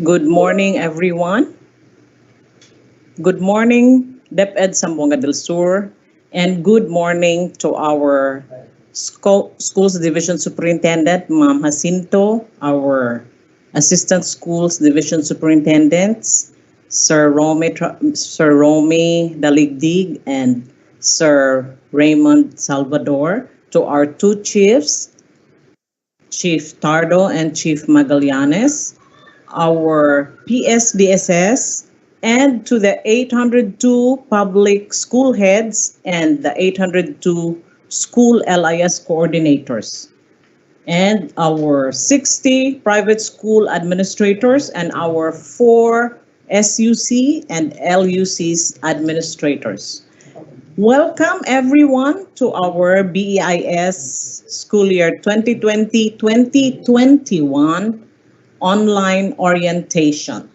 Good morning, everyone. Good morning, DepEd Zamboanga del Sur, and good morning to our Schools Division Superintendent, Ma'am Jacinto, our Assistant Schools Division Superintendents, Sir Romy Daligdig, and Sir Raymond Salvador, to our two chiefs, Chief Tardo and Chief Magallanes, our PSDSS, and to the 802 public school heads and the 802 school LIS coordinators, and our 60 private school administrators and our 4 SUC and LUC's administrators. Welcome everyone to our BEIS school year 2020-2021 online orientation.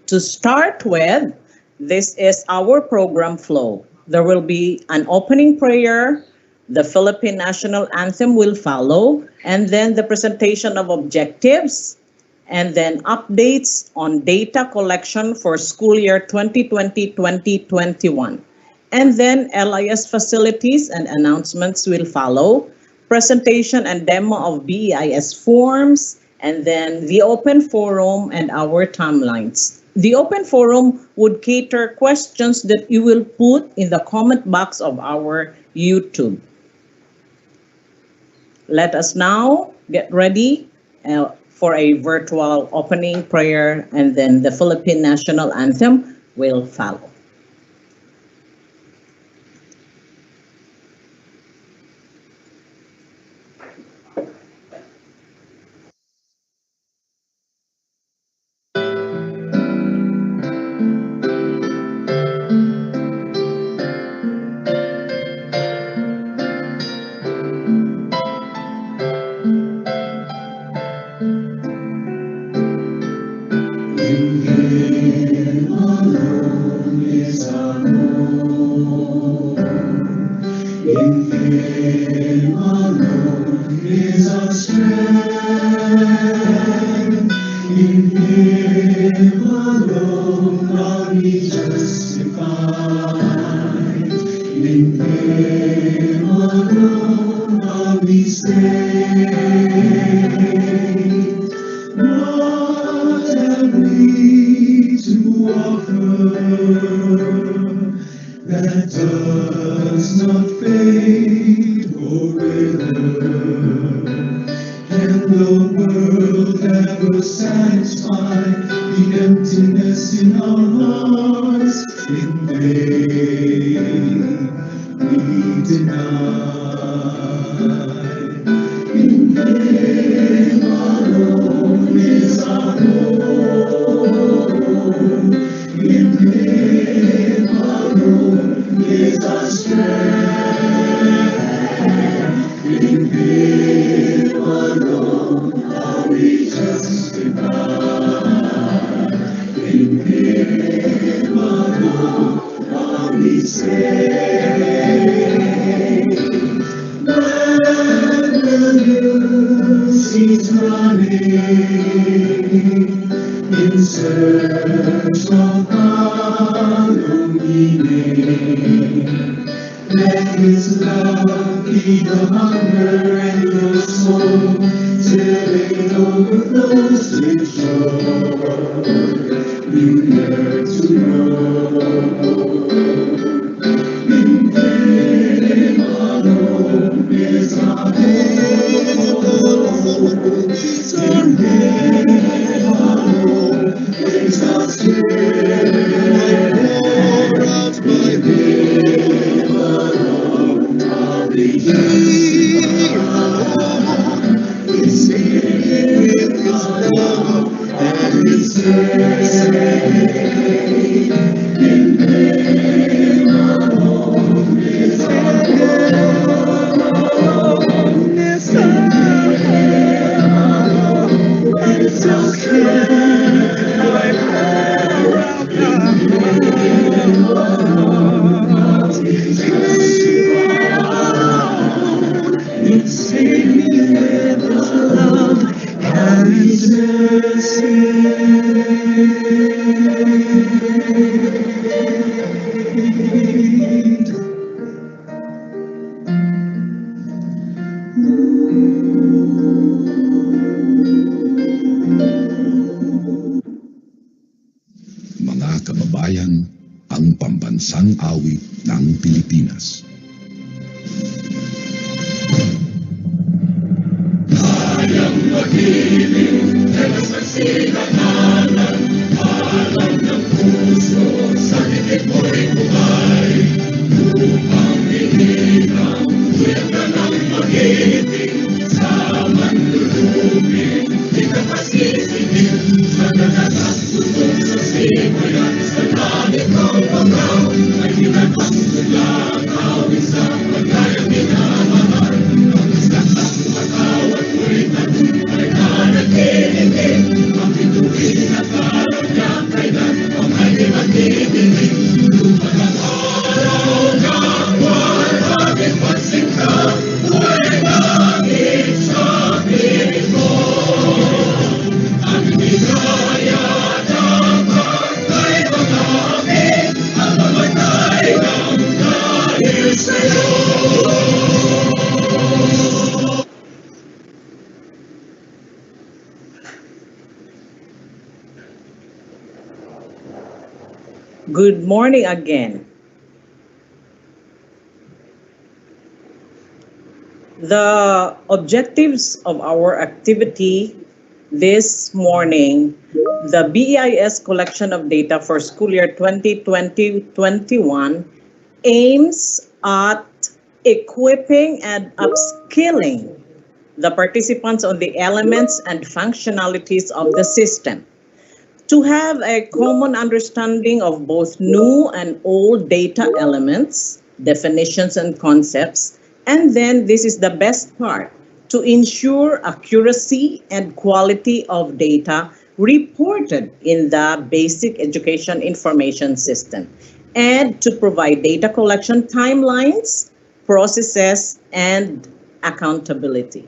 To start with, this is our program flow. There will be an opening prayer, the Philippine National Anthem will follow, and then the presentation of objectives, and then updates on data collection for school year 2020-2021. And then LIS facilities and announcements will follow, presentation and demo of BEIS forms, and then the open forum and our timelines. The open forum would cater questions that you will put in the comment box of our YouTube. Let us now get ready for a virtual opening prayer and then the Philippine National Anthem will follow. Mga kababayan, ang pambansang awit ng Pilipinas. Hayang magiging nagsasinananan, alam ng puso, sa titik mo'y buhay. Upang hinigang, kuya ng magiting, sa manlulupin, di ka pasisigil, sa nagkakasutong sa sibayan, sa langit ng pangaw, ay hinatang mula kawin sa pagkayang minamahal. Ang iskatang matawat mo'y tagumpay na nagkinitin, ang bituin na parang niya kailan ang ay magdidinig. Lupa ng araw na buwan, bakit pagsingka, buhay langit sa piling mo. Ang bigaya dapat ay magamit, ang mamatay ng dahil sa'yo. Good morning again. The objectives of our activity this morning The BEIS collection of data for school year 2020-21 aims at equipping and upskilling the participants on the elements and functionalities of the system to have a common understanding of both new and old data elements, definitions and concepts, and then this is the best part, to ensure accuracy and quality of data reported in the basic education information system, and to provide data collection timelines, processes, and accountability.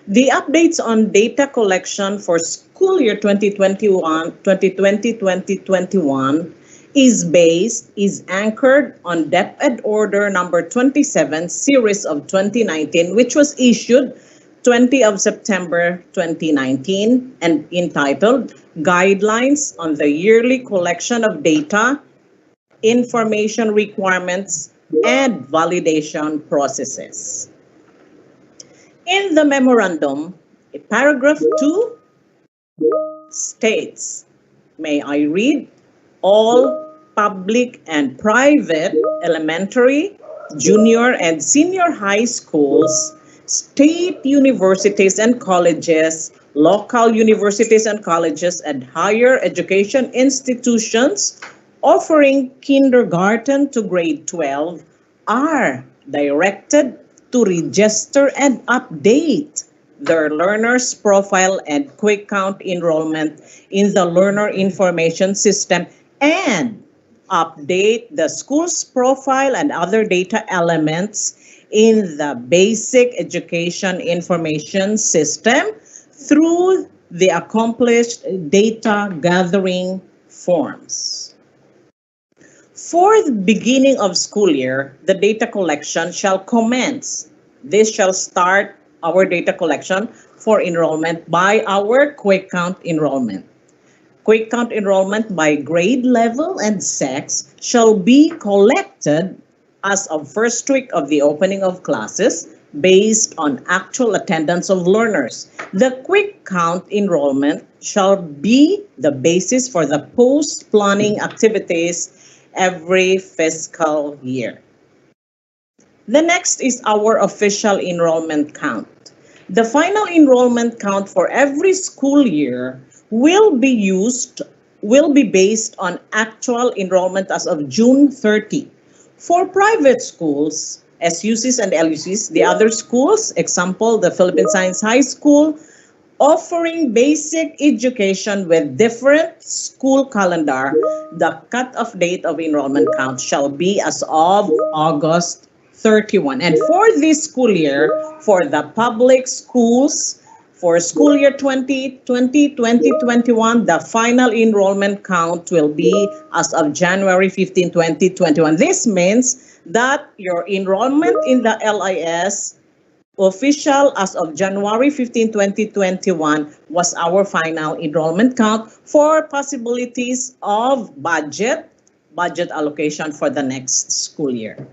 The updates on data collection for school year 2020-2021 is anchored on DepEd Order number 27, series of 2019, which was issued 20 of September 2019 and entitled Guidelines on the Yearly Collection of Data, Information Requirements, and Validation Processes. In the memorandum, paragraph 2 states, may I read, all public and private elementary, junior, and senior high schools, state universities and colleges, local universities and colleges, and higher education institutions offering kindergarten to grade 12 are directed to register and update their learners' profile and quick count enrollment in the learner information system and update the school's profile and other data elements in the basic education information system through the accomplished data gathering forms. For the beginning of school year, the data collection shall commence. This shall start our data collection for enrollment by our quick count enrollment. Quick count enrollment by grade level and sex shall be collected as of first week of the opening of classes based on actual attendance of learners. The quick count enrollment shall be the basis for the post-planning activities every fiscal year. The next is our official enrollment count. The final enrollment count for every school year will be based on actual enrollment as of June 30. For private schools, SUCs and LUCs, the other schools, example, the Philippine Science High School, offering basic education with different school calendar, the cutoff date of enrollment count shall be as of August 31. And for this school year, for the public schools, for school year 2020-2021, the final enrollment count will be as of January 15, 2021. This means that your enrollment in the LIS official as of January 15, 2021 was our final enrollment count for possibilities of budget allocation for the next school year.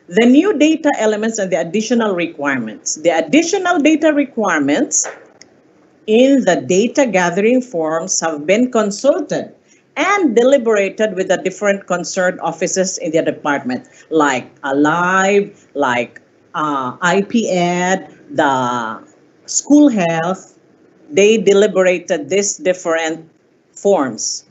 The new data elements and the additional requirements. The additional data requirements in the data gathering forms have been consulted and deliberated with the different concerned offices in the department, like ALIVE, like IPED, the school health. They deliberated these different forms.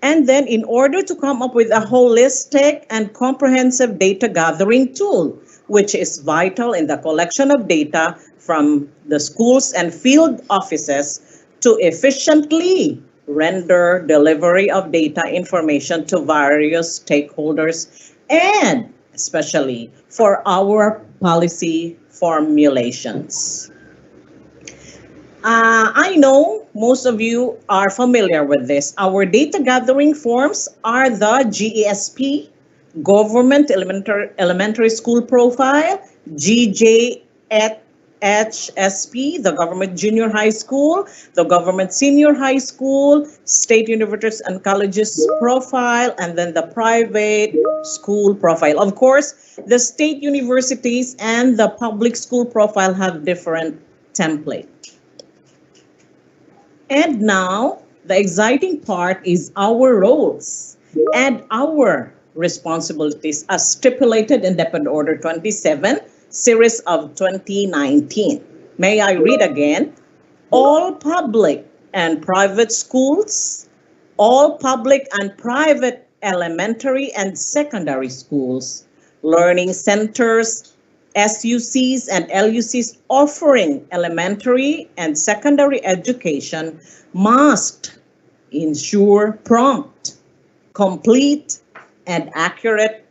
And then in order to come up with a holistic and comprehensive data gathering tool, which is vital in the collection of data from the schools and field offices to efficiently render delivery of data information to various stakeholders and especially for our policy formulations. I know most of you are familiar with this. Our data gathering forms are the GESP, Government Elementary School Profile, GJHSP, the Government Junior High School, the Government Senior High School, State Universities and Colleges Profile, and then the Private School Profile. Of course, the state universities and the public school profile have different templates. And now, the exciting part is our roles and our responsibilities as stipulated in DepEd Order 27, series of 2019. May I read again? All public and private schools, all public and private elementary and secondary schools, learning centers, SUCs and LUCs offering elementary and secondary education must ensure prompt, complete, and accurate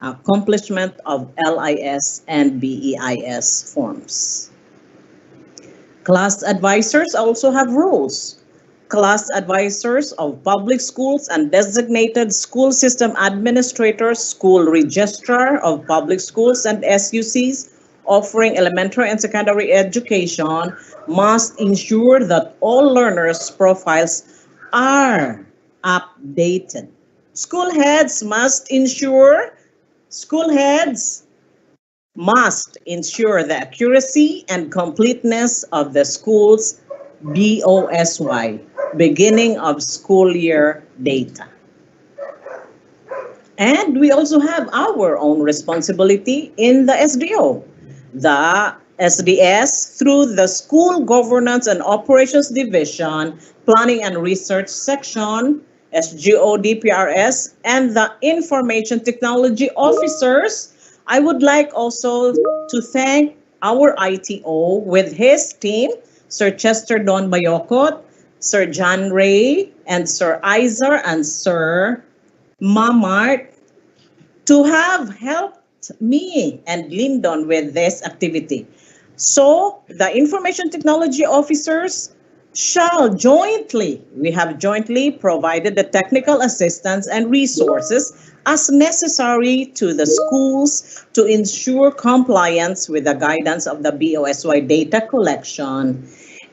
accomplishment of LIS and BEIS forms. Class advisors also have roles. Class advisors of public schools and designated school system administrators, school registrar of public schools and SUCs offering elementary and secondary education must ensure that all learners' profiles are updated. School heads must ensure the accuracy and completeness of the school's BOSY, beginning of school year data. And we also have our own responsibility in the SDO. The SDS, through the School Governance and Operations Division, Planning and Research Section, SGO DPRS, and the Information Technology Officers. I would like also to thank our ITO with his team, Sir Chester Don Bayokot, Sir John Ray, and Sir Iser and Sir Mamart, to have helped me and Lyndon with this activity. So the Information Technology Officers we have jointly provided the technical assistance and resources as necessary to the schools to ensure compliance with the guidance of the BOSY data collection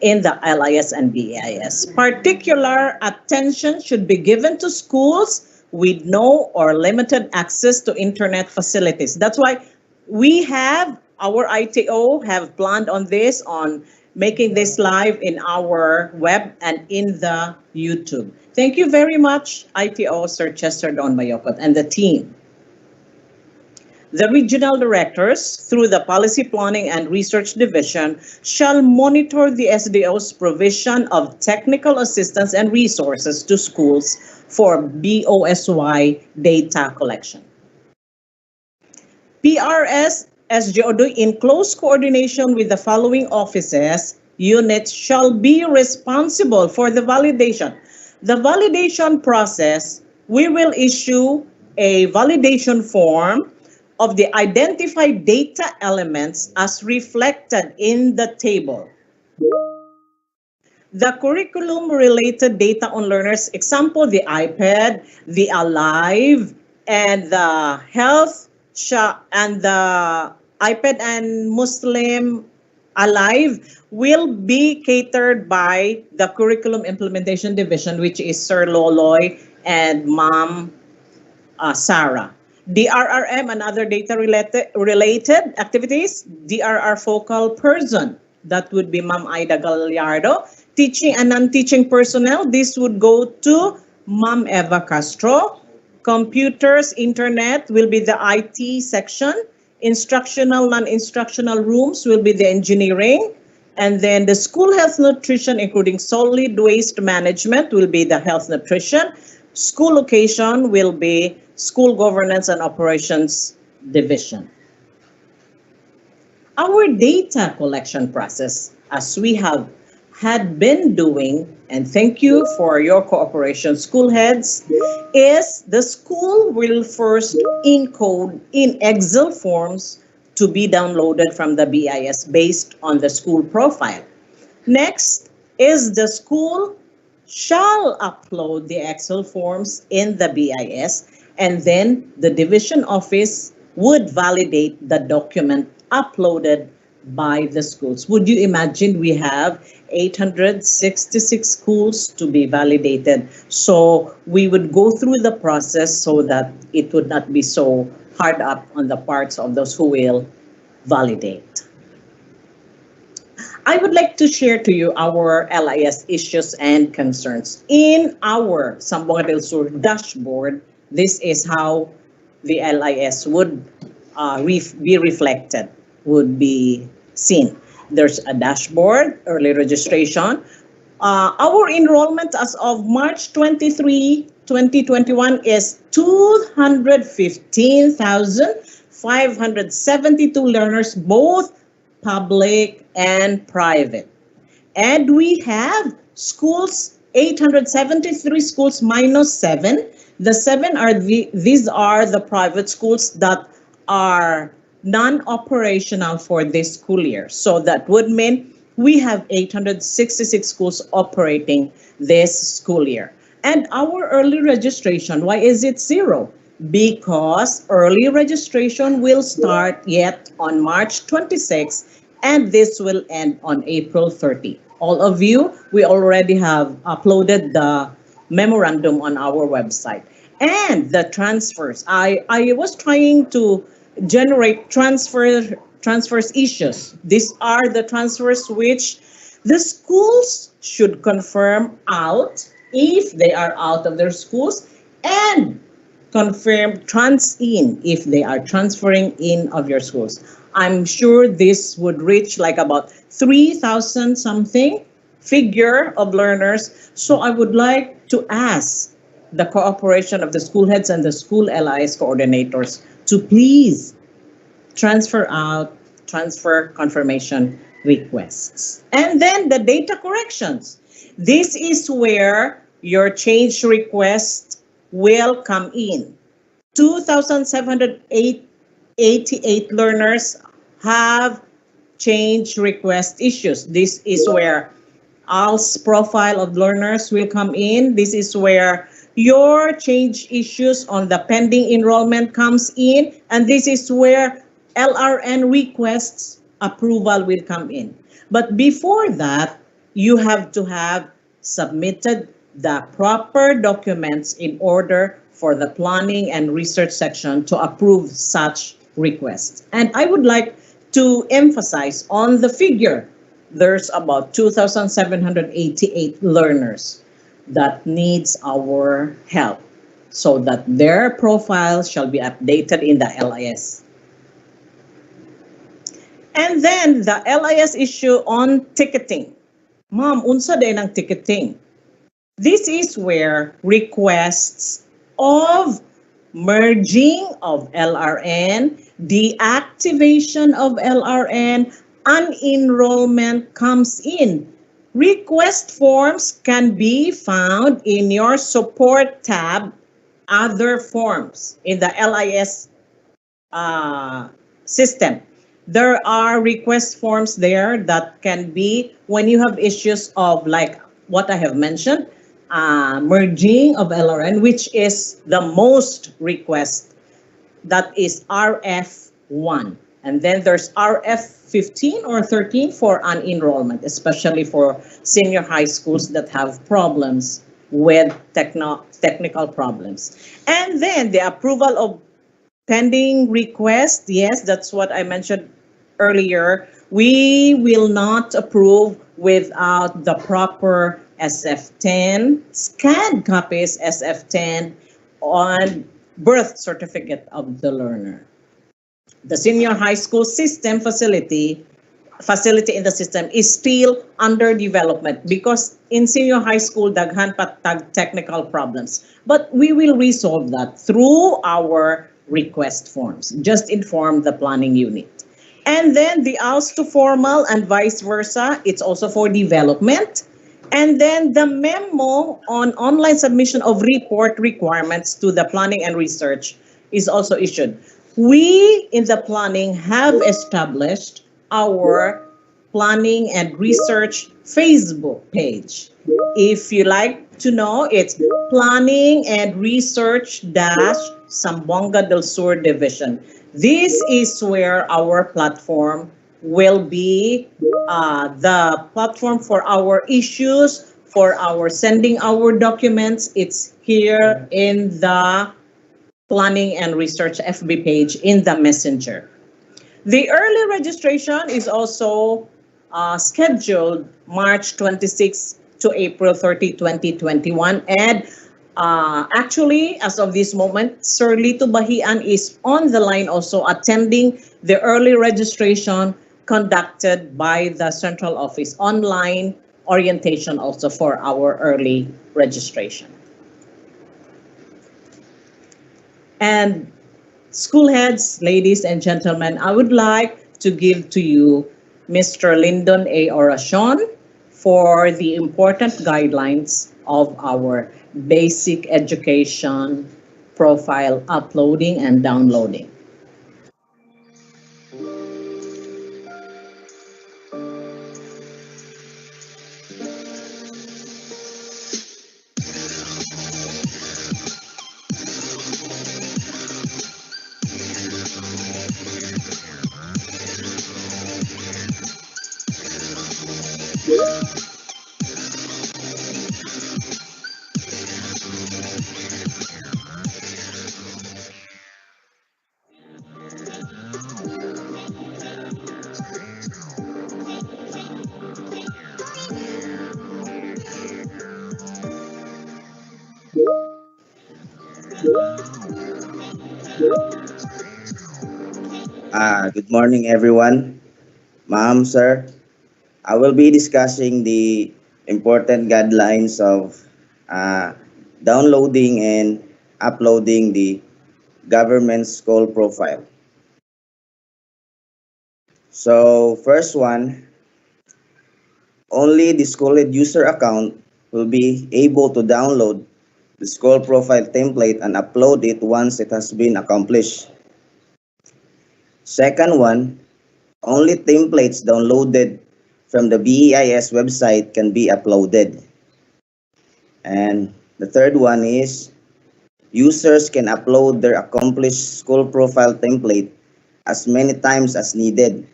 in the LIS and BEIS. Particular attention should be given to schools with no or limited access to internet facilities. That's why our ITO have planned on this, on making this live in our web and in the YouTube. Thank you very much, ITO Sir Chester Don Bayokot and the team. The regional directors, through the Policy Planning and Research Division, shall monitor the SDO's provision of technical assistance and resources to schools for BOSY data collection. PRS SGOD, in close coordination with the following offices, units shall be responsible for the validation. The validation process, we will issue a validation form of the identified data elements as reflected in the table. The curriculum-related data on learners, example, the iPad, the Alive, and the health, and the iPad and Muslim Alive will be catered by the Curriculum Implementation Division, which is Sir Loloy and Ma'am Sarah. DRRM and other data-related activities, DRR focal person, that would be Ma'am Ida Gallardo. Teaching and non-teaching personnel, this would go to Ma'am Eva Castro. Computers, internet will be the IT section. Instructional, non-instructional rooms will be the engineering. And then the school health nutrition, including solid waste management, will be the health nutrition. School location will be School Governance and Operations Division. Our data collection process, as we had been doing, and thank you for your cooperation, school heads, is the school will first encode in Excel forms to be downloaded from the BIS based on the school profile. Next is the school shall upload the Excel forms in the BIS, and then the division office would validate the document uploaded by the schools. Would you imagine we have 866 schools to be validated? So we would go through the process so that it would not be so hard up on the parts of those who will validate. I would like to share to you our LIS issues and concerns. In our Zamboanga del Sur dashboard, this is how the LIS would be reflected, would be seen. There's a dashboard, early registration. Our enrollment as of March 23, 2021 is 215,572 learners, both public and private. And we have schools, 873 schools minus 7. The 7 are these are the private schools that are non-operational for this school year. So that would mean we have 866 schools operating this school year. And our early registration, why is it 0? Because early registration will start yet on March 26th, and this will end on April 30. All of you, we already have uploaded the memorandum on our website. And the transfers, I was trying to generate transfers issues. These are the transfers which the schools should confirm out if they are out of their schools, and confirm trans-in if they are transferring in of your schools. I'm sure this would reach like about 3,000 something figure of learners. So I would like to ask the cooperation of the school heads and the school LIS coordinators to please transfer out, transfer confirmation requests. And then the data corrections. This is where your change request will come in. 2,788 learners have change request issues. This is where ALS profile of learners will come in. This is where your change issues on the pending enrollment comes in. And this is where LRN requests approval will come in. But before that, you have to have submitted the proper documents in order for the planning and research section to approve such requests. And I would like to emphasize on the figure. There's about 2,788 learners that needs our help so that their profiles shall be updated in the LIS. And then the LIS issue on ticketing. Ma'am, unsa day ng ticketing? This is where requests of merging of LRN, deactivation of LRN, unenrollment comes in. Request forms can be found in your support tab, other forms in the LIS system. There are request forms there that can be when you have issues of like what I have mentioned, merging of LRN, which is the most request, that is RF1. And then there's RF15 or 13 for unenrollment, especially for senior high schools that have problems with technical problems. And then the approval of pending request, yes, that's what I mentioned earlier. We will not approve without the proper SF10, scanned copies SF10 on birth certificate of the learner. The senior high school system facility in the system is still under development because in senior high school, daghan pa technical problems. But we will resolve that through our request forms. Just inform the planning unit. And then the ALS to formal and vice versa, it's also for development. And then the memo on online submission of report requirements to the planning and research is also issued. We in the planning have established our planning and research Facebook page. If you like to know, it's planning and research Zamboanga del Sur division. This is where our platform will be the platform for our issues, for our sending our documents. It's here in the planning and research FB page in the messenger. The early registration is also scheduled March 26 to April 30, 2021. And actually, as of this moment, Sir Lito Bahian is on the line also attending the early registration conducted by the central office, online orientation also for our early registration. And school heads, ladies and gentlemen, I would like to give to you Mr. Lyndon A. Oracion for the important guidelines of our basic education profile uploading and downloading. Good morning, everyone. Ma'am, sir, I will be discussing the important guidelines of downloading and uploading the government school profile. So, first one, only the school user account will be able to download the school profile template and upload it once it has been accomplished. Second one, only templates downloaded from the BEIS website can be uploaded. And the third one is users can upload their accomplished school profile template as many times as needed.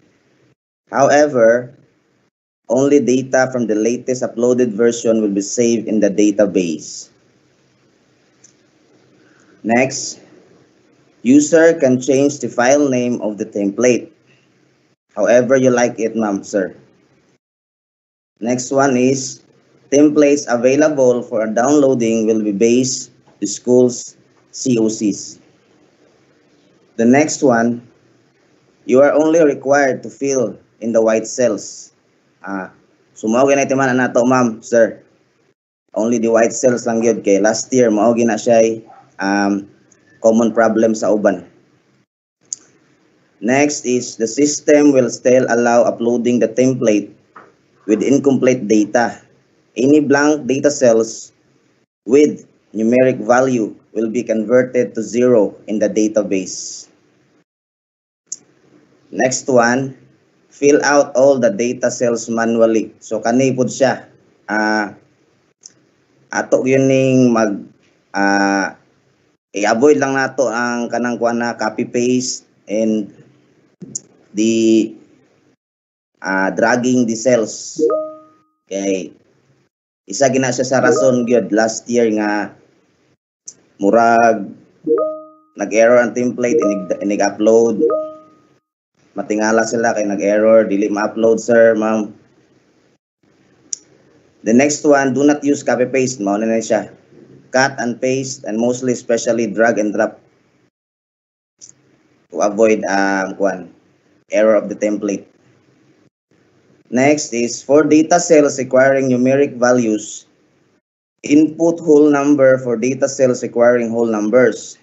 However, only data from the latest uploaded version will be saved in the database. Next, user can change the file name of the template however you like it, ma'am, sir. Next one is templates available for downloading will be based on schools COCs. The next one, you are only required to fill in the white cells. Sumawag na ito man nato, ma'am, sir. Only the white cells lang yun kay last year mao gina siya common problem sa uban. Next is the system will still allow uploading the template with incomplete data. Any blank data cells with numeric value will be converted to 0 in the database. Next one, fill out all the data cells manually. So kani pud siya ato yun ning mag i-avoid lang nato ang kanang kuan na copy paste and the dragging the cells. Okay. Isa gina siya sa rason gyud last year nga murag nag-error ang template inig-upload. Matingala sila kay nag-error, dili ma-upload, sir, ma'am. The next one, do not use copy paste, mao na siya. Cut and paste and mostly especially drag and drop to avoid error of the template. Next is for data cells requiring numeric values, input whole number for data cells requiring whole numbers,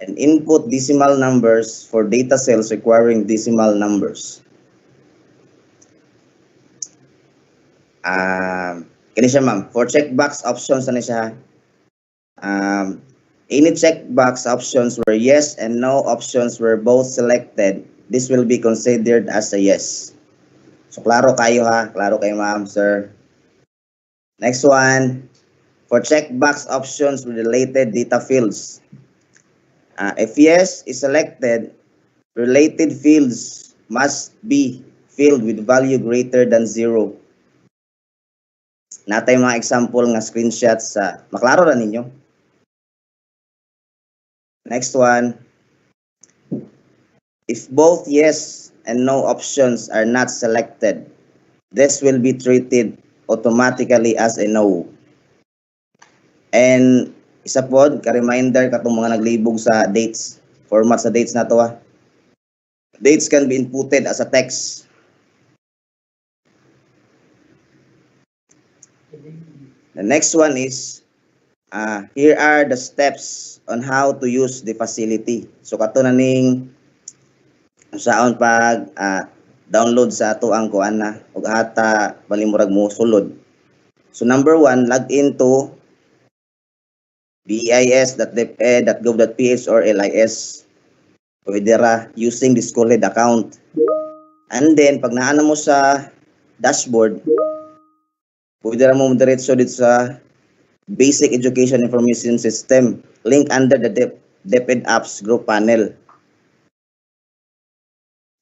and input decimal numbers for data cells requiring decimal numbers. Kani siya, ma'am. For checkbox options, ano siya? Any checkbox options where yes and no options were both selected, this will be considered as a yes. So, klaro kayo ha. Klaro kayo, ma'am, sir. Next one. For checkbox options with related data fields. If yes is selected, related fields must be filled with value greater than 0. Natay mga example nga screenshots sa maklaro ra ninyo. Next one. If both yes and no options are not selected, this will be treated automatically as a no. And isa pod, ka-reminder katong mga naglibog sa dates, format sa dates na to ha. Dates can be inputted as a text. The next one is, here are the steps on how to use the facility. So kato na ning saon pag download sa ato ang kuan na ug ata balimurag mo sulod. So number 1, log into BEIS.DepEd.gov.ph or LIS pwede ra using the school head account. And then pag naana mo sa dashboard, pwede ra mo diretso dito sa Basic Education Information System, link under the DepEd Apps Group Panel.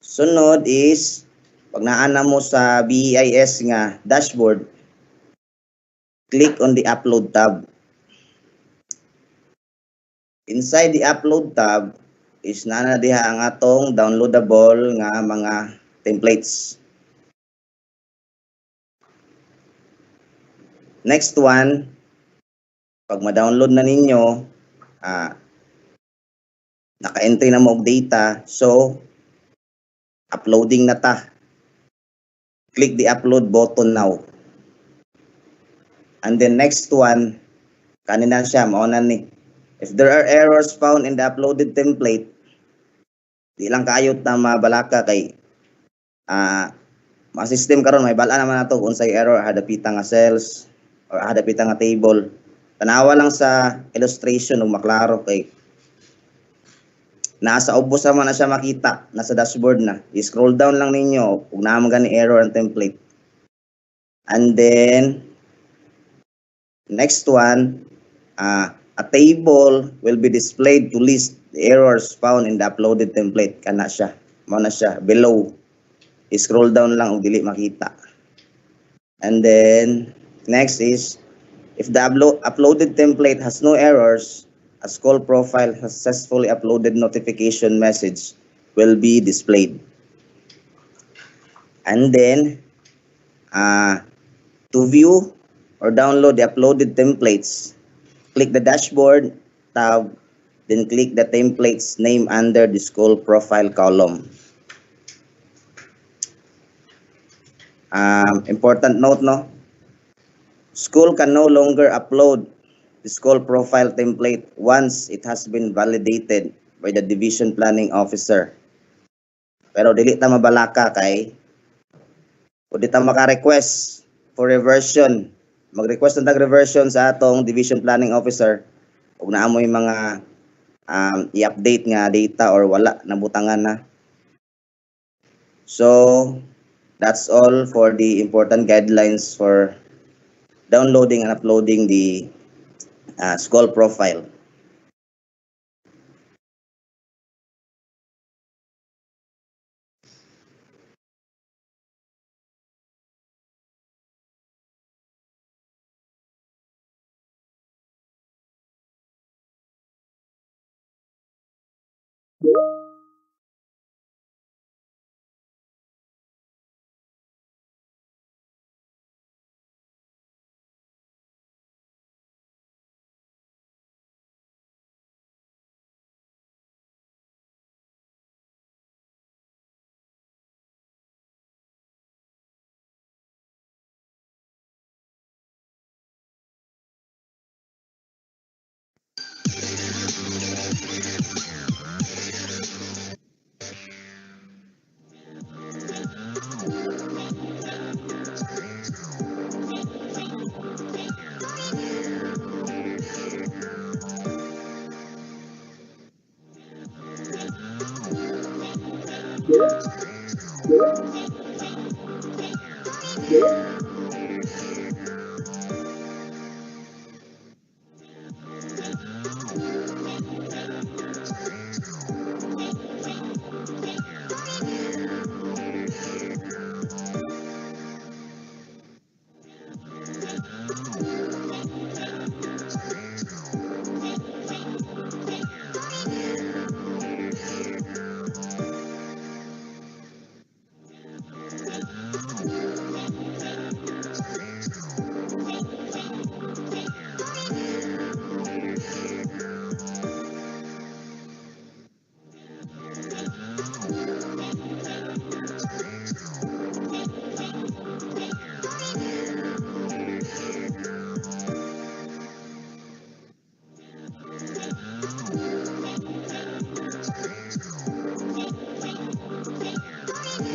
Sunod is, pag naana mo sa BEIS nga dashboard, click on the Upload tab. Inside the Upload tab is naana diha ang atong downloadable nga mga templates. Next one, pag ma-download na ninyo, naka-entry na mo og data, so uploading na ta. Click the upload button now. And then next one, kanina siya, mauna ni. If there are errors found in the uploaded template, di lang kaayot na mabalaka kay ma-system karon may bala naman nato kung say error hadapita nga cells or hadapita nga table. Tanawa lang sa illustration ug maklaro kay nasa ubos naman na siya makita, nasa dashboard na. I-scroll down lang ninyo kung naman gani error ang template. And then next one, a table will be displayed to list the errors found in the uploaded template. Kana siya, mao na siya below. I-scroll down lang ug dili makita. And then next is, if the uploaded template has no errors, a school profile has successfully uploaded notification message will be displayed. And then to view or download the uploaded templates, click the dashboard tab, then click the templates name under the school profile column. Important note, no? School can no longer upload the school profile template once it has been validated by the division planning officer. Pero dili ta mabalaka kay pwede ta maka-request for reversion. Mag-request ng reversion sa atong division planning officer ug naa mo yung mga i-update nga data or wala nabutangan na. So that's all for the important guidelines for downloading and uploading the school profile.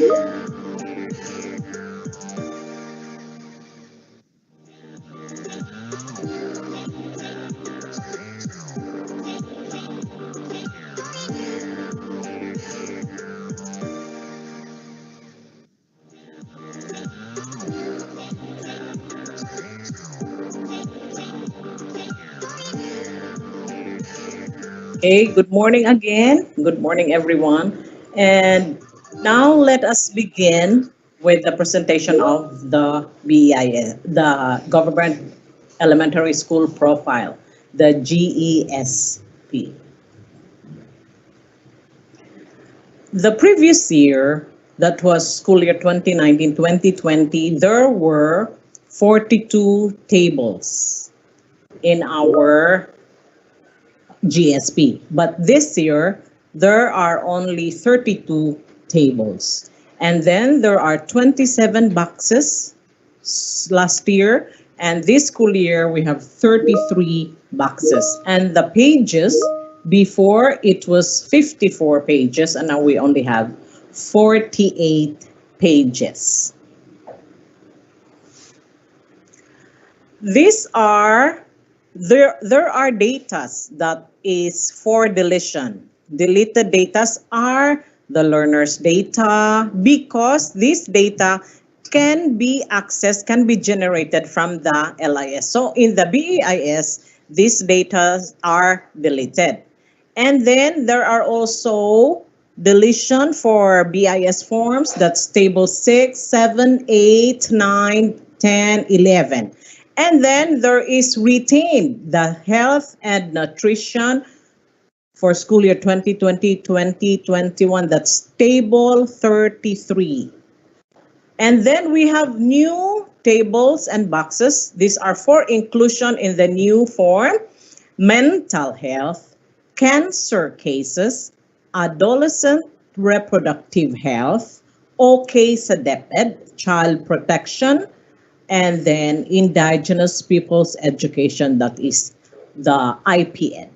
Okay, good morning again. Good morning, everyone. And now let us begin with the presentation of the BEIS, the Government Elementary School Profile, the GESP. The previous year, that was school year 2019-2020, there were 42 tables in our GSP. But this year, there are only 32 tables. And then there are 27 boxes last year. And this school year, we have 33 boxes. And the pages, before it was 54 pages, and now we only have 48 pages. These are there are datas that is for deletion. Deleted datas are the learner's data because this data can be accessed, can be generated from the LIS. So in the BEIS, these data are deleted. And then there are also deletion for BIS forms. That's table 6, 7, 8, 9, 10, 11. And then there is retained the health and nutrition for school year 2020-2021. That's table 33. And then we have new tables and boxes. These are for inclusion in the new form: mental health, cancer cases, adolescent reproductive health, OK sa DepEd, child protection, and then indigenous people's education, that is the IPN.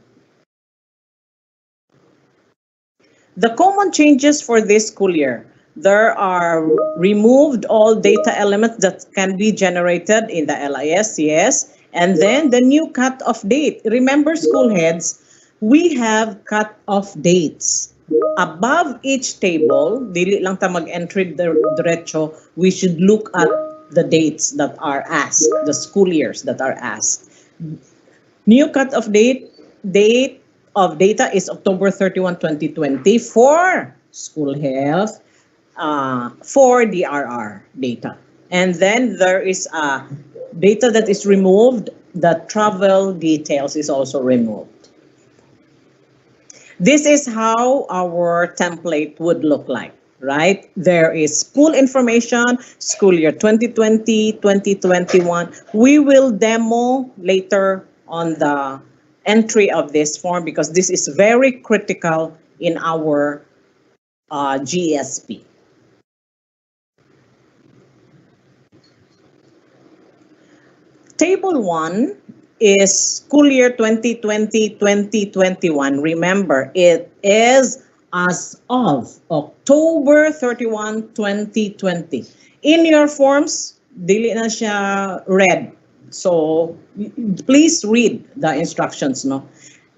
The common changes for this school year: there are removed all data elements that can be generated in the LIS, yes, and then the new cut-off date. Remember, school heads, we have cut-off dates. Above each table, dili lang ta mag-entry diretso, we should look at the dates that are asked, the school years that are asked. New cut-off date of data is October 31, 2020 for school health, for DRR data. And then there is data that is removed, the travel details is also removed. This is how our template would look like. Right? There is school information, school year 2020-2021. We will demo later on the entry of this form because this is very critical in our GSP. Table 1 is school year 2020-2021. Remember, it is as of October 31, 2020. In your forms, dili na siya read. So please read the instructions, no?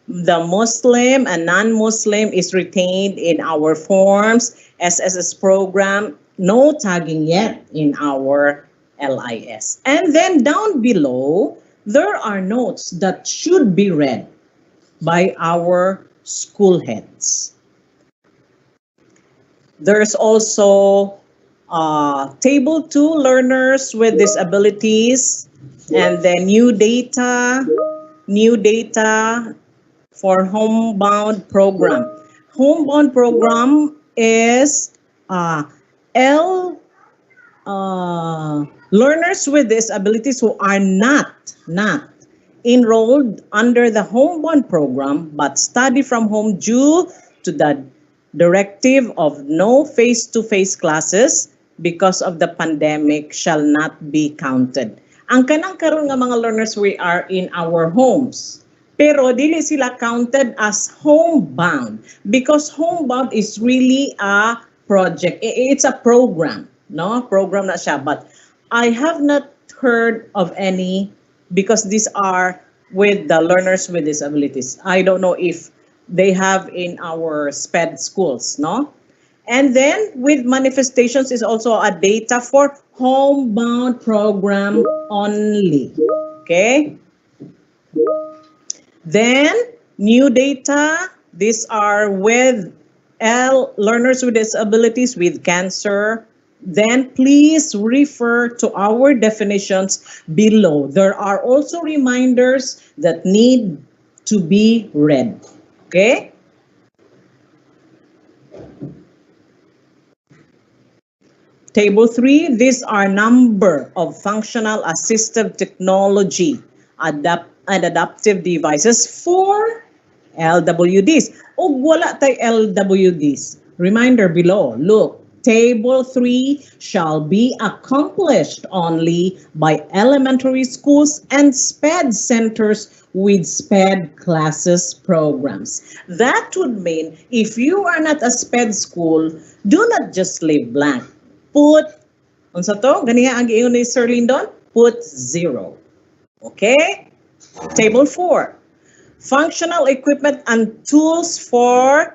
The Muslim and non-Muslim is retained in our forms. SSS program, no tagging yet in our LIS. And then down below, there are notes that should be read by our school heads. There's also table 2, learners with disabilities, and then new data for homebound program. Homebound program is learners with disabilities who are not enrolled under the homebound program but study from home due to the directive of no face-to-face classes because of the pandemic shall not be counted. Ang kanang karon nga mga learners, we are in our homes. Pero dili sila counted as homebound because homebound is really a project. It's a program, no? Program na siya, but I have not heard of any because these are with the learners with disabilities. I don't know if they have in our SPED schools, no? And then with manifestations is also a data for homebound program only. Okay? Then new data, these are with learners with disabilities with cancer. Then please refer to our definitions below. There are also reminders that need to be read. Okay? Table 3, these are number of functional assistive technology and adaptive devices for LWDs. O wala tay LWDs. Reminder below, look, Table 3 shall be accomplished only by elementary schools and SPED centers with SPED classes programs. That would mean if you are not a SPED school, do not just leave blank. Put, unsa to? Ganiya ang giingon ni Sir Lindon? Put 0. Okay? Table 4. Functional equipment and tools for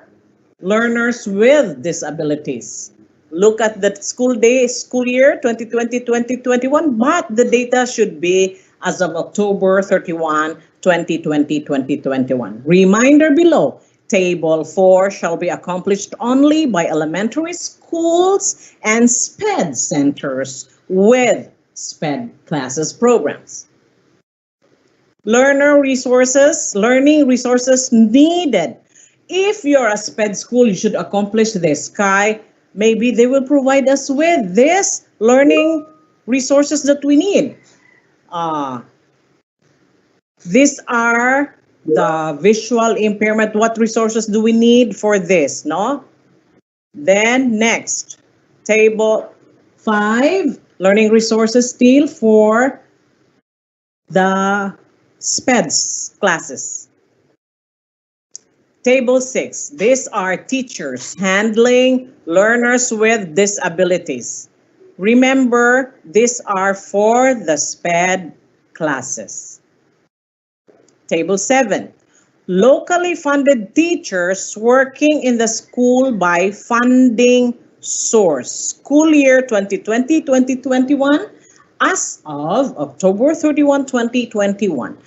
learners with disabilities. Look at the school year 2020-2021, but the data should be as of October 31, 2020-2021. Reminder below, Table 4 shall be accomplished only by elementary schools and SPED centers with SPED classes programs. Learning resources needed. If you're a SPED school, you should accomplish this. Maybe they will provide us with this learning resources that we need. These are the visual impairment. What resources do we need for this, no? Then next, Table 5, learning resources still for the SPEDS classes. Table 6, these are teachers handling learners with disabilities. Remember, these are for the SPED classes. Table 7, locally funded teachers working in the school by funding source. School year 2020-2021 as of October 31, 2021.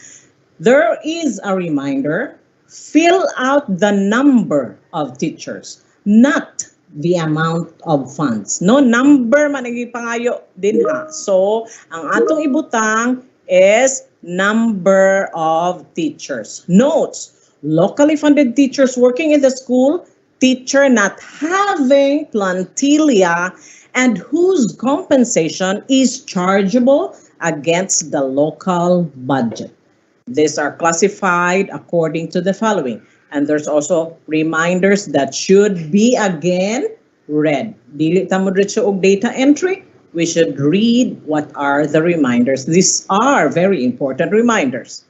There is a reminder, fill out the number of teachers, not the amount of funds. No number man pangayo din ha. So, ang atong ibutang is number of teachers. Notes, locally funded teachers working in the school, teacher not having plantilla and whose compensation is chargeable against the local budget. These are classified according to the following. And there's also reminders that should be again read. Dili ta mo diretso og data entry. We should read what are the reminders. These are very important reminders.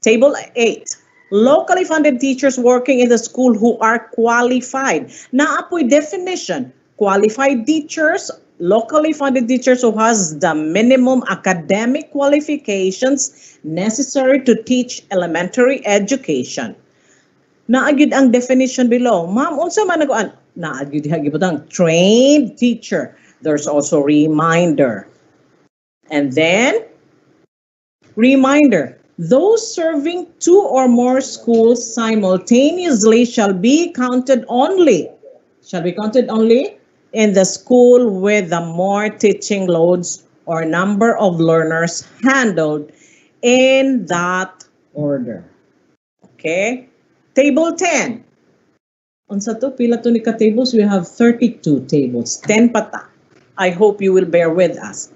Table 8. Locally funded teachers working in the school who are qualified. Naapoy definition. Qualified teachers, locally funded teachers who has the minimum academic qualifications necessary to teach elementary education. Naagid ang definition below. Ma'am, unsa man naguan? Naagid hagibutang trained teacher. There's also reminder. And then reminder, those serving 2 or more schools simultaneously shall be counted only in the school with the more teaching loads or number of learners handled in that order. Okay? Table 10. Unsa to? Pila to ni ka tables? We have 32 tables. 10 pata. I hope you will bear with us.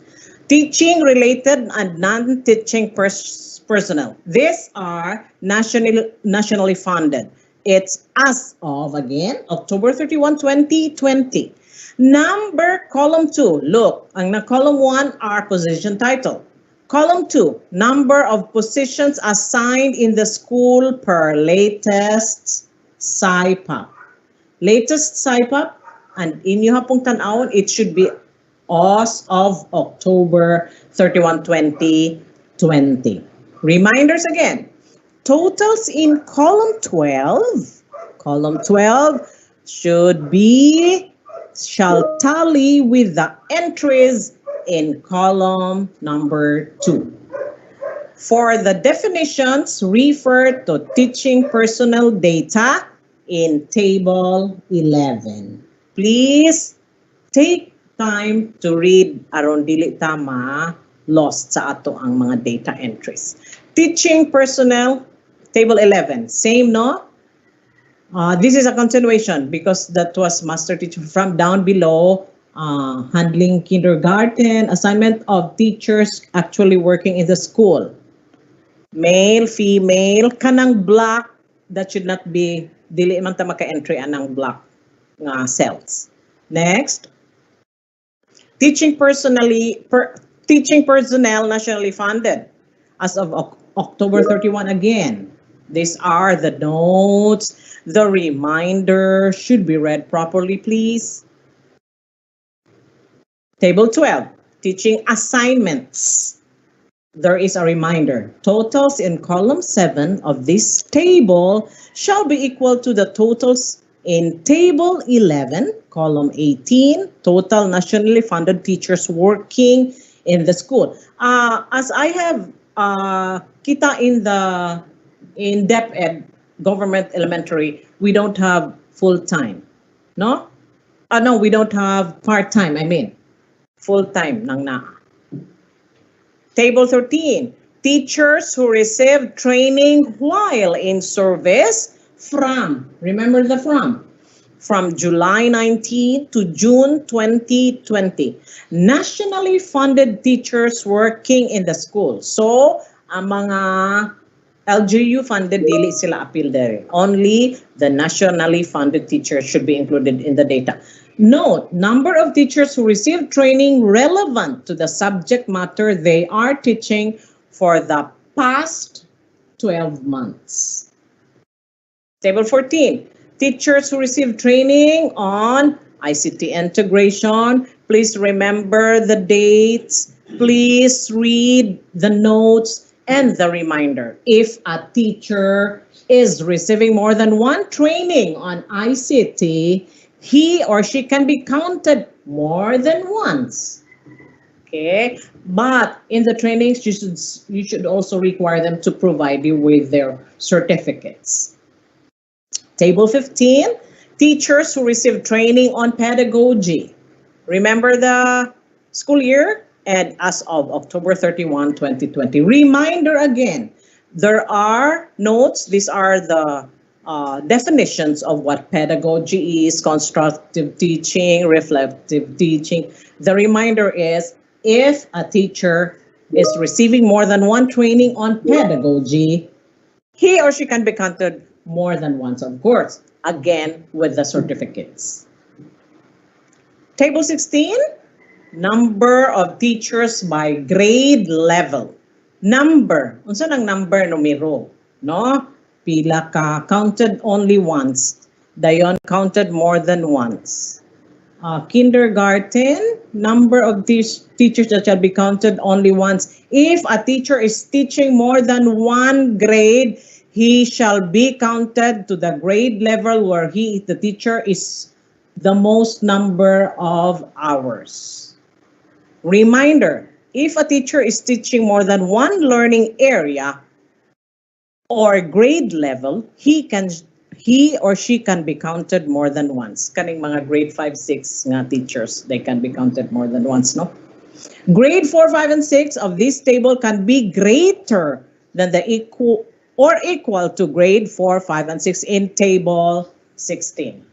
Teaching related and non-teaching personnel. These are nationally funded. It's as of, again, October 31, 2020. Number, column 2. Look, ang na column 1 are position title. Column 2, number of positions assigned in the school per latest SIPA. latest SIPAP, and inyo hapong tanawon, it should be as of October 31, 2020. Reminders again, totals in column 12 shall tally with the entries in column number 2. For the definitions, refer to teaching personnel data in table 11. Please take time to read aron dili tama lost sa ato ang mga data entries. Teaching personnel, table 11, same no? This is a continuation because that was master teacher from down below, handling kindergarten, assignment of teachers actually working in the school. Male, female, kanang black, that should not be, dili man ta maka-entry anang black cells. Next, teaching personnel nationally funded as of October 31 again. These are the notes. The reminder should be read properly, please. Table 12, teaching assignments. There is a reminder. Totals in column 7 of this table shall be equal to the totals in table 11, column 18, total nationally funded teachers working in the school. As I have kita in DepEd, government elementary, we don't have full-time, no? No, we don't have part-time, I mean. Full-time nang na. Table 13, teachers who receive training while in service from, remember the from July 19 to June 2020. Nationally funded teachers working in the school. So, ang mga LGU funded, dili sila appeal there. Only the nationally funded teachers should be included in the data. Note, number of teachers who receive training relevant to the subject matter they are teaching for the past 12 months. Table 14, teachers who receive training on ICT integration. Please remember the dates. Please read the notes and the reminder. If a teacher is receiving more than one training on ICT, he or she can be counted more than once. Okay, but in the trainings, you should also require them to provide you with their certificates. Table 15, teachers who receive training on pedagogy. Remember the school year? And as of October 31, 2020. Reminder again, there are notes. These are the definitions of what pedagogy is, constructive teaching, reflective teaching. The reminder is, if a teacher is receiving more than one training on pedagogy, he or she can be counted more than once, of course, again with the certificates. Table 16, number of teachers by grade level. Number, unsa nang number numero, no? Pila ka, counted only once. Dayon, counted more than once. Kindergarten, number of teachers that shall be counted only once. If a teacher is teaching more than one grade, he shall be counted to the grade level where the teacher is the most number of hours. Reminder, if a teacher is teaching more than one learning area or grade level, he or she can be counted more than once. Kaning mga grade 5, 6 nga teachers, they can be counted more than once, no? Grade 4, 5, and 6 of this table can be greater than the equal to grade 4, 5, and 6 in table 16.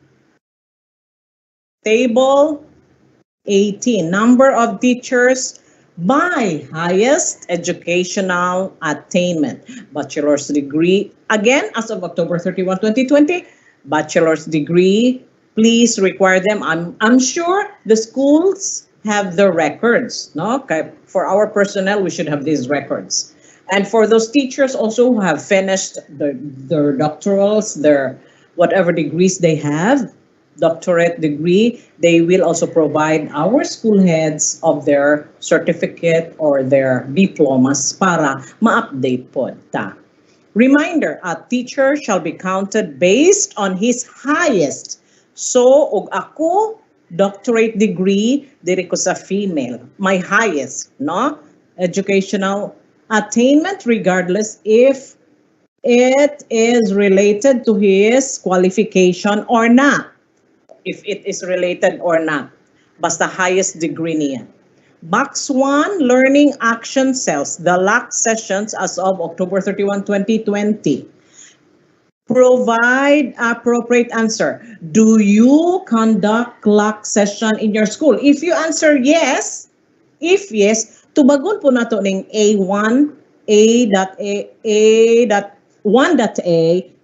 Table 18, number of teachers by highest educational attainment. Bachelor's degree, again, as of October 31, 2020, bachelor's degree, please require them. I'm sure the schools have the records, no? Okay. For our personnel, we should have these records. And for those teachers also who have finished their doctorals, their whatever degrees they have, doctorate degree, they will also provide our school heads of their certificate or their diplomas para ma-update po ta. Reminder, a teacher shall be counted based on his highest. So, og ako, doctorate degree, diri ko sa female, my highest, no? Educational attainment regardless if it is related to his qualification or not. If it is related or not. Basta highest degree niya. Box 1, Learning Action Cells, the LAC sessions as of October 31, 2020. Provide appropriate answer. Do you conduct LAC session in your school? If you answer yes, if yes, tubagon po nato ning A1, A.1.A,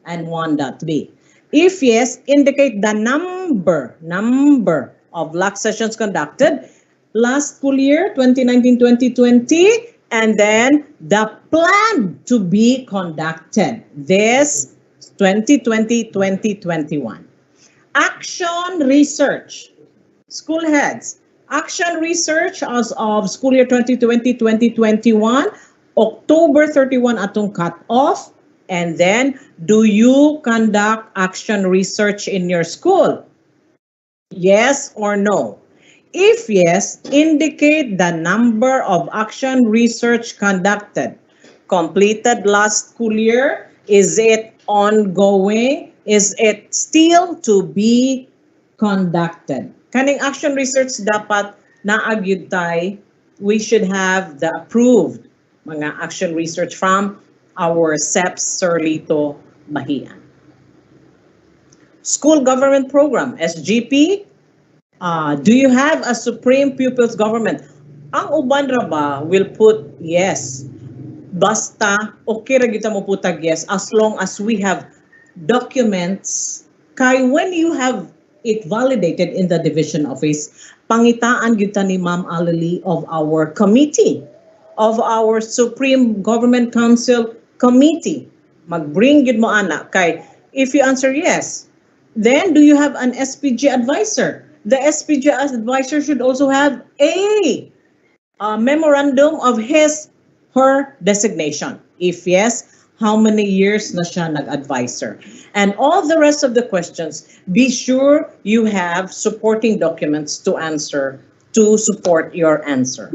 and 1.B. If yes, indicate the number of LAC sessions conducted last school year, 2019-2020, and then the plan to be conducted this 2020-2021. Action research. School heads. Action research as of school year 2020-2021, October 31 atong cut-off. And then, do you conduct action research in your school? Yes or no? If yes, indicate the number of action research conducted. Completed last school year? Is it ongoing? Is it still to be conducted? Kaning action research dapat naagyud tay, we should have the approved mga action research from our SEPs Sir Lito Bahian. School Government Program, SGP. Do you have a Supreme Pupils Government? Ang uban ra ba will put yes. Basta, okay ra kita mo putag yes as long as we have documents. Kay when you have it validated in the division office, pangitaan gyud ta ni Ma'am Alili of our committee, of our Supreme Government Council committee. Magbring gyud mo ana. Kay if you answer yes, then do you have an SPG advisor? The SPG advisor should also have a memorandum of her designation. If yes, how many years na siya nag-advisor? And all the rest of the questions, be sure you have supporting documents to answer, to support your answer.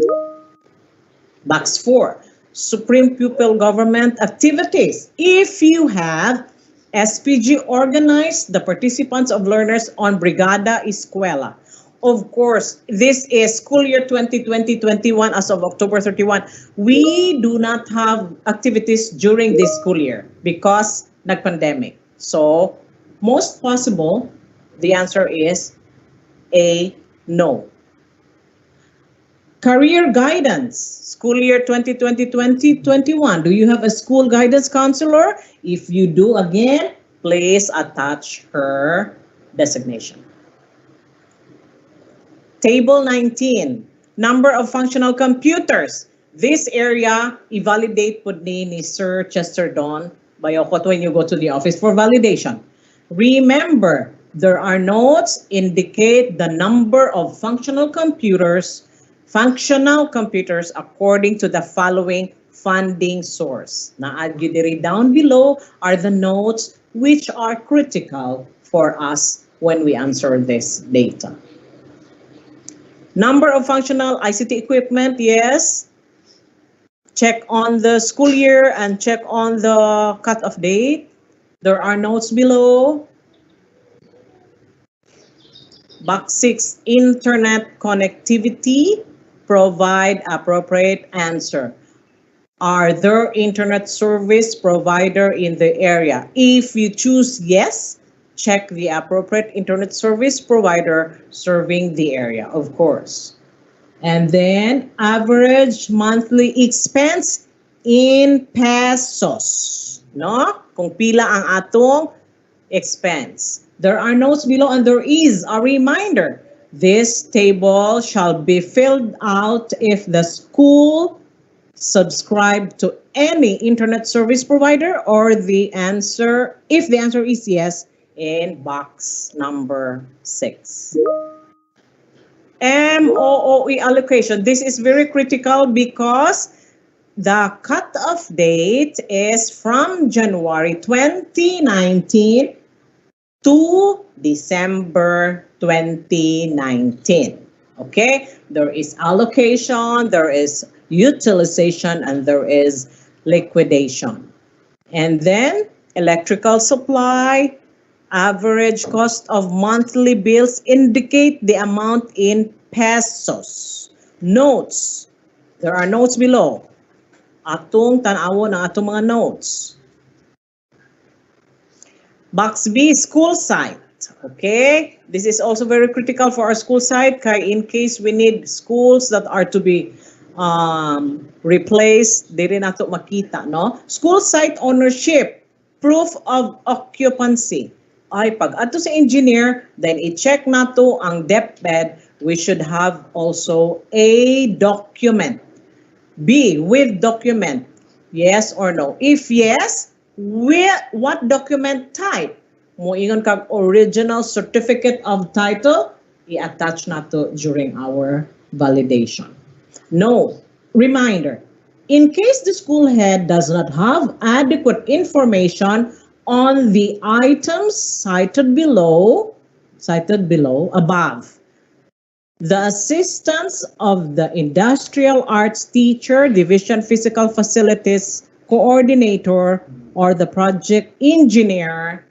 Box 4, Supreme Pupil Government Activities. If you have SPG organized the participants of learners on Brigada Escuela. Of course, this is school year 2020-21 as of October 31. We do not have activities during this school year because nag-pandemic. So, most possible, the answer is A, no. Career guidance, school year 2020-2021. Do you have a school guidance counselor? If you do, again, please attach her designation. Table 19, number of functional computers. This area, i-validate po ni Sir Chester Don Bayokot when you go to the office for validation. Remember, there are notes indicate the number of functional computers according to the following funding source. Naad gyud diri down below are the notes which are critical for us when we answer this data. Number of functional ICT equipment, yes. Check on the school year and check on the cut-off date. There are notes below. Box 6, internet connectivity. Provide appropriate answer. Are there internet service provider in the area? If you choose yes, check the appropriate internet service provider serving the area, of course. And then average monthly expense in pesos, no? Kung pila ang atong expense. There are notes below and there is a reminder. This table shall be filled out if the school subscribed to any internet service provider or if the answer is yes, in box number 6. MOOE allocation. This is very critical because the cutoff date is from January 2019 to December 2019. Okay, there is allocation, there is utilization, and there is liquidation. And then electrical supply, average cost of monthly bills indicate the amount in pesos. Notes. There are notes below. Atong tanawo na atong mga notes. Box B, school site. Okay, this is also very critical for our school site in case we need schools that are to be replaced, diri nato makita, no? School site ownership, proof of occupancy. Ay, pag ato sa engineer, then i-check nato ang DepEd, we should have also a document. B, with document, yes or no? If yes, what document type? Moingon kag original certificate of title, i-attach nato during our validation. No, reminder, in case the school head does not have adequate information on the items cited below above, the assistance of the industrial arts teacher, division physical facilities coordinator, or the project engineer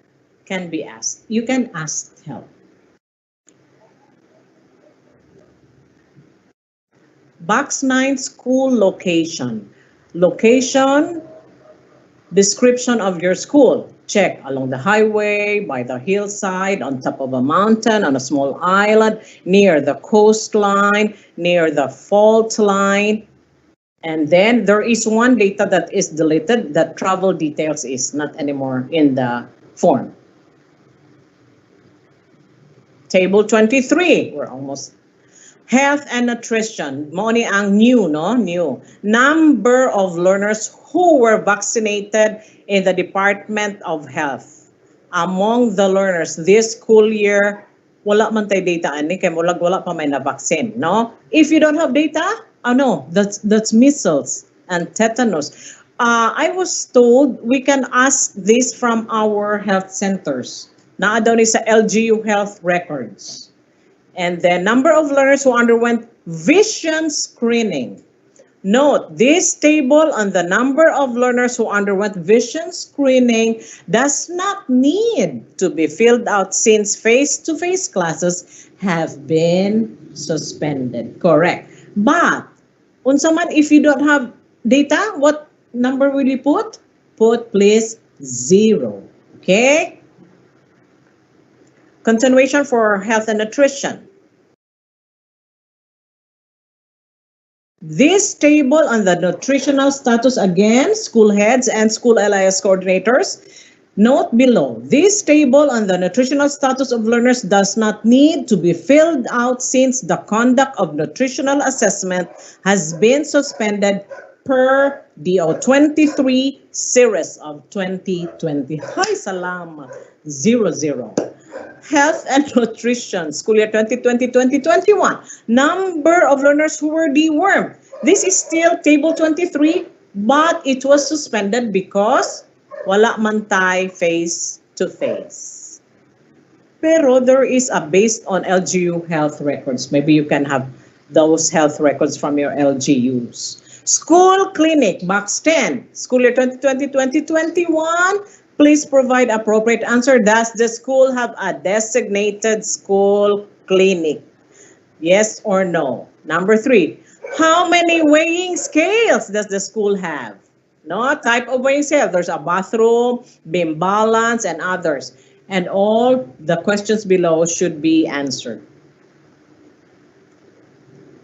can be asked. You can ask help. Box 9, school location. Location, description of your school. Check along the highway, by the hillside, on top of a mountain, on a small island, near the coastline, near the fault line. And then there is one data that is deleted, that travel details is not anymore in the form. Table 23, we're almost. Health and nutrition, mo ni ang new, no? New. Number of learners who were vaccinated in the Department of Health. Among the learners this school year, wala man tay data ani kay wala pa may na vaccine, no? If you don't have data, no, that's measles and tetanus. I was told we can ask this from our health centers. Naa daw ni sa LGU health records. And the number of learners who underwent vision screening. Note, this table on the number of learners who underwent vision screening does not need to be filled out since face-to-face classes have been suspended. Correct. But, unsa man if you don't have data, what number will you put? Put please 0. Okay? Continuation for health and nutrition. This table on the nutritional status, again, school heads and school LIS coordinators. Note below, this table on the nutritional status of learners does not need to be filled out since the conduct of nutritional assessment has been suspended per DO 23 series of 2020. Hi, salamat. 00. Health and nutrition, school year 2020-2021. Number of learners who were dewormed. This is still table 23, but it was suspended because wala man tay face-to-face. Pero there is a based on LGU health records. Maybe you can have those health records from your LGUs. School clinic, box 10, school year 2020-2021. Please provide appropriate answer. Does the school have a designated school clinic? Yes or no? Number 3, how many weighing scales does the school have? No, type of weighing scale. There's a bathroom, beam balance, and others. And all the questions below should be answered.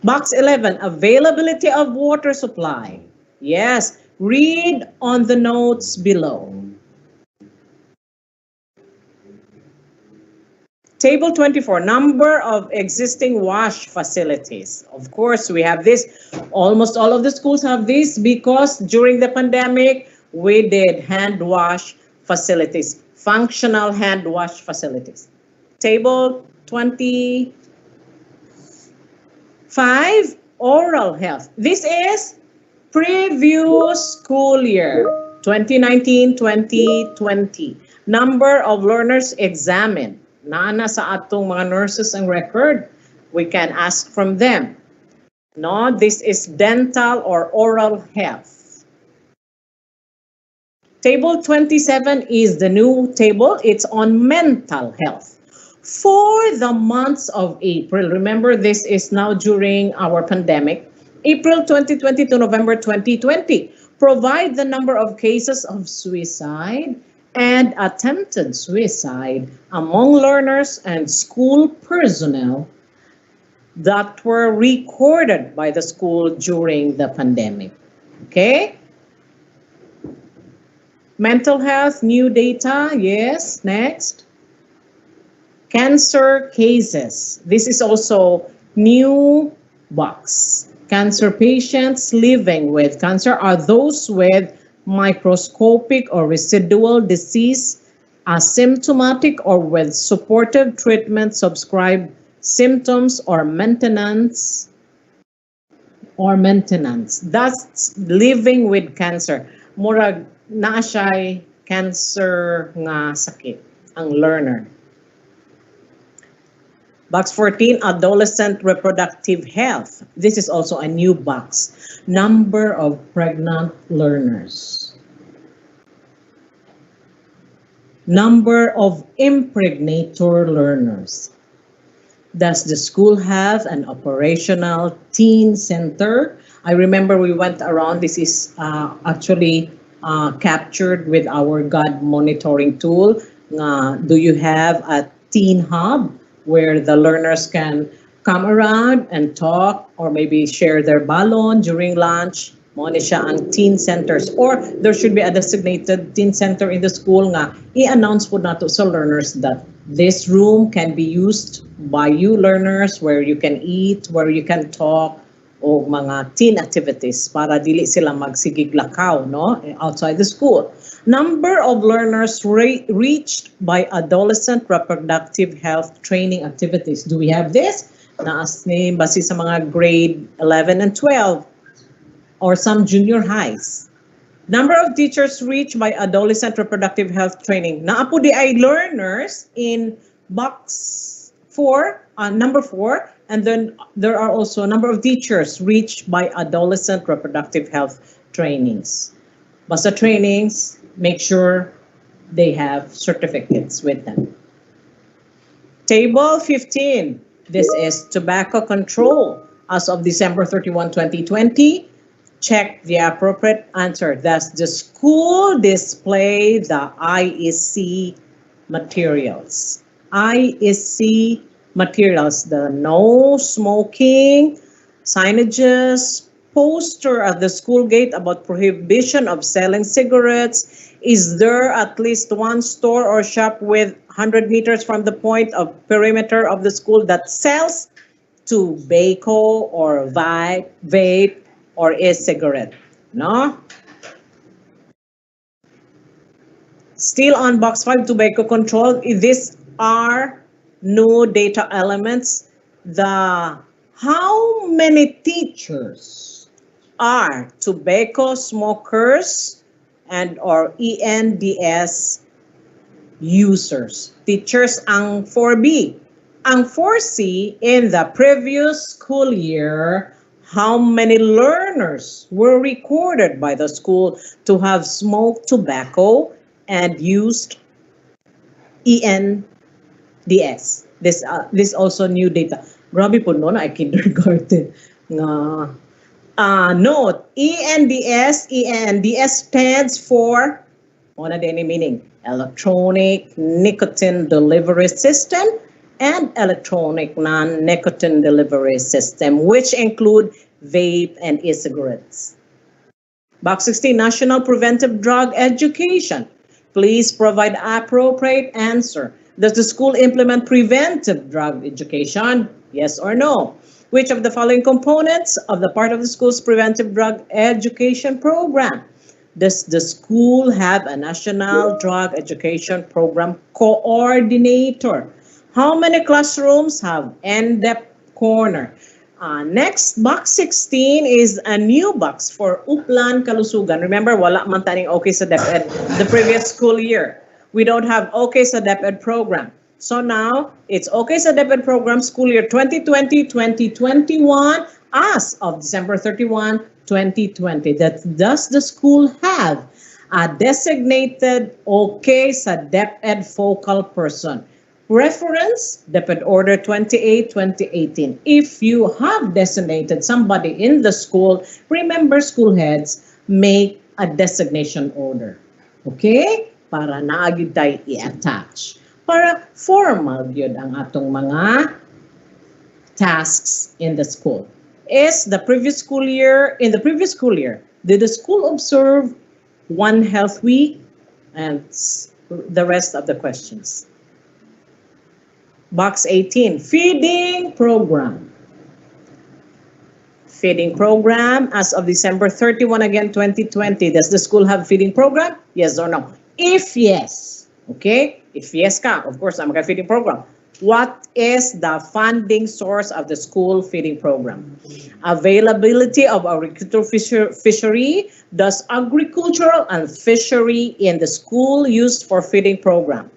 Box 11, availability of water supply. Yes, read on the notes below. Table 24, number of existing wash facilities. Of course, we have this. Almost all of the schools have this because during the pandemic, we did hand wash facilities. functional hand wash facilities. Table 25, oral health. This is previous school year, 2019-2020. Number of learners examined. Nana sa atong mga nurses ang record. We can ask from them. No, this is dental or oral health. Table 27 is the new table. It's on mental health. For the months of April, remember this is now during our pandemic, April 2020 to November 2020, provide the number of cases of suicide and attempted suicide among learners and school personnel that were recorded by the school during the pandemic. Okay? Mental health, new data, yes, next. Cancer cases. This is also new box. Cancer patients living with cancer are those with microscopic or residual disease, asymptomatic or with supportive treatment, subscribed symptoms or maintenance. That's living with cancer. Murag na siya'y cancer nga sakit ang learner. Box 14, adolescent reproductive health. This is also a new box. Number of pregnant learners. Number of impregnator learners. Does the school have an operational teen center? I remember we went around. This is actually captured with our God monitoring tool. Do you have a teen hub where the learners can come around and talk or maybe share their balon during lunch? Mo ni siya ang teen centers, or there should be a designated teen center in the school nga i-announce po nato sa learners that this room can be used by you learners, where you can eat, where you can talk, o mga teen activities para dili sila magsigiglakaw, no, outside the school. Number of learners reached by adolescent reproductive health training activities. Do we have this? Naas ni base sa mga grade 11 and 12 or some junior highs. Number of teachers reached by adolescent reproductive health training. Naapo di ay learners in box 4, number 4, and then there are also a number of teachers reached by adolescent reproductive health trainings. Basta trainings, make sure they have certificates with them. Table 15, this is tobacco control. As of December 31, 2020, check the appropriate answer. Does the school display the IEC materials? IEC materials, the no smoking, signages, poster at the school gate about prohibition of selling cigarettes. Is there at least one store or shop with 100 meters from the point of perimeter of the school that sells tobacco or vape or e-cigarette? No? Still on box 5, tobacco control. These are new data elements. How many teachers are tobacco smokers and or ENDS users? Teachers ang 4B. Ang 4C, in the previous school year, how many learners were recorded by the school to have smoked tobacco and used ENDS? This also new data. Grabe po no, na kindergarten. Note, ENDS stands for, what are the meaning? Electronic nicotine delivery system and electronic non-nicotine delivery system, which include vape and e-cigarettes. Box 16, National Preventive Drug Education. Please provide appropriate answer. Does the school implement preventive drug education? Yes or no? Which of the following components of the part of the school's preventive drug education program? Does the school have a national drug education program coordinator? How many classrooms have NDEP corner? Next, box 16 is a new box for Uplan, Kalusugan. Remember, wala man taning okay sa DepEd the previous school year. We don't have okay sa DepEd program. So now, it's okay sa DepEd program school year 2020-2021 as of December 31, 2020. Does the school have a designated okay sa DepEd focal person? Reference, DepEd Order 28-2018. If you have designated somebody in the school, remember school heads, make a designation order. Okay? Para naagid tayo i-attach. Para formal yun ang atong mga tasks in the school. In the previous school year, did the school observe One Health Week? And the rest of the questions. Box 18, feeding program. Feeding program as of December 31 again, 2020. Does the school have feeding program? Yes or no? If yes, okay? If yes ka, of course, I'm feeding program. What is the funding source of the school feeding program? Availability of agricultural fishery. Does agricultural and fishery in the school used for feeding program?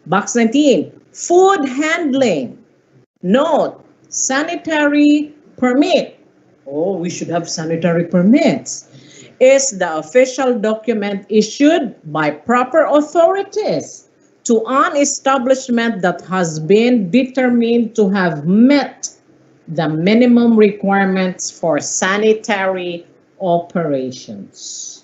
Box 19, food handling. Note, sanitary permit. Oh, we should have sanitary permits. Is the official document issued by proper authorities to an establishment that has been determined to have met the minimum requirements for sanitary operations?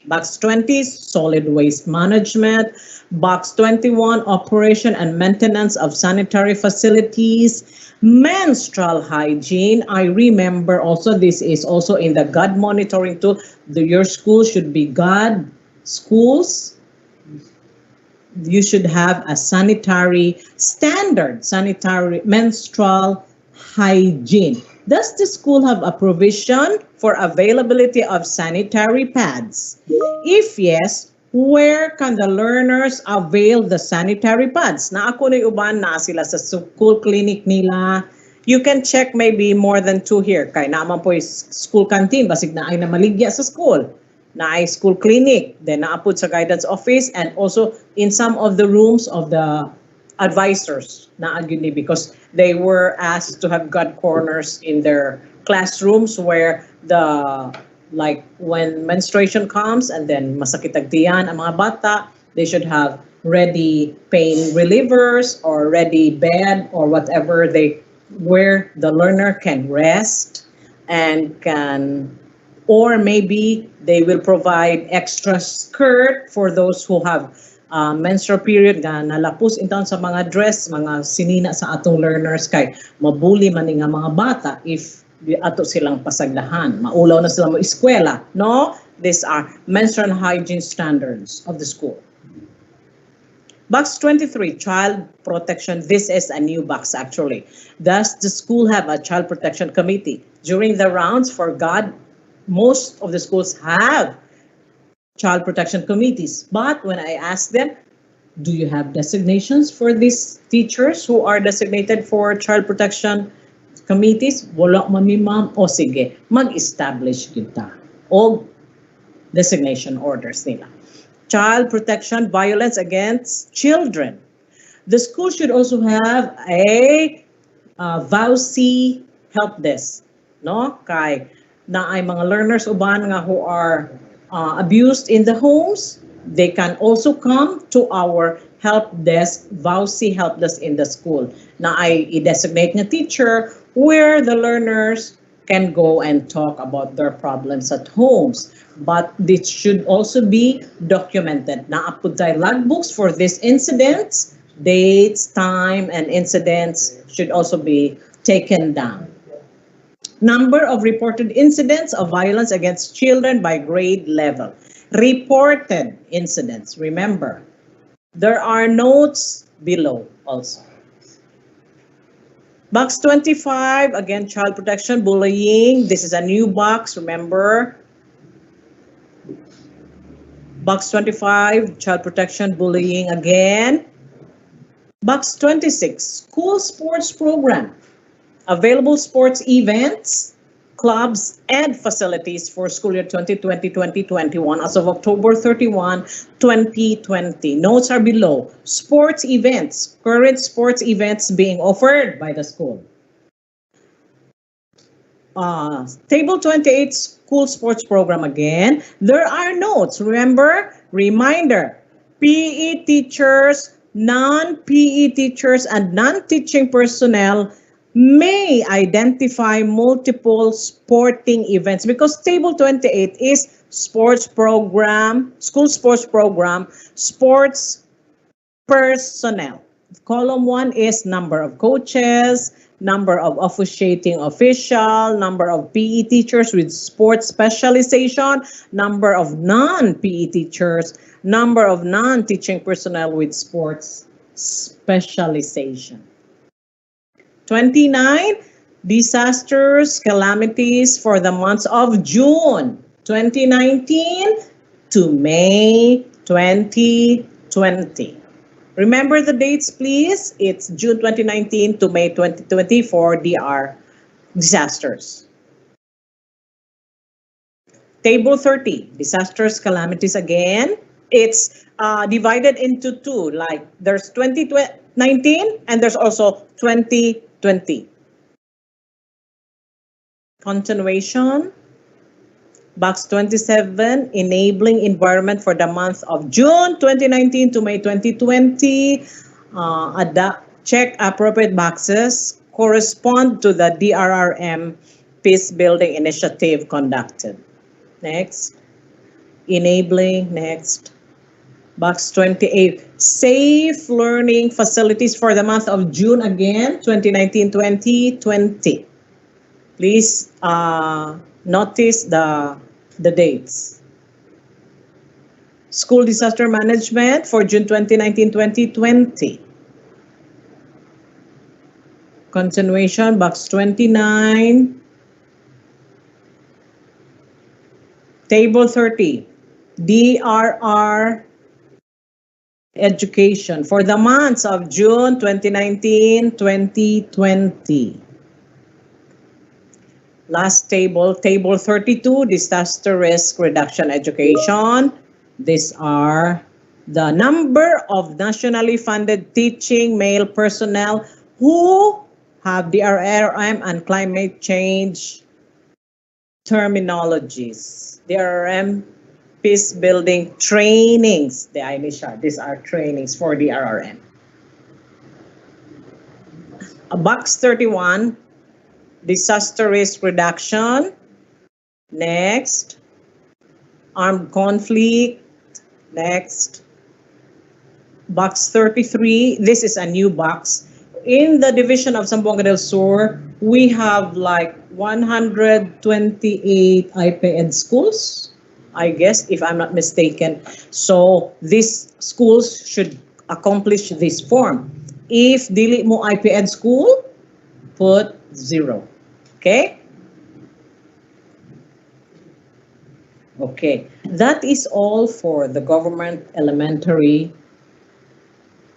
Box 20, solid waste management. Box 21, operation and maintenance of sanitary facilities. Menstrual hygiene. I remember also this is also in the GOD monitoring tool. Your school should be GOD schools. You should have a sanitary standard, sanitary menstrual hygiene. Does the school have a provision for availability of sanitary pads? If yes, where can the learners avail the sanitary pads? Na ako na uban na sila sa school clinic nila. You can check maybe more than 2 here. Kaya naman po is school canteen, basig na ay na maligya sa school. Na ay school clinic, then naapod sa guidance office, and also in some of the rooms of the advisors na aguni, because they were asked to have God corners in their classrooms where like when menstruation comes and then masakit ang tiyan ang mga bata, they should have ready pain relievers or ready bed or whatever where the learner can rest and can, or maybe they will provide extra skirt for those who have menstrual period nga nalapos intaon sa mga dress, mga sinina sa atong learners kay mabuli man nga mga bata if ato silang pasagdahan. Maulaw na sila mo eskwela, no? These are menstrual hygiene standards of the school. Box 23, child protection. This is a new box actually. Does the school have a child protection committee? During the rounds for God, most of the schools have child protection committees. But when I ask them, do you have designations for these teachers who are designated for child protection committees? Wala man ni ma'am. O sige, mag-establish kita o designation orders nila. Child protection, violence against children. The school should also have a VAUC help desk, no? Kay na ay mga learners uban nga who are abused in the homes, they can also come to our help desk, VAUC help desk in the school. Na ay i-designate nga teacher where the learners can go and talk about their problems at homes. But this should also be documented. Naapod tayo logbooks for these incidents, dates, time, and incidents should also be taken down. Number of reported incidents of violence against children by grade level. Reported incidents, remember, there are notes below also. Box 25, again, child protection, bullying. This is a new box, remember. Box 25, child protection, bullying again. Box 26, school sports program. Available sports events, clubs, and facilities for school year 2020-2021 as of October 31, 2020. Notes are below. Sports events, current sports events being offered by the school. Table 28, school sports program again. There are notes, remember? Reminder, PE teachers, non-PE teachers, and non-teaching personnel may identify multiple sporting events because table 28 is sports program, school sports program, sports personnel. Column 1 is number of coaches, number of officiating official, number of PE teachers with sports specialization, number of non-PE teachers, number of non-teaching personnel with sports specialization. 29, disasters, calamities for the months of June 2019 to May 2020. Remember the dates, please. It's June 2019 to May 2020 for DR disasters. Table 30, disasters, calamities again. It's divided into two, like there's 2019 and there's also 2020. Continuation. Box 27, enabling environment for the month of June 2019 to May 2020. Check appropriate boxes correspond to the DRRM Peace Building Initiative conducted. Next. Enabling, next. Box 28, safe learning facilities for the month of June again, 2019-2020. Please notice the dates. School disaster management for June 2019-2020. Continuation, box 29. Table 30, DRR education for the months of June 2019-2020. Last table, table 32, disaster risk reduction education. These are the number of nationally funded teaching male personnel who have DRRM and climate change terminologies. DRRM peace building trainings, the initial, these are trainings for DRRM. Box 31, disaster risk reduction. Next. Armed conflict. Next. Box 33, this is a new box. In the division of Zamboanga del Sur, we have like 128 IPED schools, I guess, if I'm not mistaken. So these schools should accomplish this form. If dili mo IPED school, put 0. Okay? Okay. That is all for the government elementary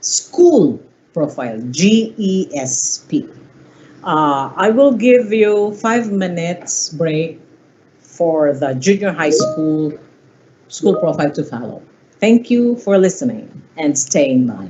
school profile, GESP. I will give you 5 minutes break for the junior high school profile to follow. Thank you for listening and staying by.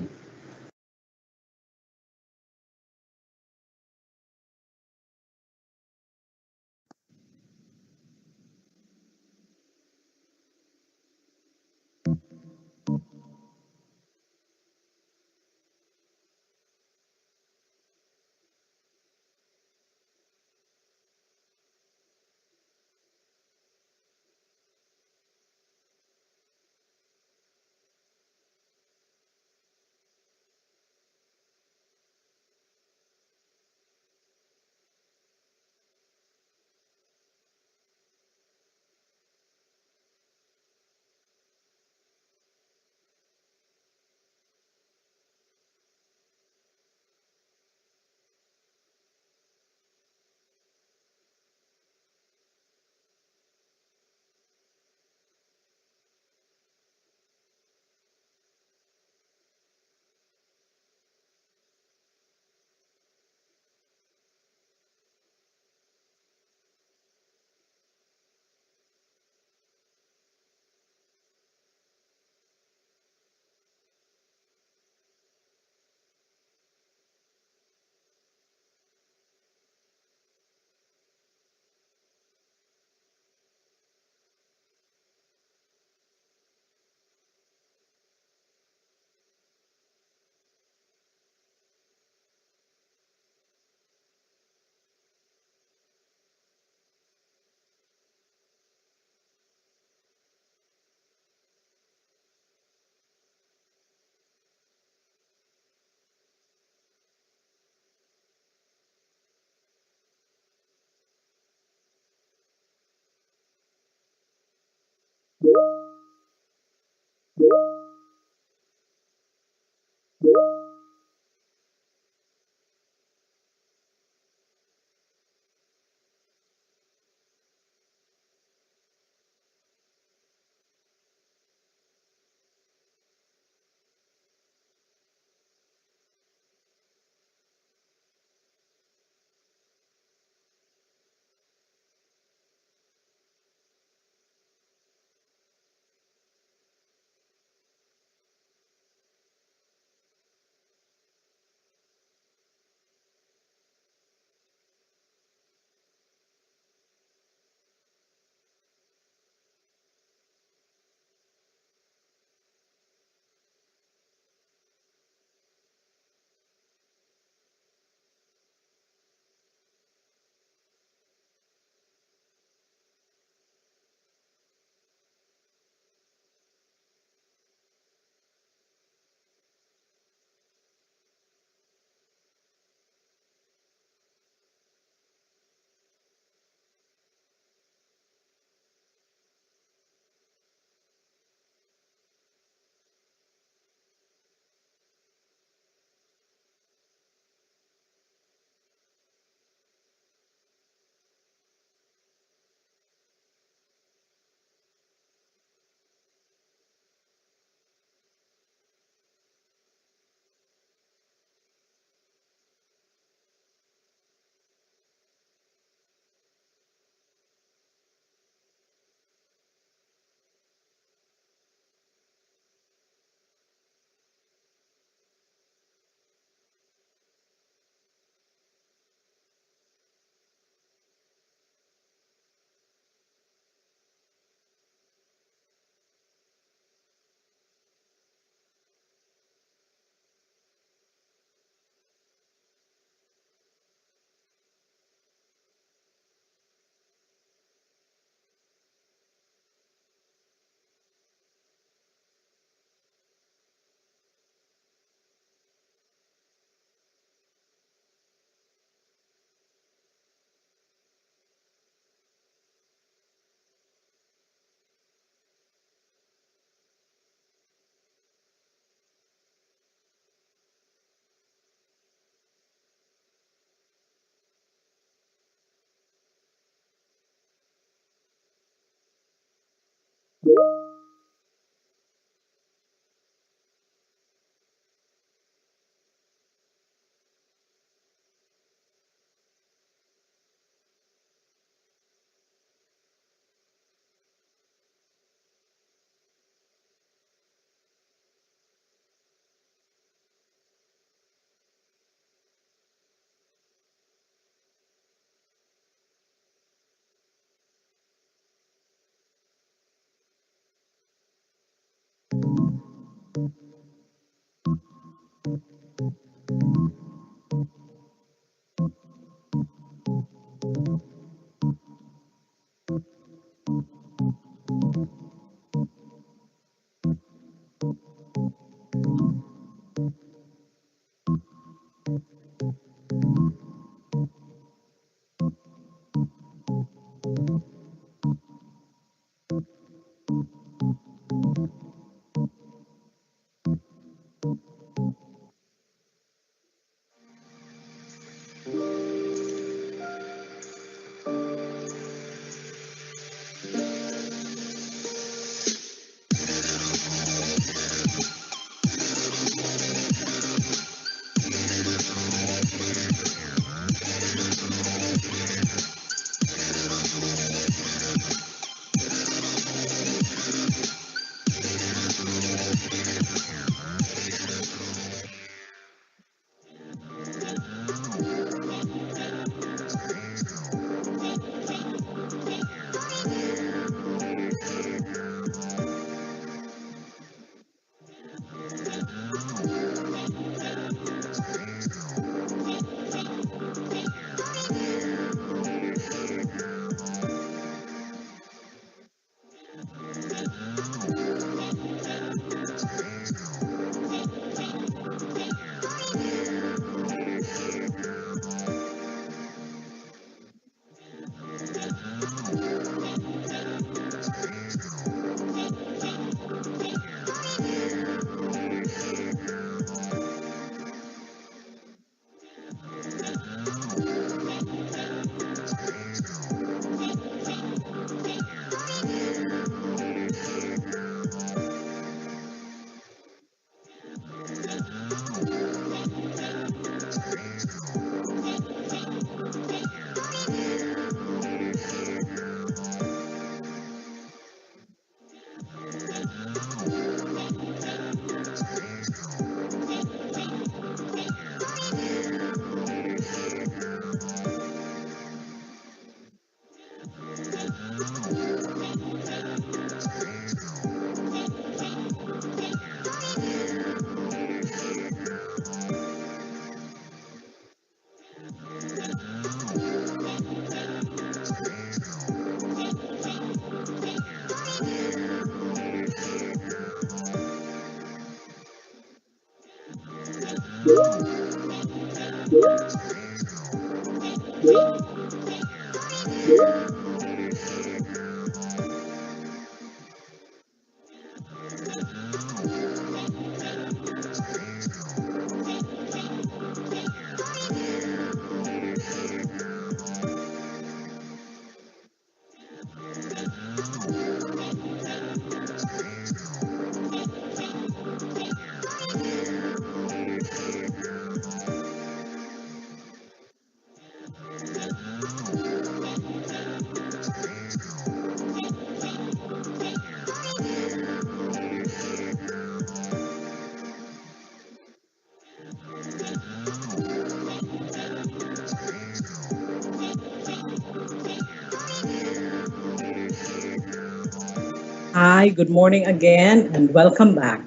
Hi, good morning again, and welcome back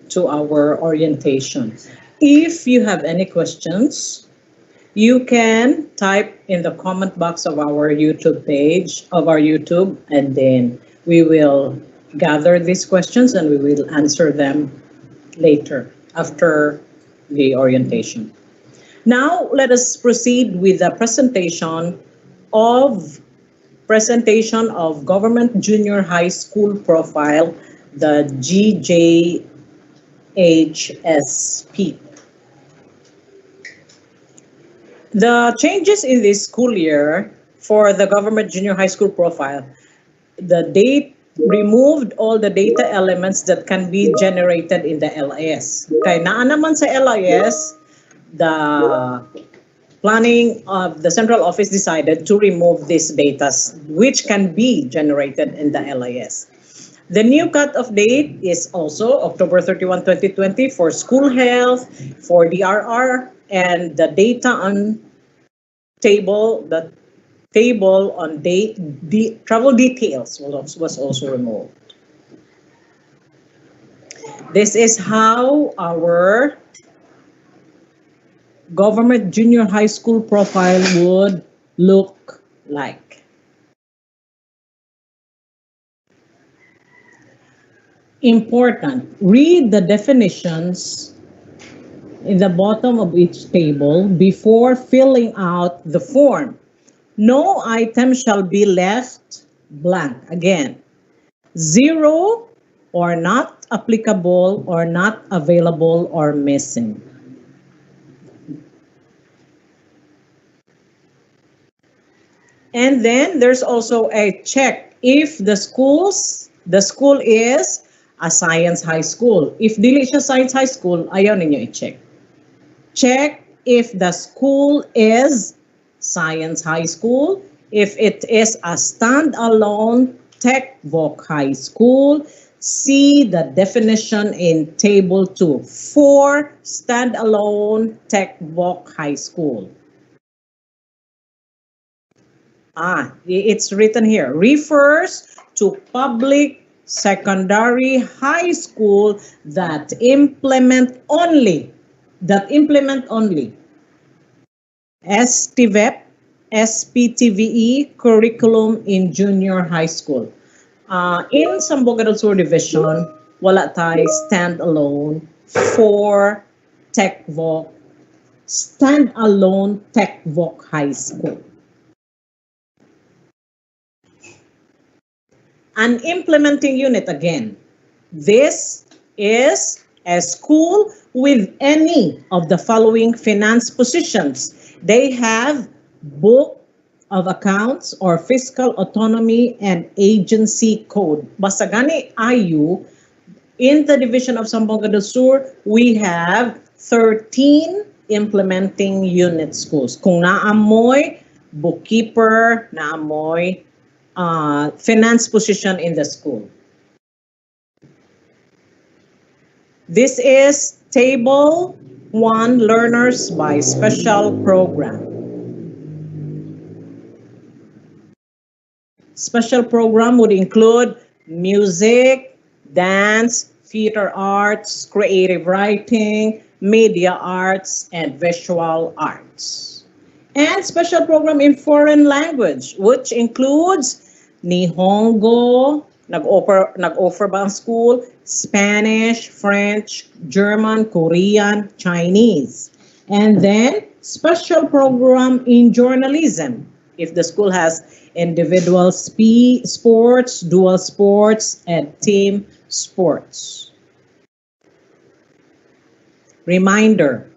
to our orientation. If you have any questions, you can type in the comment box of our YouTube page, of our YouTube, and then we will gather these questions and we will answer them later after the orientation. Now, let us proceed with the of presentation of Government Junior High School Profile, the GJHSP. The changes in this school year for the Government Junior High School Profile, the date removed all the data elements that can be generated in the LIS. Kaya naa naman sa LIS, the planning of the central office decided to remove these data which can be generated in the LIS. The new cut-off date is also October 31, 2020 for school health, for DRR, and the data on the table on travel details was also removed. This is how our Government Junior High School Profile would look like. Important, read the definitions in the bottom of each table before filling out the form. No item shall be left blank. Again, 0 or not applicable or not available or missing. And then there's also a check if the school is a science high school. If dili siya science high school, ayaw ninyo i-check. Check if the school is science high school, if it is a standalone tech voc high school. See the definition in table 2 for standalone tech voc high school. It's written here, refers to public secondary high school that implement only STVEP, SPTVE curriculum in junior high school. In Zamboanga del Sur Division, wala tayo standalone for standalone tech voc high school. An implementing unit again. This is a school with any of the following finance positions. They have book of accounts or fiscal autonomy and agency code. Basta gani ayu, in the division of Zamboanga del Sur, we have 13 implementing unit schools. Kung naamoy bookkeeper, naamoy finance position in the school. This is table 1, learners by special program. Special program would include music, dance, theater arts, creative writing, media arts, and visual arts. And special program in foreign language, which includes Nihongo, Nag-offer ba ang school? Spanish, French, German, Korean, Chinese. And then, special program in journalism. If the school has individual sports, dual sports, and team sports. Reminder,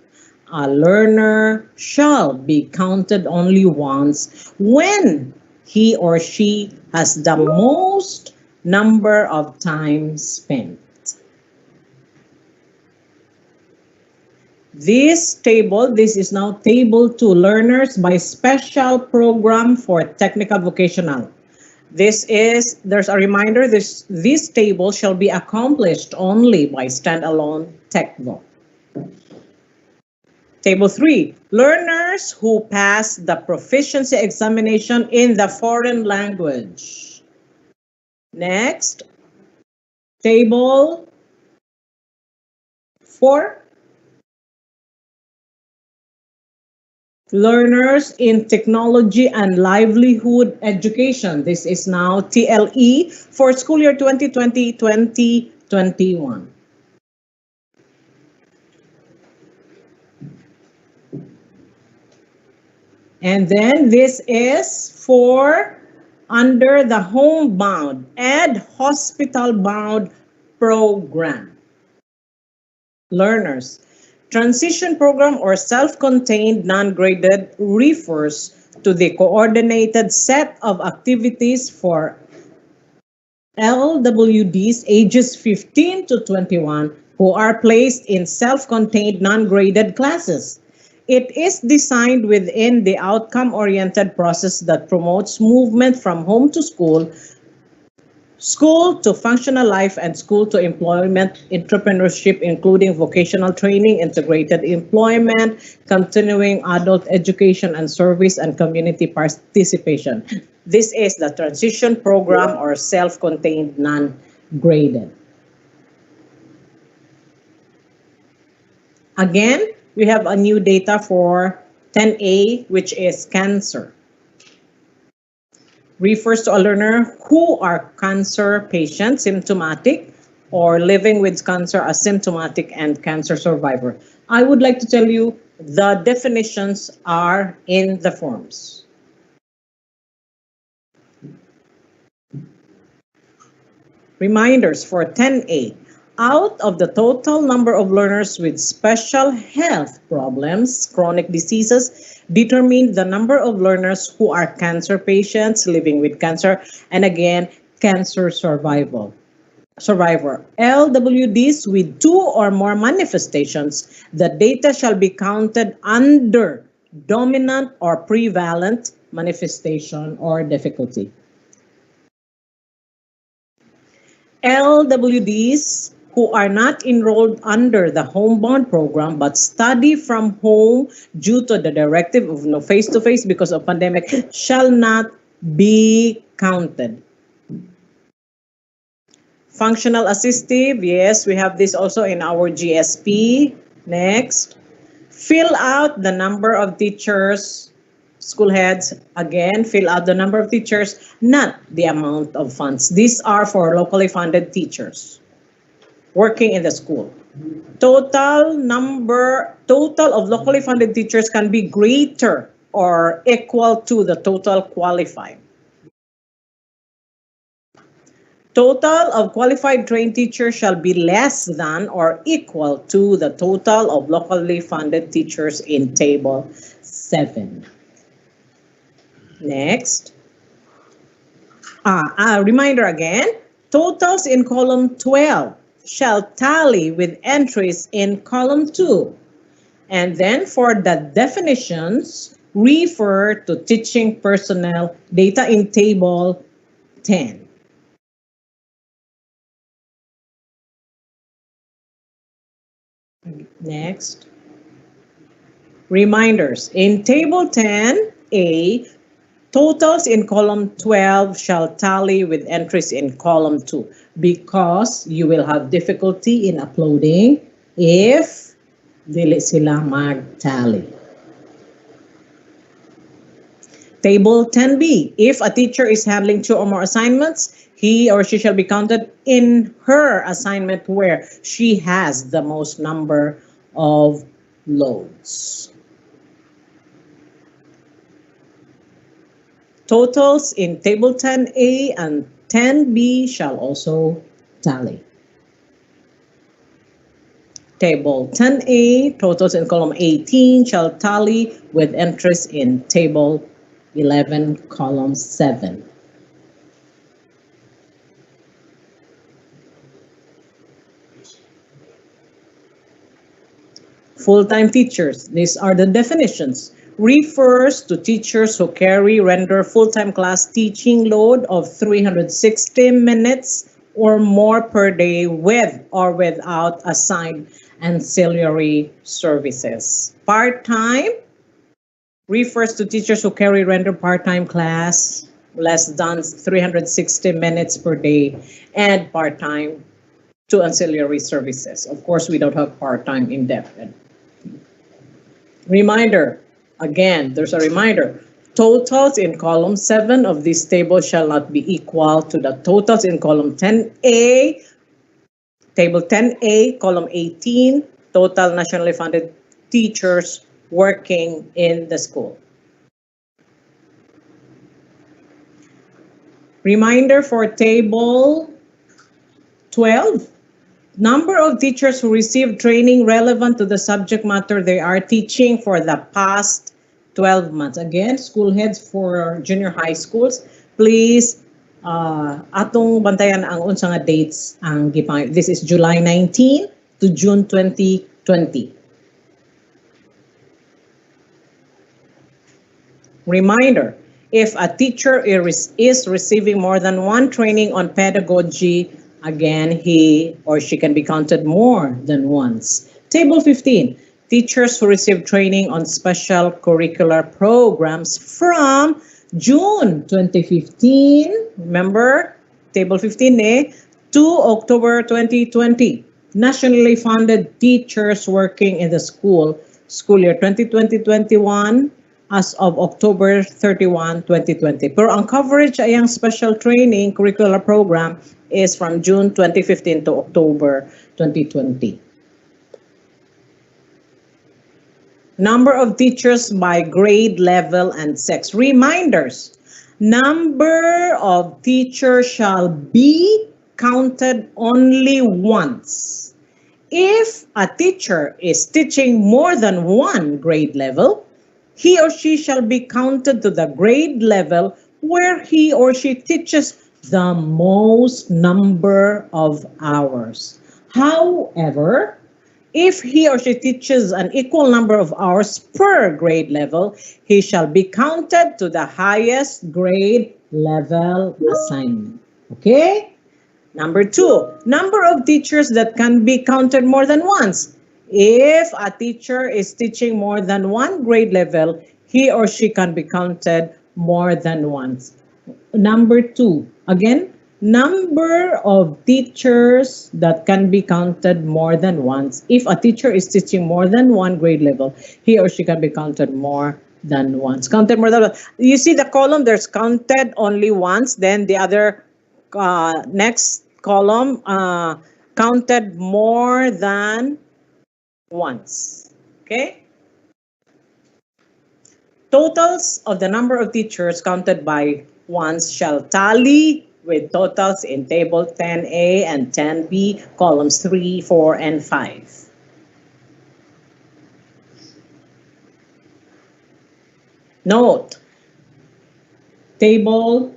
a learner shall be counted only once when he or she has the most number of time spent. This is now table 2, learners by special program for technical vocational. There's a reminder, this table shall be accomplished only by standalone TechVoc. Table 3, learners who pass the proficiency examination in the foreign language. Next, table 4, learners in technology and livelihood education. This is now TLE for school year 2020-2021. And then this is for under the homebound and hospital-bound program. Learners. Transition program or self-contained non-graded refers to the coordinated set of activities for LWDs ages 15 to 21 who are placed in self-contained non-graded classes. It is designed within the outcome-oriented process that promotes movement from home to school to functional life, and school to employment, entrepreneurship, including vocational training, integrated employment, continuing adult education and service, and community participation. This is the transition program or self-contained non-graded. Again, we have a new data for 10A, which is cancer. Refers to a learner who are cancer patients, symptomatic, or living with cancer, asymptomatic, and cancer survivor. I would like to tell you the definitions are in the forms. Reminders for 10A. Out of the total number of learners with special health problems, chronic diseases, determine the number of learners who are cancer patients living with cancer, and again, cancer survivor. LWDs with 2 or more manifestations, the data shall be counted under dominant or prevalent manifestation or difficulty. LWDs who are not enrolled under the homebound program but study from home due to the directive of no face-to-face because of pandemic shall not be counted. Functional assistive, yes, we have this also in our GSP. Next, fill out the number of teachers, school heads, again, fill out the number of teachers, not the amount of funds. These are for locally funded teachers working in the school. Total of locally funded teachers can be greater or equal to the total qualified. Total of qualified trained teachers shall be less than or equal to the total of locally funded teachers in Table 7. Next. Reminder again, totals in column 12 shall tally with entries in column 2. And then for the definitions, refer to teaching personnel data in Table 10. Next. Reminders. In Table 10A, totals in column 12 shall tally with entries in column 2 because you will have difficulty in uploading if dili sila mag-tally. Table 10B, if a teacher is handling 2 or more assignments, he or she shall be counted in her assignment where she has the most number of loads. Totals in Table 10A and 10B shall also tally. Table 10A, totals in column 18 shall tally with entries in Table 11, column 7. Full-time teachers, these are the definitions. Refers to teachers who render full-time class teaching load of 360 minutes or more per day with or without assigned ancillary services. Part-time refers to teachers who render part-time class less than 360 minutes per day and part-time to ancillary services. Of course, we don't have part-time in DepEd. Reminder, again, there's a reminder. Totals in column 7 of this table shall not be equal to the totals in column 10A, table 10A, column 18, total nationally funded teachers working in the school. Reminder for table 12. Number of teachers who received training relevant to the subject matter they are teaching for the past 12 months. Again, school heads for junior high schools, please atong bantayan ang unsa nga dates ang gipang. This is July 19 to June 2020. Reminder, if a teacher is receiving more than one training on pedagogy, again, he or she can be counted more than once. Table 15, teachers who receive training on special curricular programs from June 2015, remember, table 15 to October 2020. Nationally funded teachers working in the school year 2020-21 as of October 31, 2020. Pero ang coverage ay ang special training curricular program is from June 2015 to October 2020. Number of teachers by grade level and sex. Reminders, number of teachers shall be counted only once. If a teacher is teaching more than one grade level, he or she shall be counted to the grade level where he or she teaches the most number of hours. However, if he or she teaches an equal number of hours per grade level, he shall be counted to the highest grade level assignment. Okay? Number 2, number of teachers that can be counted more than once. If a teacher is teaching more than one grade level, he or she can be counted more than once. Number 2, again, number of teachers that can be counted more than once. If a teacher is teaching more than one grade level, he or she can be counted more than once. Counted more than once. You see the column, there's counted only once, then the other next column, counted more than once. Okay? Totals of the number of teachers counted by once shall tally with totals in table 10A and 10B, columns 3, 4, and 5. Note, table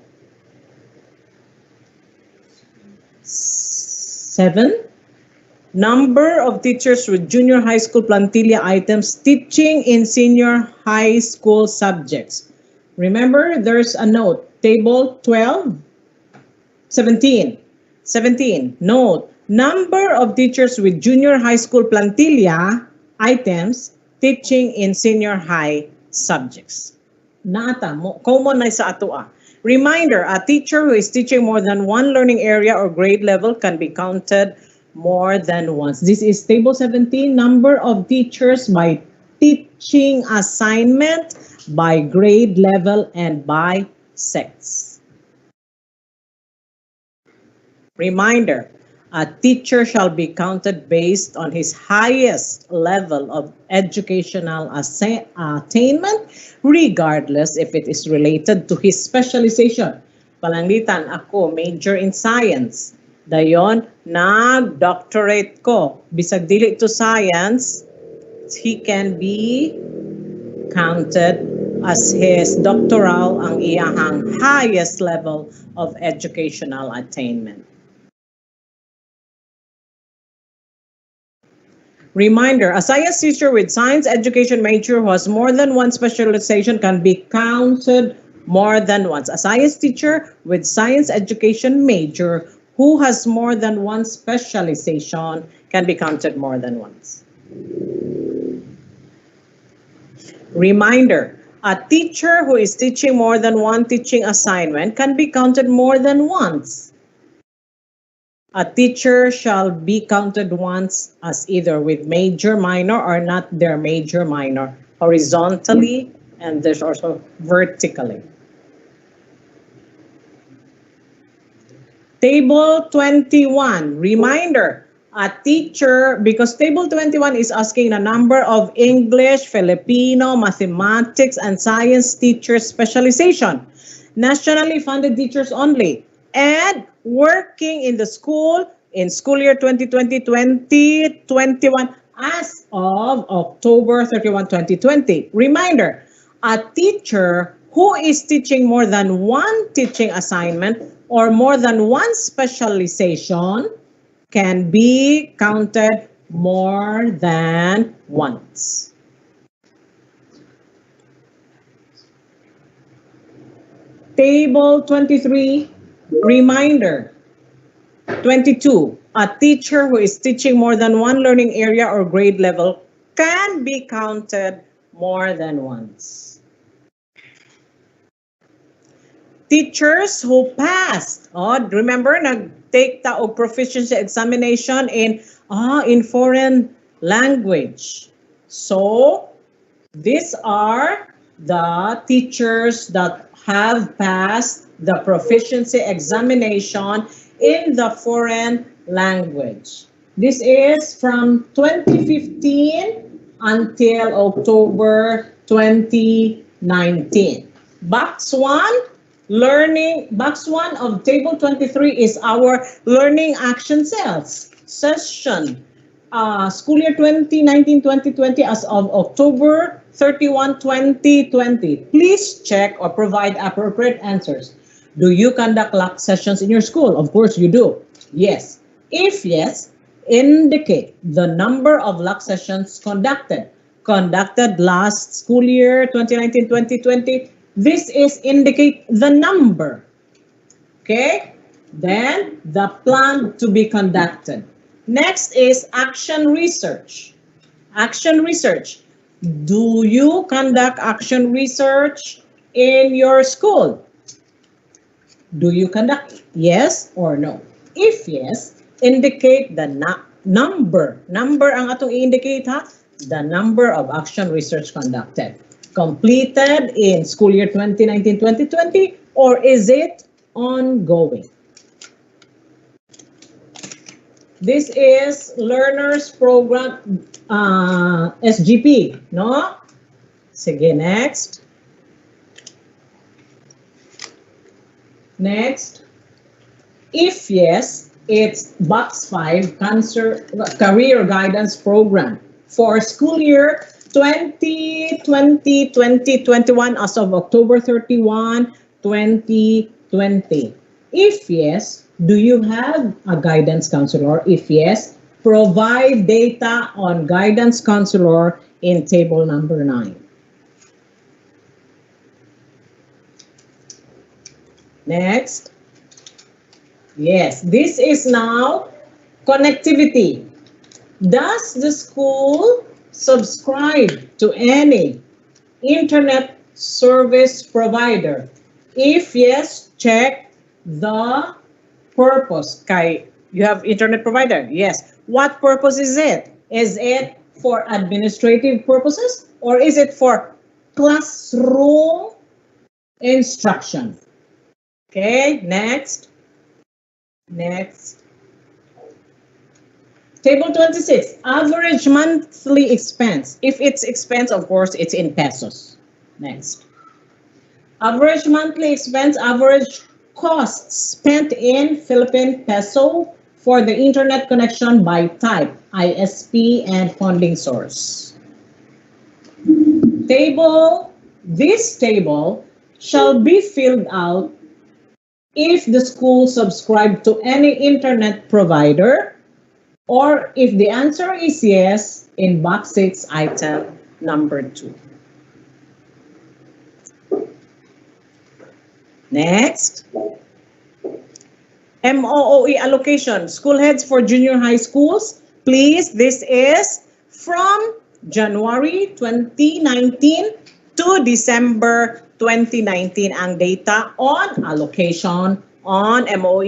7, number of teachers with junior high school plantilla items teaching in senior high school subjects. Remember, there's a note, table 12, 17. Note, number of teachers with junior high school plantilla items teaching in senior high subjects. Naata mo, common na sa ato. Reminder, a teacher who is teaching more than one learning area or grade level can be counted more than once. This is table 17, number of teachers by teaching assignment by grade level and by sex. Reminder, a teacher shall be counted based on his highest level of educational attainment, regardless if it is related to his specialization. Palangitan, ako, major in science. Dayon, nag-doctorate ko. Bisag dili to science, he can be counted as his doctoral ang iyahang highest level of educational attainment. Reminder, a science teacher with science education major who has more than one specialization can be counted more than once. A science teacher with science education major who has more than one specialization can be counted more than once. Reminder, a teacher who is teaching more than one teaching assignment can be counted more than once. A teacher shall be counted once as either with major, minor, or not their major, minor, horizontally, and there's also vertically. Table 21, reminder, a teacher, because table 21 is asking the number of English, Filipino, mathematics, and science teacher specialization. Nationally funded teachers only. And working in the school in school year 2020-2021 as of October 31, 2020. Reminder, a teacher who is teaching more than one teaching assignment or more than one specialization can be counted more than once. Table 23. Reminder, 22, a teacher who is teaching more than one learning area or grade level can be counted more than once. Teachers who passed, remember, nag-take ta og proficiency examination in foreign language. So, these are the teachers that have passed the proficiency examination in the foreign language. This is from 2015 until October 2019. Box 1 of table 23 is our learning action cells session. School year 2019-2020 as of October 31, 2020. Please check or provide appropriate answers. Do you conduct LAC sessions in your school? Of course you do. Yes. If yes, indicate the number of LAC sessions conducted. Conducted last school year 2019-2020. This is indicate the number. Okay? Then the plan to be conducted. Next is action research. Action research. Do you conduct action research in your school? Do you conduct yes or no? If yes, indicate the number. Number ang atong i-indicate ha? The number of action research conducted. Completed in school year 2019-2020 or is it ongoing? This is Learners Program SGP, no? Sige, next. Next. If yes, it's box 5, Career Guidance Program for school year 2020-2021 as of October 31, 2020. If yes, do you have a guidance counselor? If yes, provide data on guidance counselor in table number 9. Next. Yes, this is now connectivity. Does the school subscribe to any internet service provider? If yes, check the purpose. Kay, you have internet provider? Yes. What purpose is it? Is it for administrative purposes, or is it for classroom instruction? Okay, next. Next. Table 26, average monthly expense. If it's expense, of course, it's in pesos. Next. Average monthly expense, average costs spent in Philippine peso for the internet connection by type, ISP, and funding source. This table shall be filled out if the school subscribed to any internet provider, or if the answer is yes, in box 6, item number 2. Next. MOOE allocation, school heads for junior high schools. Please, this is from January 2019 to December 2019 ang data on allocation, on MOE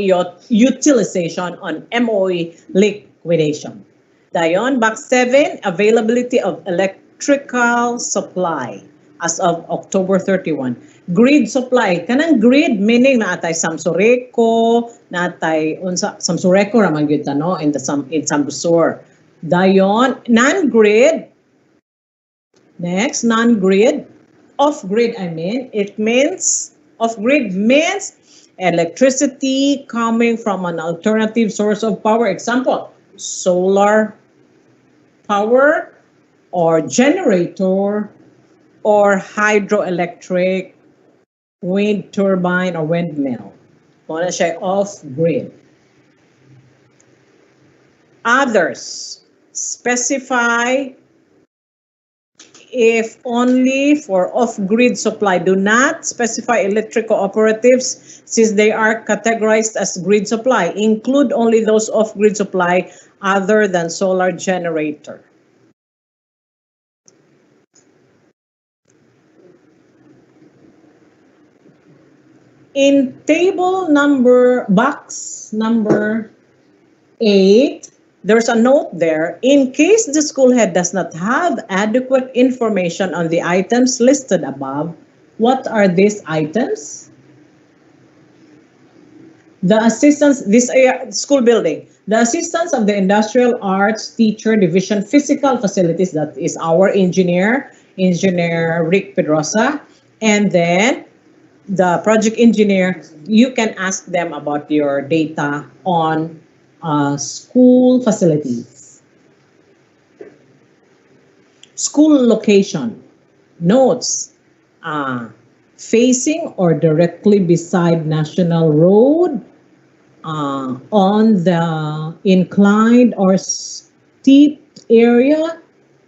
utilization, on MOE liquidation. Dayon, box 7, availability of electrical supply as of October 31. Grid supply, kanang grid meaning na atay Samsureco, na atay Samsureco ramang gyud no in Sambusor. Dayon, non-grid. Next, non-grid. Off-grid, I mean, it means, off-grid means electricity coming from an alternative source of power. Example, solar power or generator or hydroelectric, wind turbine or windmill. Muna siya off-grid. Others, specify if only for off-grid supply. Do not specify electric cooperatives since they are categorized as grid supply. Include only those off-grid supply other than solar generator. In box number 8, there's a note there. In case the school head does not have adequate information on the items listed above, what are these items? The assistance, this school building, the assistance of the Industrial Arts Teacher Division Physical Facilities, that is our engineer Rick Pedrosa, and then the project engineer. You can ask them about your data on school facilities. School location, notes, facing or directly beside National Road, on the inclined or steep area,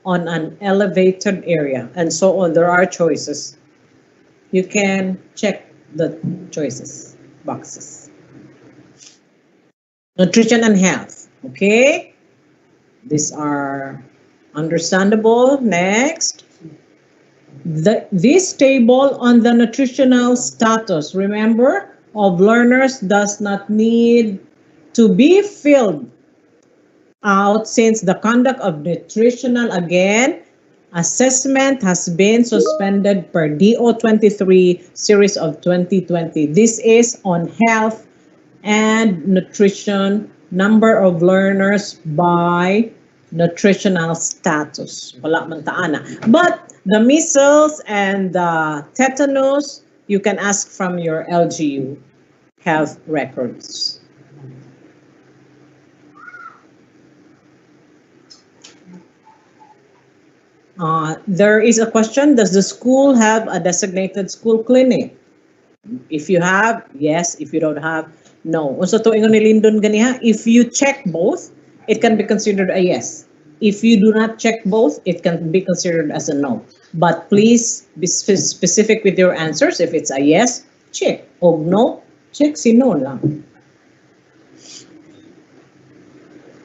on an elevated area, and so on. There are choices. You can check the choices boxes. Nutrition and health, okay? These are understandable. Next. This table on the nutritional status, remember, of learners does not need to be filled out since the conduct of nutritional, again, assessment has been suspended per DO 23 series of 2020. This is on health and nutrition, number of learners by nutritional status. Wala man taana. But the measles and the tetanus, you can ask from your LGU health records. There is a question, does the school have a designated school clinic? If you have, yes. If you don't have, no. Unsa to ingon ni Lindon ganiha, if you check both, it can be considered a yes. If you do not check both, it can be considered as a no. But please be specific with your answers. If it's a yes, check. O no, check si no lang.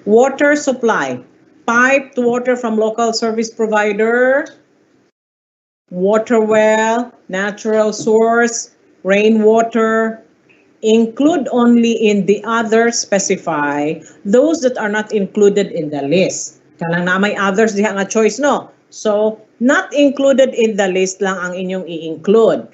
Water supply. Piped water from local service provider, water well, natural source, rainwater. Include only in the other specify those that are not included in the list. Kanang na may others diha nga choice, no? So, not included in the list lang ang inyong i-include.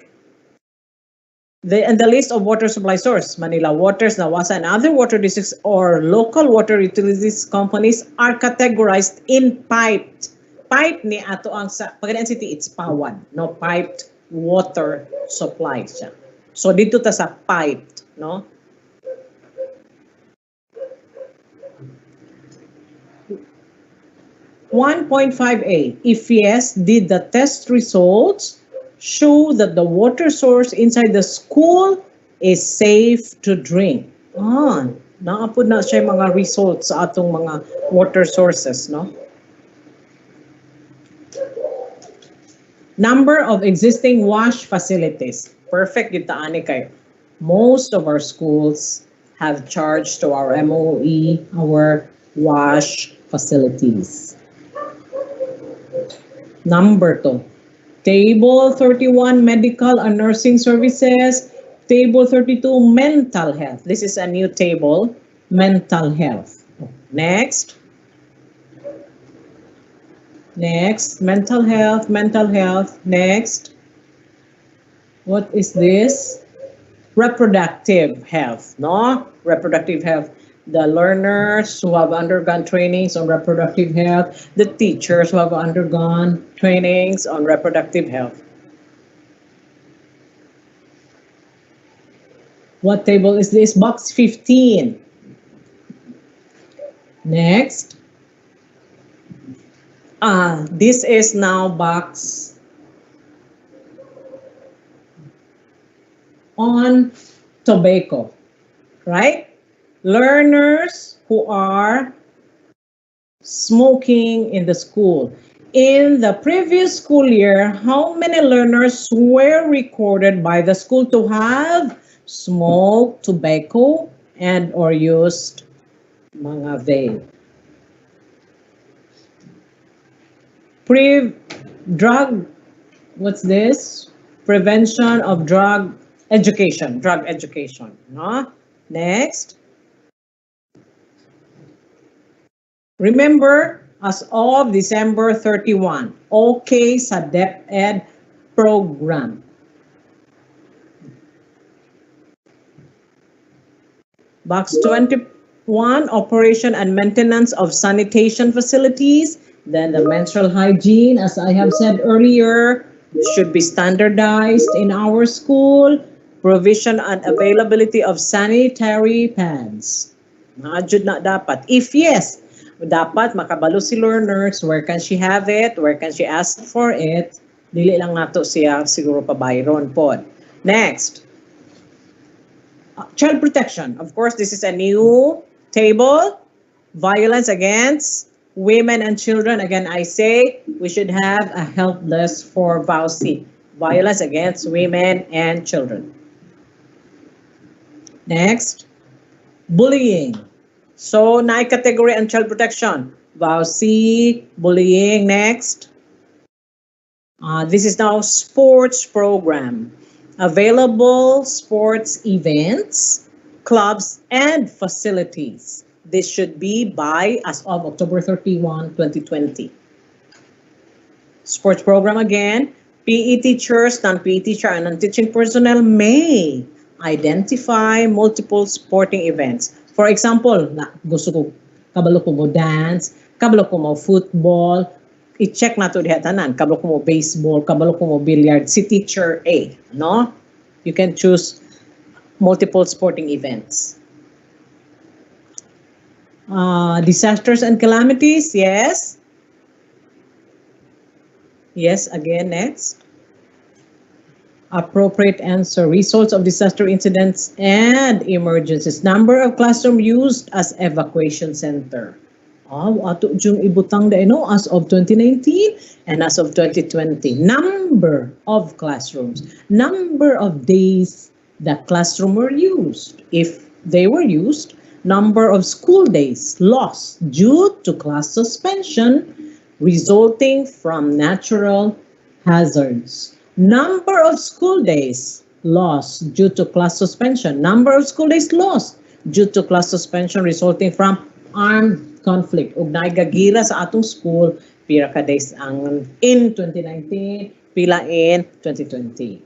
And the list of water supply source, Manila Waters, Nawasa, and other water districts or local water utilities companies are categorized in piped. Pipe ni ato ang sa Pagadian City, it's PAWAD, no? Piped water supply siya. So dito ta sa piped, no? (1.5A) If yes, did the test results show that the water source inside the school is safe to drink? Naapod na siya mga results sa atong mga water sources, no? Number of existing wash facilities. Perfect yung taani kayo. Most of our schools have charged to our MOE our wash facilities. Number 2. Table 31, medical and nursing services. Table 32, mental health. This is a new table, mental health. Next. Next, mental health. Next. What is this? Reproductive health, no? Reproductive health. The learners who have undergone trainings on reproductive health, the teachers who have undergone trainings on reproductive health. What table is this? Box 15. Next. This is now box on tobacco, right? Learners who are smoking in the school. In the previous school year, how many learners were recorded by the school to have smoked tobacco and or used mga vape? Drug, what's this? Prevention of drug education, no? Next. Remember, as of December 31, okay sa DepEd program. Box 21, operation and maintenance of sanitation facilities. Then the menstrual hygiene, as I have said earlier, should be standardized in our school. Provision and availability of sanitary pads. Maadjud na dapat. If yes, dapat makabalo si learners, where can she have it, where can she ask for it, dili lang nato siya siguro pabayron pod. Next, child protection. Of course, this is a new table. Violence against women and children. Again, I say we should have a help desk for VAUC. Violence against women and children. Next, bullying. So, category and child protection. VAUC, bullying. Next. This is now sports program. Available sports events, clubs, and facilities. This should be by as of October 31, 2020. Sports program again. PE teachers, non-PE teacher, and non-teaching personnel may identify multiple sporting events. For example, gusto ko, kabalo ko mo dance, kabalo ko mo football, i-check na to diha tanan, kabalo ko mo baseball, kabalo ko mo billiard, si teacher A, no? You can choose multiple sporting events. Disasters and calamities, yes. Yes, again, next. Appropriate answer. Results of disaster incidents and emergencies. Number of classroom used as evacuation center. Ato yung ibutang da as of 2019 and as of 2020. Number of classrooms. Number of days that classroom were used. If they were used, number of school days lost due to class suspension resulting from natural hazards. Number of school days lost due to class suspension. Number of school days lost due to class suspension resulting from armed conflict ug nagagira sa atong school pira ka days ang in 2019 pila in 2020.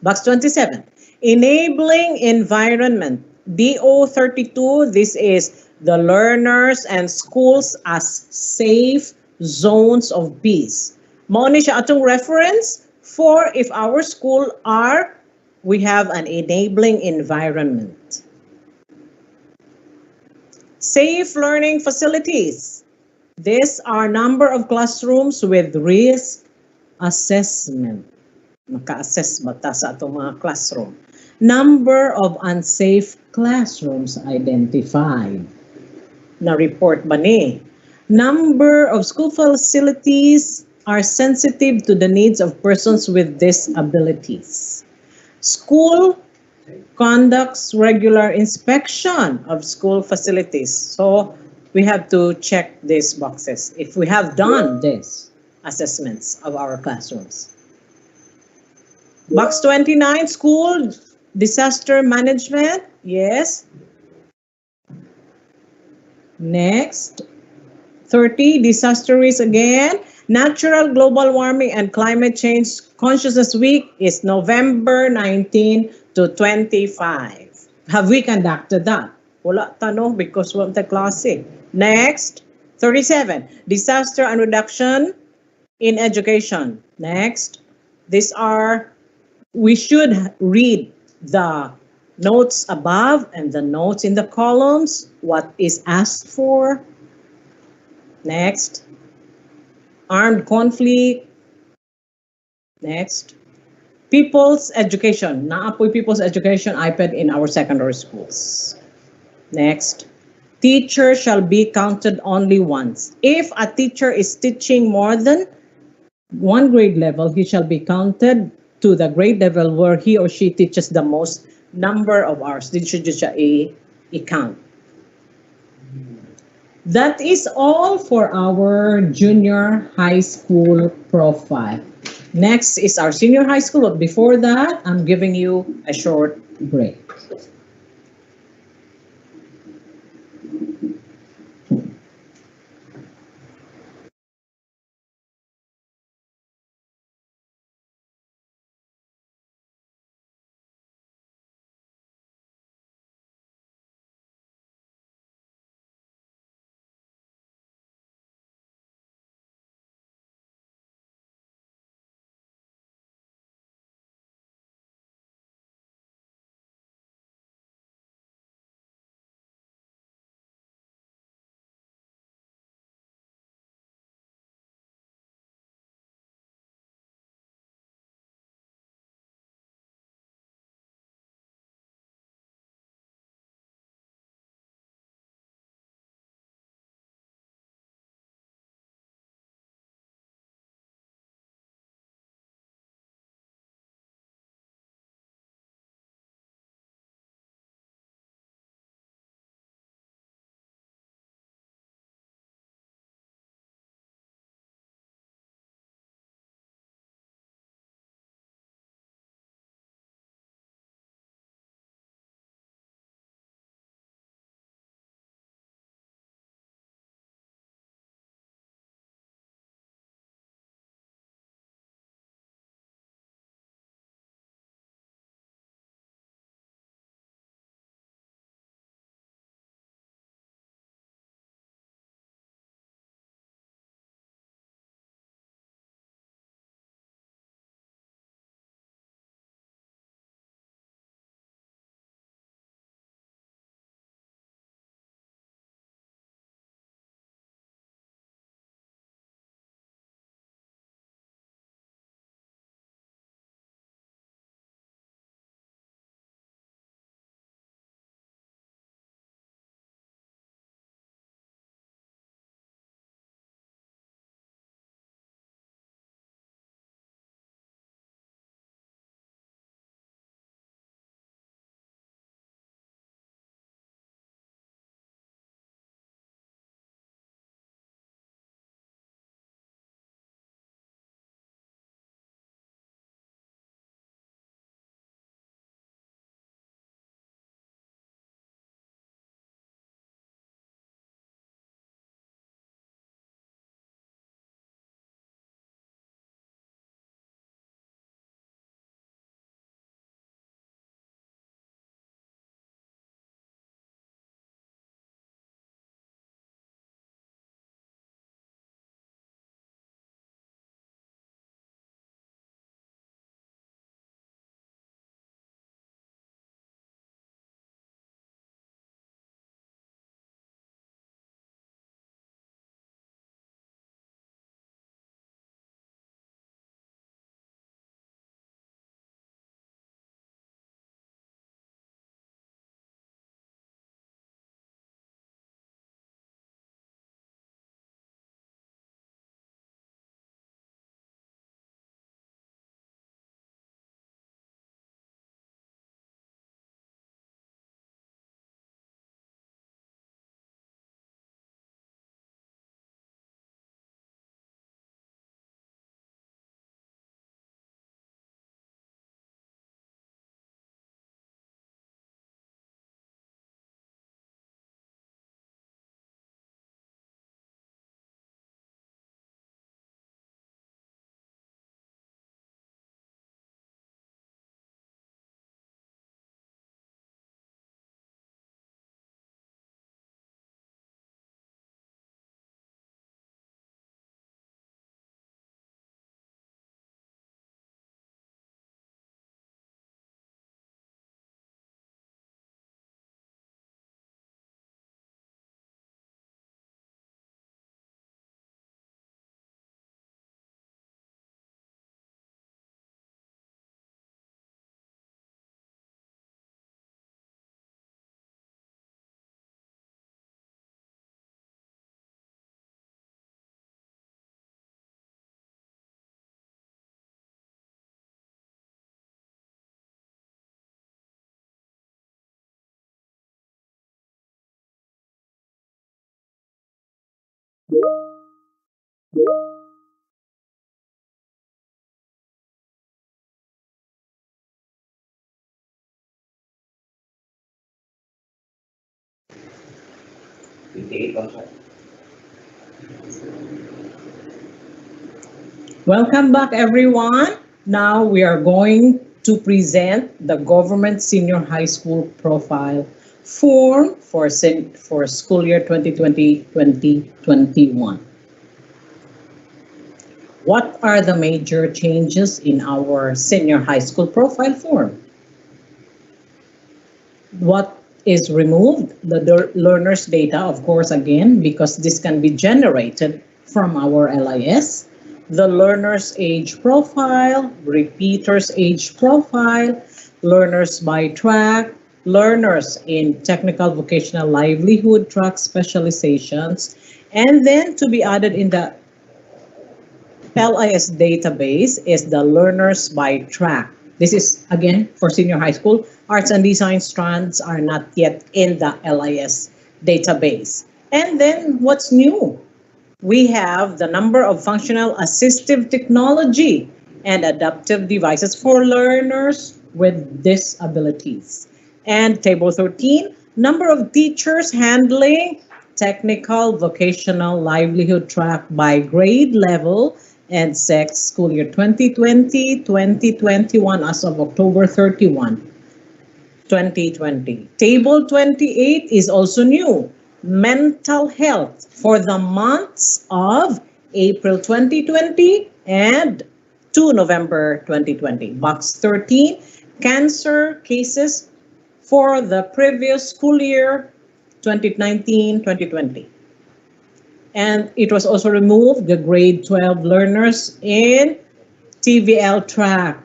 Box 27, enabling environment. DO32, this is the learners and schools as safe zones of peace. Mao ni siya atong reference for if our school we have an enabling environment. Safe learning facilities. These are number of classrooms with risk assessment. Maka-assess ba ta sa atong mga classroom? Number of unsafe classrooms identified. Na-report ba ni? Number of school facilities are sensitive to the needs of persons with disabilities. School conducts regular inspection of school facilities. So we have to check these boxes if we have done these assessments of our classrooms. Box 29, school disaster management. Yes. Next. 30, disaster risk again. Natural global warming and climate change consciousness week is November 19 to 25. Have we conducted that? Wala tanong because wala ta klase. Next. 37, disaster and reduction in education. Next. We should read the notes above and the notes in the columns, what is asked for. Next. Armed conflict. Next. People's education. Naapoy people's education iPad in our secondary schools. Next. Teacher shall be counted only once. If a teacher is teaching more than one grade level, he shall be counted to the grade level where he or she teaches the most number of hours. This should just a count. That is all for our junior high school profile. Next is our senior high school. But before that, I'm giving you a short break. Welcome back, everyone. Now we are going to present the government senior high school profile form for school year 2020-2021. What are the major changes in our senior high school profile form? What is removed? The learner's data, of course, again, because this can be generated from our LIS. The learner's age profile, repeaters age profile, learners by track, learners in technical vocational livelihood track specializations, and then to be added in the LIS database is the learners by track. This is again for senior high school. Arts and design strands are not yet in the LIS database. And then what's new? We have the number of functional assistive technology and adaptive devices for learners with disabilities. And table 13, number of teachers handling technical vocational livelihood track by grade level and sex school year 2020-2021 as of October 31, 2020. Table 28 is also new. Mental health for the months of April 2020 and to November 2020. Box 13, cancer cases for the previous school year 2019-2020. And it was also removed the grade 12 learners in TVL track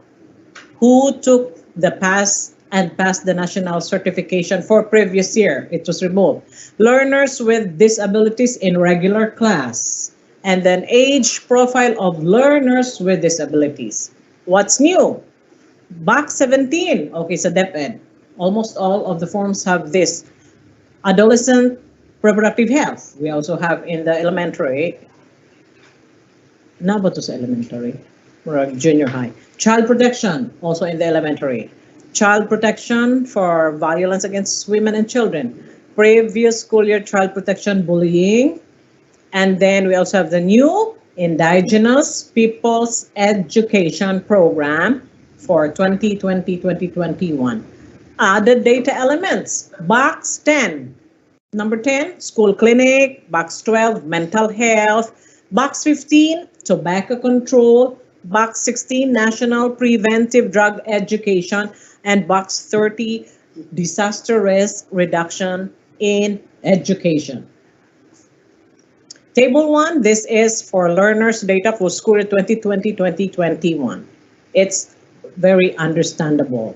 who took the passed the national certification for previous year. It was removed. Learners with disabilities in regular class. And then age profile of learners with disabilities. What's new? Box 17, okay, so DepEd. Almost all of the forms have this. Adolescent reproductive health. We also have in the elementary. Nabato sa elementary or junior high. Child protection, also in the elementary. Child protection for violence against women and children. Previous school year child protection bullying. And then we also have the new Indigenous Peoples Education Program for 2020-2021. Added data elements. Box 10. Number 10, school clinic. Box 12, mental health. Box 15, tobacco control. Box 16, national preventive drug education. And box 30, disaster risk reduction in education. Table 1, this is for learners data for school year 2020-2021. It's very understandable.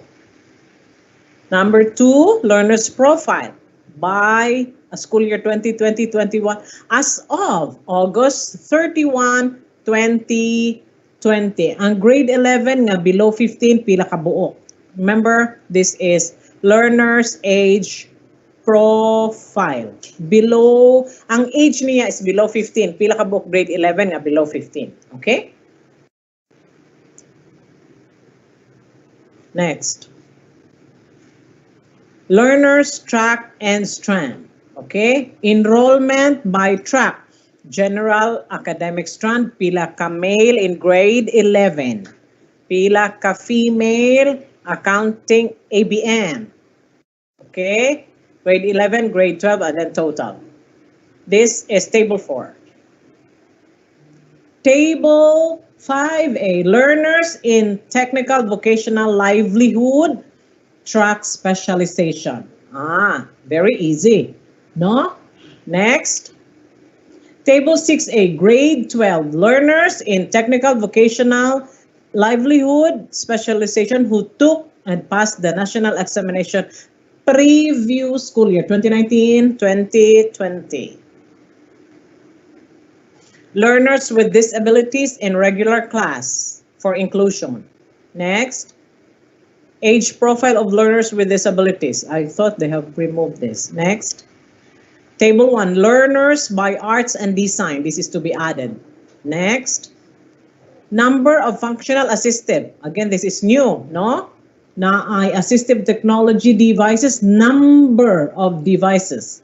Number 2, learners profile by a school year 2020-21 as of August 31, 2020. Ang grade 11 nga below 15 pila ka buok. Remember, this is learners age profile. Below, ang age niya is below 15. Pila ka buok grade 11 nga below 15. Okay? Next. Learners track and strand. Okay? Enrollment by track. General academic strand, pila ka male in grade 11. Pila ka female accounting ABM. Okay? Grade 11, grade 12, and then total. This is table 4. Table 5A, learners in technical vocational livelihood track specialization. Very easy, no? Next. Table 6A, grade 12, learners in technical vocational livelihood specialization who took and passed the national examination previous school year, 2019-2020. Learners with disabilities in regular class for inclusion. Next. Age profile of learners with disabilities. I thought they have removed this. Next. Table 1, learners by arts and design. This is to be added. Next. Number of functional assistive. Again, this is new, no? Na ay assistive technology devices, number of devices.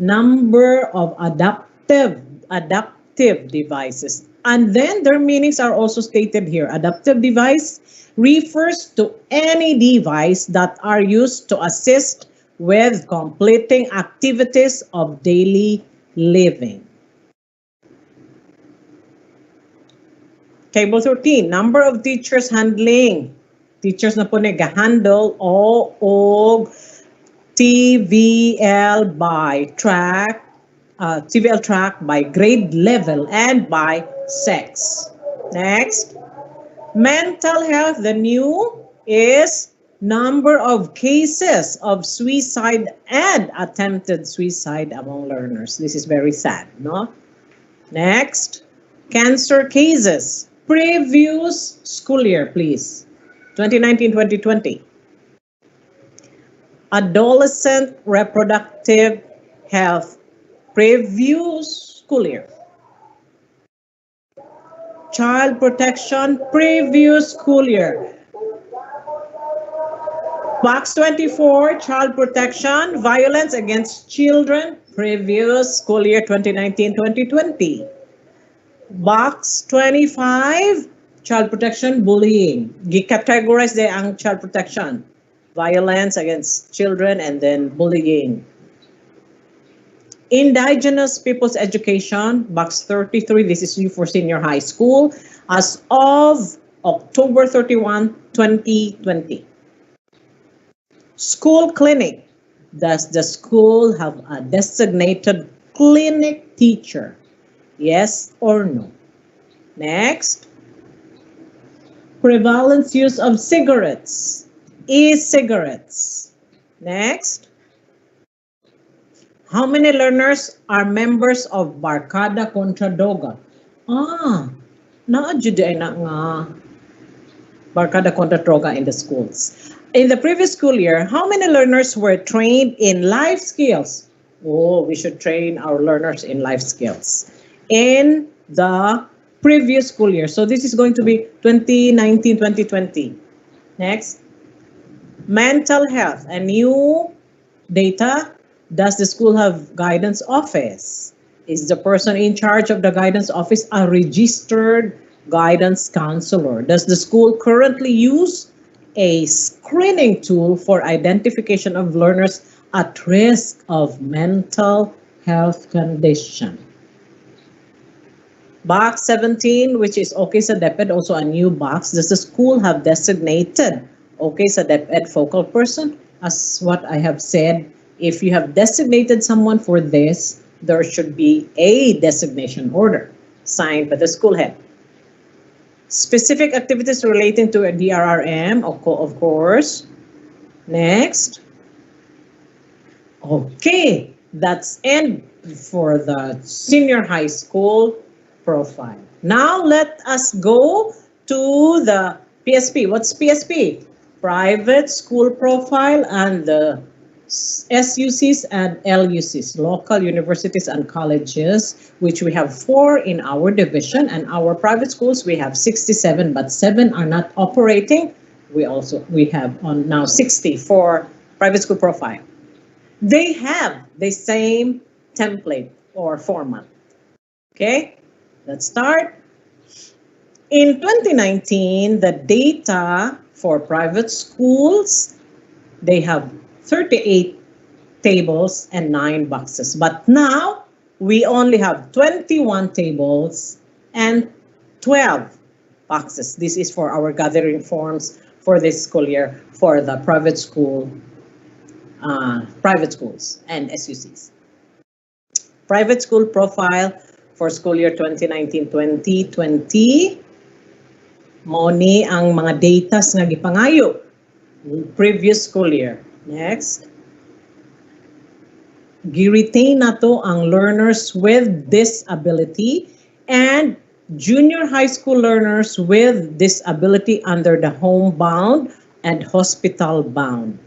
number of adaptive devices. And then their meanings are also stated here. Adaptive device refers to any device that are used to assist with completing activities of daily living. Table 13, number of teachers handling. Teachers na po nag-handle o TVL track by grade level and by sex. Next, mental health, the new is number of cases of suicide and attempted suicide among learners. This is very sad, no? Next, cancer cases. Previous school year, please. 2019-2020. Adolescent reproductive health. Previous school year. Child protection. Previous school year. Box 24, child protection, violence against children. Previous school year 2019-2020. Box 25, child protection, bullying. Gi-categorize de ang child protection. Violence against children and then bullying. Indigenous people's education, box 33, this is you for senior high school, as of October 31, 2020. School clinic. Does the school have a designated clinic teacher? Yes or no? Next, prevalence use of cigarettes, e-cigarettes. Next, how many learners are members of Barkada Contra Droga? Naadyo ay na nga Barkada Contra Droga in the schools. In the previous school year, how many learners were trained in life skills? Oh, we should train our learners in life skills. In the previous school year. So this is going to be 2019-2020. Next, mental health. A new data. Does the school have guidance office? Is the person in charge of the guidance office a registered guidance counselor? Does the school currently use a screening tool for identification of learners at risk of mental health condition? Box 17, which is okay sa DepEd, also a new box. Does the school have designated okay sa DepEd focal person? As what I have said, if you have designated someone for this, there should be a designation order signed by the school head. Specific activities relating to a DRRM, of course. Next. Okay, that's it for the senior high school profile. Now let us go to the PSP. What's PSP? Private school profile and the SUCs and LUCs, local universities and colleges, which we have 4 in our division, and our private schools we have 67, but 7 are not operating. We have on now 60 for private school profile. They have the same template or format. Okay, let's start. In 2019, the data for private schools, they have 38 tables and 9 boxes. But now, we only have 21 tables and 12 boxes. This is for our gathering forms for this school year for the private schools and SUCs. Private school profile for school year 2019-2020. Moni ang mga datas nga gipangayo previous school year. Next. Gi-retain nato ang learners with disability and junior high school learners with disability under the homebound and hospital bound.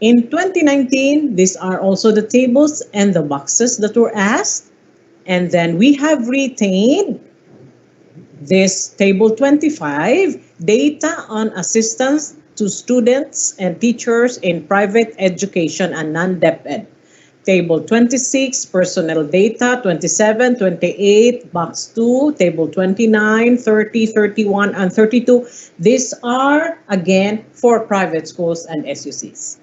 In 2019, these are also the tables and the boxes that were asked. And then we have retained this table 25, data on assistance to students and teachers in private education and non-DepEd. Table 26, personnel data, 27, 28, box 2, table 29, 30, 31, and 32. These are, again, for private schools and SUCs.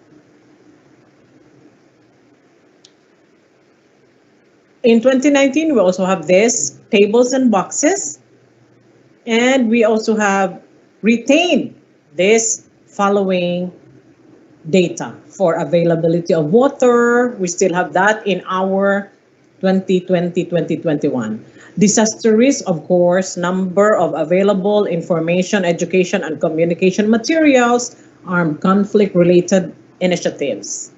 In 2019, we also have this, tables and boxes. And we also have retained this following data for availability of water. We still have that in our 2020-2021. Disaster risk, of course, number of available information, education, and communication materials, armed conflict-related initiatives.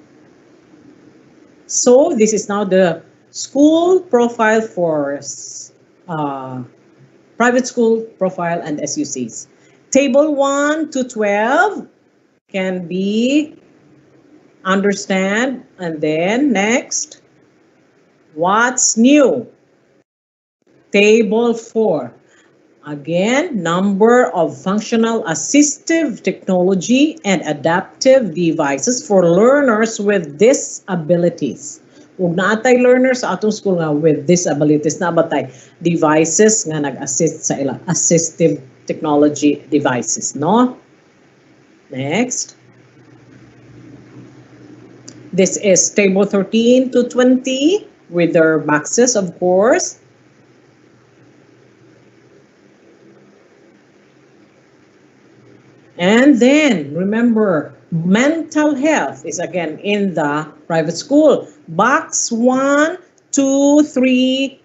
So this is now the school profile for private school profile and SUCs. Table 1 to 12 can be understand, and then next, what's new? Table 4. Again, number of functional assistive technology and adaptive devices for learners with disabilities. Ug naatay learners sa atong school nga with disabilities na batay devices nga nag-assist sa ila, assistive technology devices, no? Next. This is table 13 to 20 with their boxes, of course. And then remember, mental health is again in the private school. Box 1, 2, 3,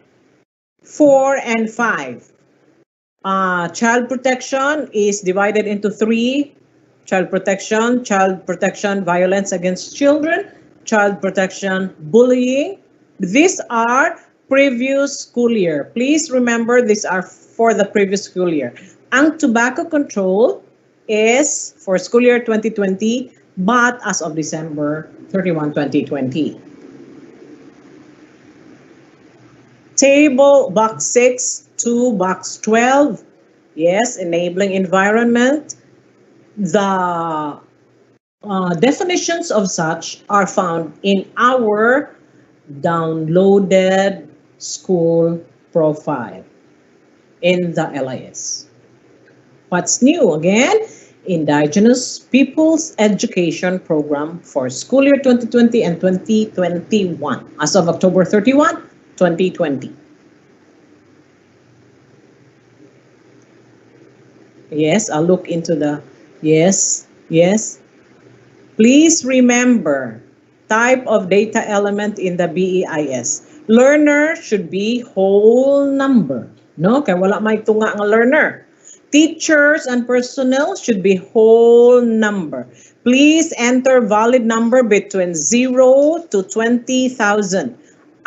4, and 5. Child protection is divided into 3. Child protection, violence against children, child protection, bullying. These are previous school year. Please remember these are for the previous school year. Ang tobacco control is for school year 2020, but as of December 31, 2020. Table box 6 to box 12. Yes, enabling environment. The definitions of such are found in our downloaded school profile in the LIS. What's new again? Indigenous Peoples Education Program for school year 2020 and 2021 as of October 31, 2020. Yes, I'll look into the, yes. Please remember, type of data element in the BEIS. Learner should be whole number. No, kaya wala may tunga nga learner. Teachers and personnel should be whole number. Please enter valid number between 0 to 20,000.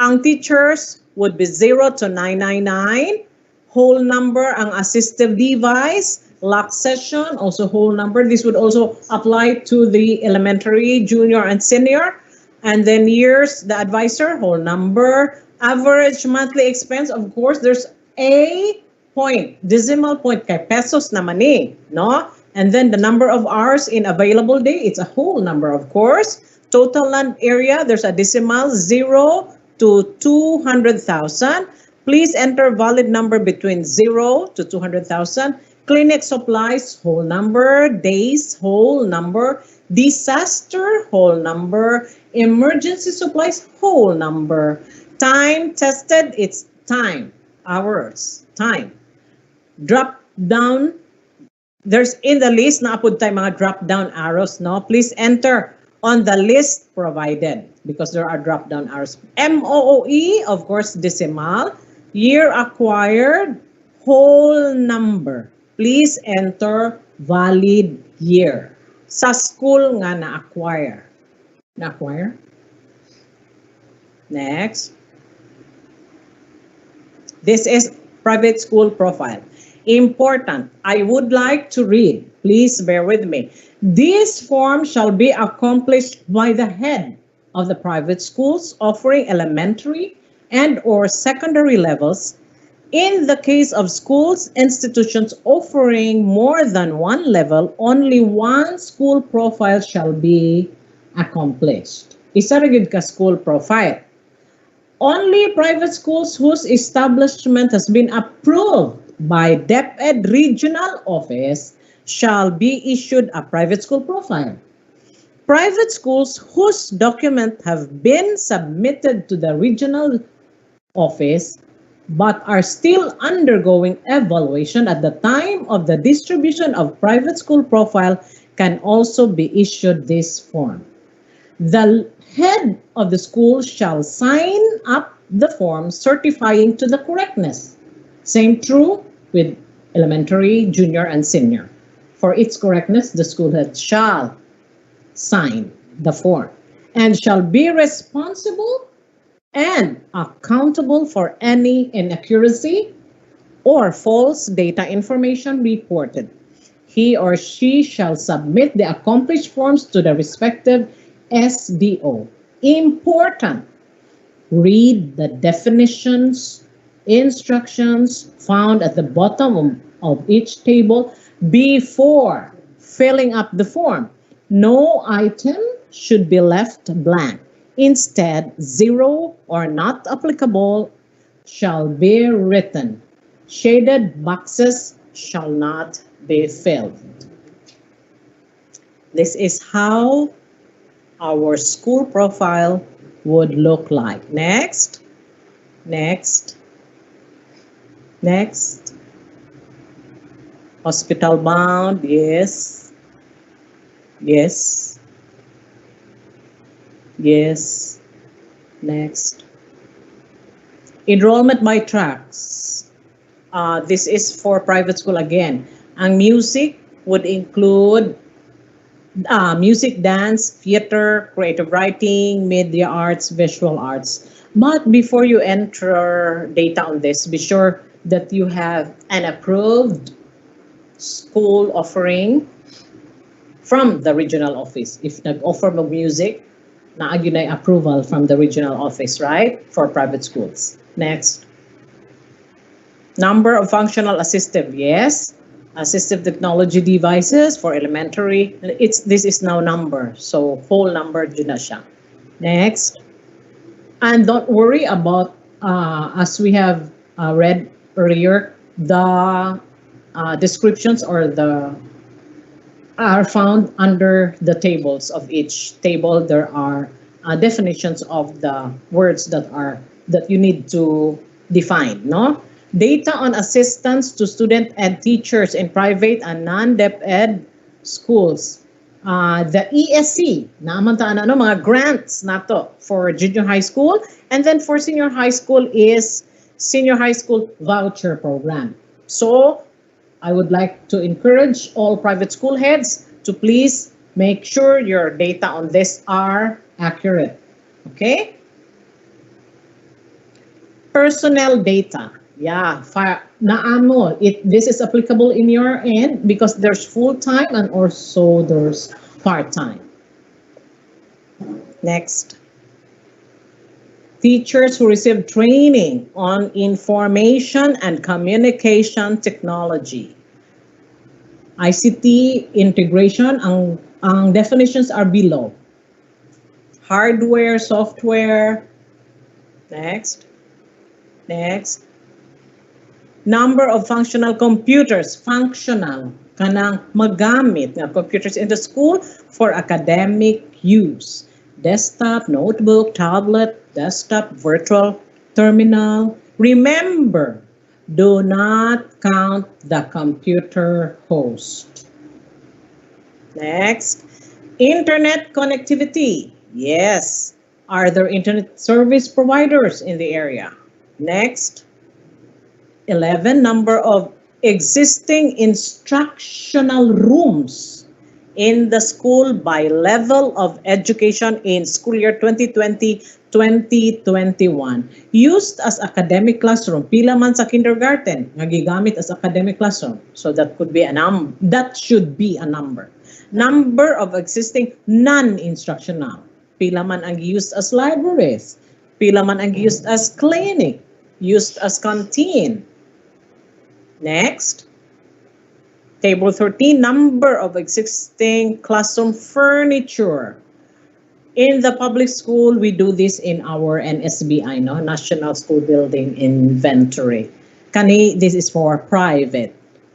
Ang teachers would be 0 to 999. Whole number ang assistive device. Lock session, also whole number. This would also apply to the elementary, junior, and senior. And then years, the advisor, whole number. Average monthly expense, of course, there's a point, decimal point, kay pesos naman eh, no? And then the number of hours in available day, it's a whole number, of course. Total land area, there's a decimal, 0 to 200,000. Please enter valid number between 0 to 200,000. Clinic supplies, whole number. Days, whole number. Disaster, whole number. Emergency supplies, whole number. Time tested, it's time, hours, time. Drop down, there's in the list na apod tayo mga drop down arrows, no? Please enter on the list provided because there are drop down arrows. MOOE, of course, decimal. Year acquired, whole number. Please enter valid year. Sa school nga na-acquire. Na-acquire? Next. This is private school profile. Important. I would like to read. Please bear with me. This form shall be accomplished by the head of the private schools offering elementary and or secondary levels In the case of schools, institutions offering more than one level, only one school profile shall be accomplished. Isa ra gyud ka school profile. Only private schools whose establishment has been approved by DepEd Regional Office shall be issued a private school profile. Private schools whose documents have been submitted to the regional office but are still undergoing evaluation at the time of the distribution of private school profile can also be issued this form. The head of the school shall sign up the form certifying to the correctness. Same true with elementary, junior, and senior. For its correctness, the school head shall sign the form and shall be responsible and accountable for any inaccuracy or false data information reported. He or she shall submit the accomplished forms to the respective SDO. Important. Read the definitions, instructions found at the bottom of each table before filling up the form. No item should be left blank. Instead, zero or not applicable shall be written. Shaded boxes shall not be filled. This is how our school profile would look like. Next. Hospital bound, yes. Next. Enrollment by tracks. This is for private school again. Ang music would include music, dance, theater, creative writing, media arts, visual arts. But before you enter data on this, be sure that you have an approved school offering from the regional office. If nag-offer mo music, naagyo na approval from the regional office, right? For private schools. Next. Number of functional assistive, yes. Assistive technology devices for elementary. This is now number, so whole number dyan na siya. Next. And don't worry about, as we have read earlier, the descriptions or the are found under the tables of each table. There are definitions of the words that you need to define, no? Data on assistance to student and teachers in private and non-DepEd schools. The ESC, naamantaan ano, mga grants nato for junior high school. And then for senior high school is senior high school voucher program. So I would like to encourage all private school heads to please make sure your data on this are accurate. Okay? Personnel data. Yeah, this is applicable in your end because there's full-time and also there's part-time. Next. Teachers who receive training on information and communication technology. ICT integration, ang definitions are below. Hardware, software. Next. Number of functional computers, functional, kanang magamit nga computers in the school for academic use. Desktop, notebook, tablet, desktop, virtual terminal. Remember, do not count the computer host. Next, internet connectivity. Yes, are there internet service providers in the area? Next. 11, number of existing instructional rooms in the school by level of education in school year 2020-2021 used as academic classroom. Pila man sa kindergarten nga gigamit as academic classroom. So that could be that should be a number. Number of existing non-instructional. Pila man ang used as libraries. Pila man ang used as clinic, used as canteen. Next. Table 13, number of existing classroom furniture. In the public school, we do this in our NSBI, no? National School Building Inventory. Kani, this is for private.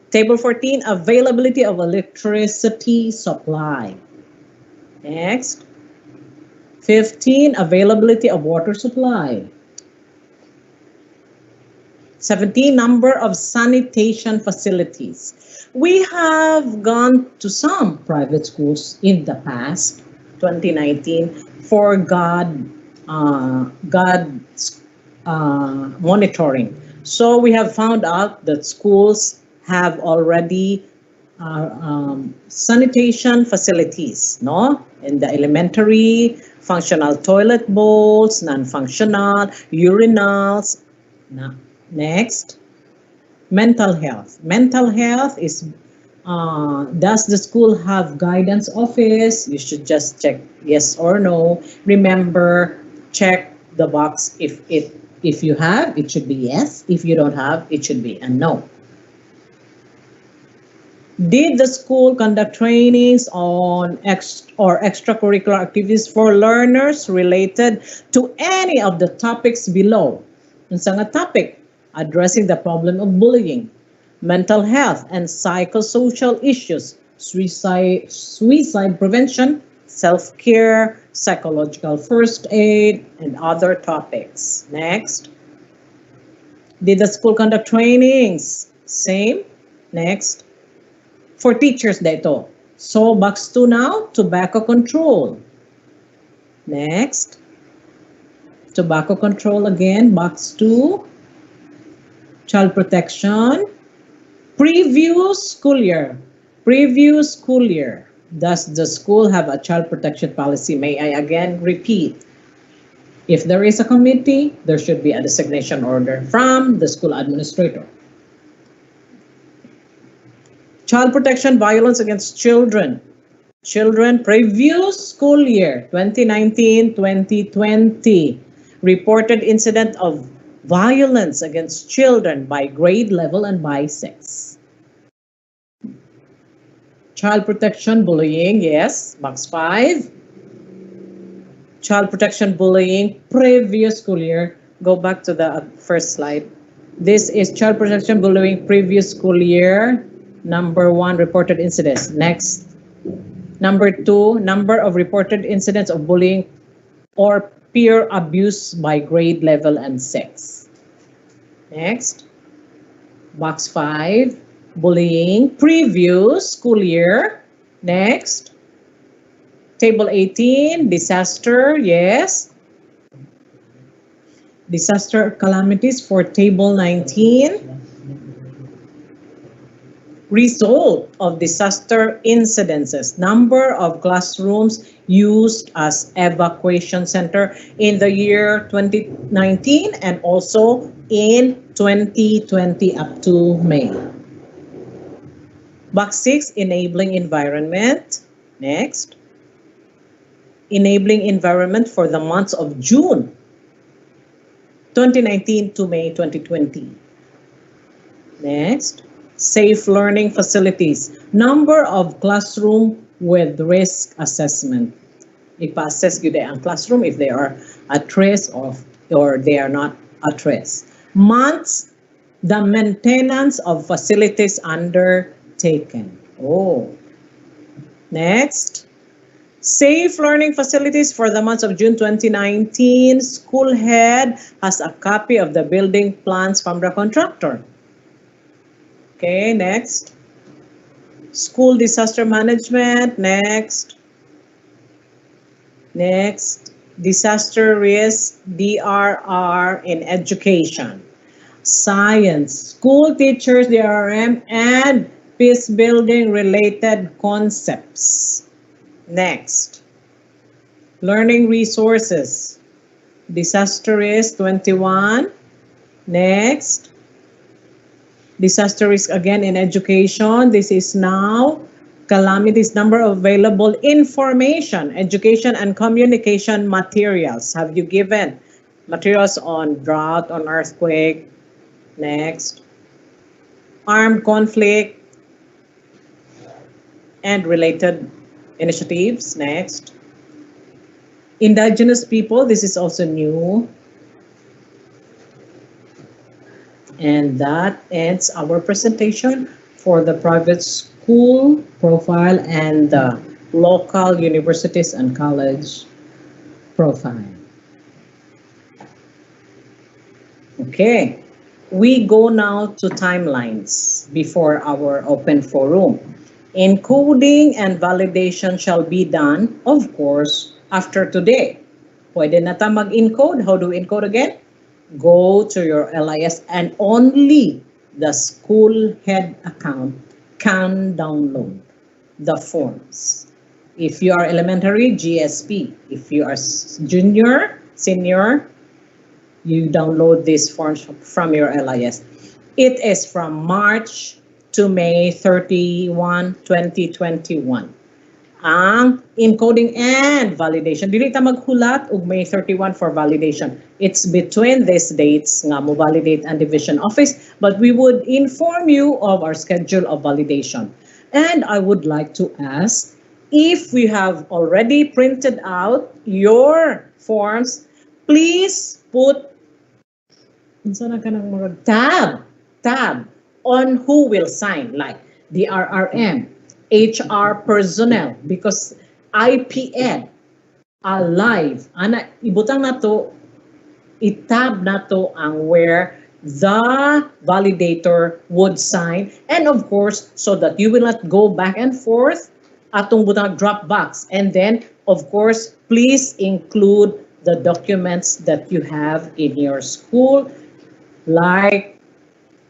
Table 14, availability of electricity supply. Next. 15, availability of water supply. 17, number of sanitation facilities. We have gone to some private schools in the past, 2019, for monitoring. So we have found out that schools have already sanitation facilities, no? In the elementary, functional toilet bowls, non-functional, urinals. Next, mental health. Mental health is, does the school have guidance office? You should just check yes or no. Remember, check the box. If you have, it should be yes. If you don't have, it should be a no. Did the school conduct trainings on extracurricular activities for learners related to any of the topics below? Unsa nga topic? Addressing the problem of bullying, mental health and psychosocial issues, suicide prevention, self-care, psychological first aid, and other topics. Next. Did the school conduct trainings? Same. Next. For teachers dito. So box 2 now, tobacco control. Next. Tobacco control again, box 2. Child protection. Previous school year. Previous school year. Does the school have a child protection policy? May I again repeat? If there is a committee, there should be a designation order from the school administrator. Child protection, violence against children. Children, previous school year, 2019-2020. Reported incident of violence against children by grade level and by sex. Child protection, bullying, yes, box 5. Child protection, bullying, previous school year. Go back to the first slide. This is child protection, bullying, previous school year. Number 1, reported incidents. Next. Number 2, number of reported incidents of bullying or peer abuse by grade level and sex. Next, box 5, bullying, previous school year. Next, table 18, disaster, yes. Disaster calamities for table 19. Result of disaster incidences, number of classrooms used as evacuation center in the year 2019 and also in 2020 up to May. Box 6, enabling environment. Next. Enabling environment for the months of June 2019 to May 2020. Next. Safe learning facilities. Number of classroom with risk assessment. Ipa-assess yun ang classroom if they are at risk or they are not at risk. Months, the maintenance of facilities undertaken. Oh. Next. Safe learning facilities for the months of June 2019. School head has a copy of the building plans from the contractor. Okay, next. School disaster management, next. Next, disaster risk, DRR in education. Science, school teachers, DRRM, and peace building related concepts. Next, learning resources, disaster risk 21. Next. Disaster risk again in education. This is now calamities, number of available information, education and communication materials. Have you given materials on drought, on earthquake? Next. armed conflict and related initiatives. Next. Indigenous people, this is also new. And that ends our presentation for the private school profile and the local universities and college profile. Okay, we go now to timelines before our open forum. Encoding and validation shall be done, of course, after today. Pwede na ta mag-encode. How do we encode again? Go to your LIS and only the school head account can download the forms. If you are elementary, GSP. If you are junior, senior, you download these forms from your LIS. It is from March to May 31, 2021. Ang encoding and validation. Dili ta maghulat og May 31 for validation. It's between these dates nga mo validate ang division office, but we would inform you of our schedule of validation. And I would like to ask if we have already printed out your forms, please put tab on who will sign, like DRRM, HR personnel, because IPN, alive, ana ibutang na to, itab na to ang where the validator would sign, and of course, so that you will not go back and forth, atong butang drop box, and then, of course, please include the documents that you have in your school, like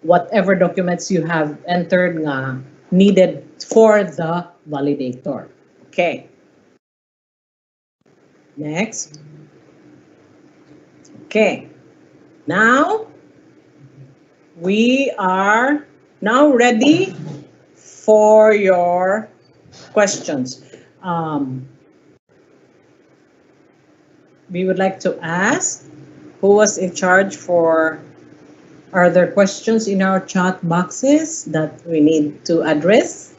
whatever documents you have entered nga needed for the validator. Okay. Next. Okay. Now, we are now ready for your questions. We would like to ask who was in charge for. Are there questions in our chat boxes that we need to address?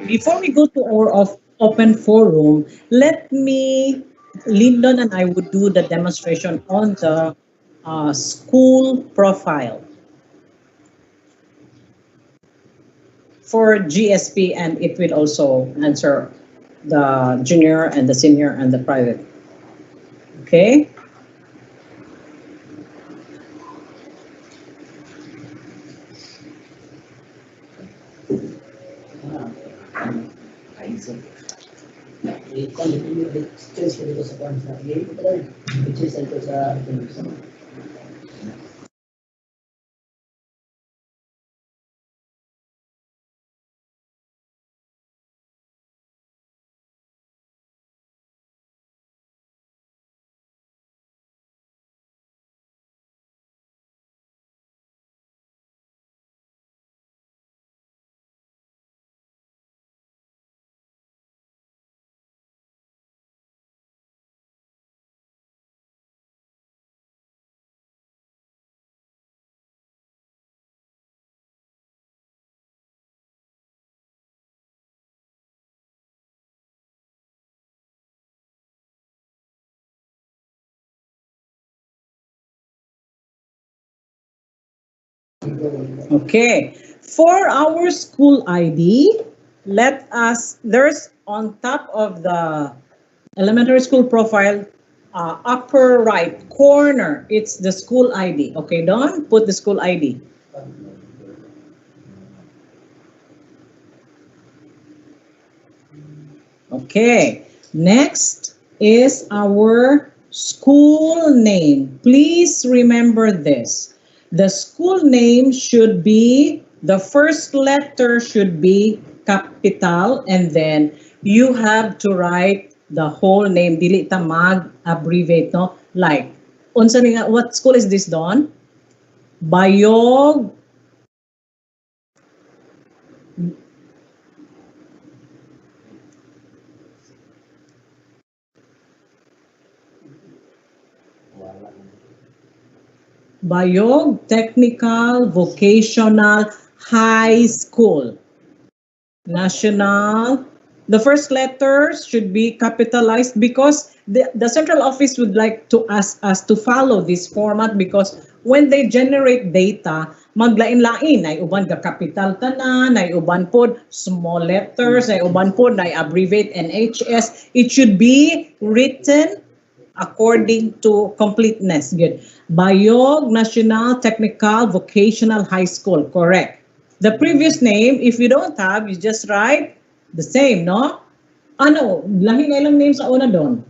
Before we go to our open forum, let me, Lyndon and I would do the demonstration on the school profile for GSP, and it will also answer the junior and the senior and the private. Okay. Okay, for our school ID, there's on top of the elementary school profile, upper right corner, it's the school ID. Okay, Don, put the school ID. Okay, next is our school name. Please remember this. The school name should be, the first letter should be capital, and then you have to write the whole name. Dili ta mag-abbreviate, no? Like, what school is this, Don? Bayog Bayog Technical Vocational High School. National. The first letters should be capitalized because the central office would like to ask us to follow this format, because when they generate data, maglain-lain, ay uban ka capital tanan, ay uban pod small letters, ay uban pod ay abbreviate NHS. It should be written according to completeness. Good. Bayog National Technical Vocational High School. Correct. The previous name, if you don't have, you just write the same, no? Ano, lahi na ilang name sa una doon.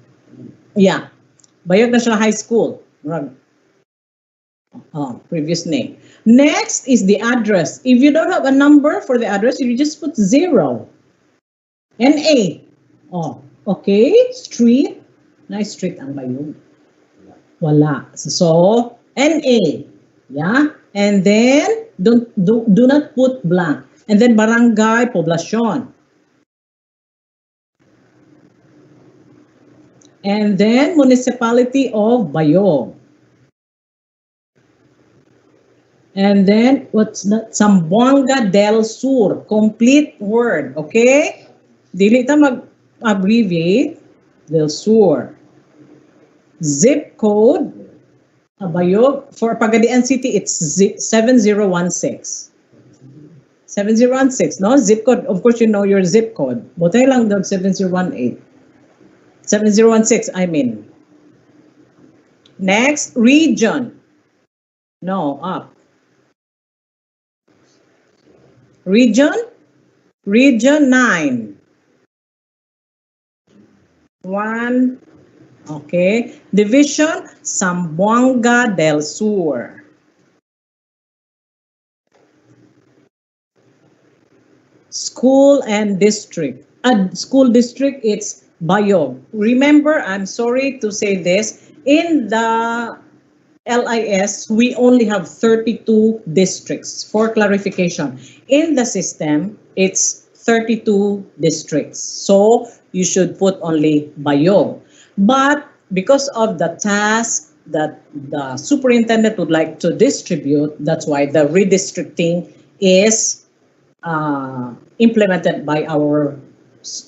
Yeah. Bayog National High School. Oh, previous name. Next is the address. If you don't have a number for the address, you just put 0. NA. Oh, okay. Street. Nice street ang Bayog. Wala. So, NA. Yeah. And then, do not put blank. And then, barangay, poblacion. And then, municipality of Bayog. And then, what's that? Zamboanga del Sur. Complete word. Okay? Dili ta mag-abbreviate. Del Sur. Zip code. Bayog. For Pagadian City, it's 7016. 7016, no? Zip code, of course, you know your zip code. Butay lang doon, 7018. 7016, I mean. Next, region. No, up. Region? Region 9. 1. Okay. Division, Zamboanga del Sur. School and district. School district, it's Bayog. Remember, I'm sorry to say this, in the LIS, we only have 32 districts. For clarification, in the system, it's 32 districts. So you should put only Bayog. But because of the task that the superintendent would like to distribute, that's why the redistricting is implemented by our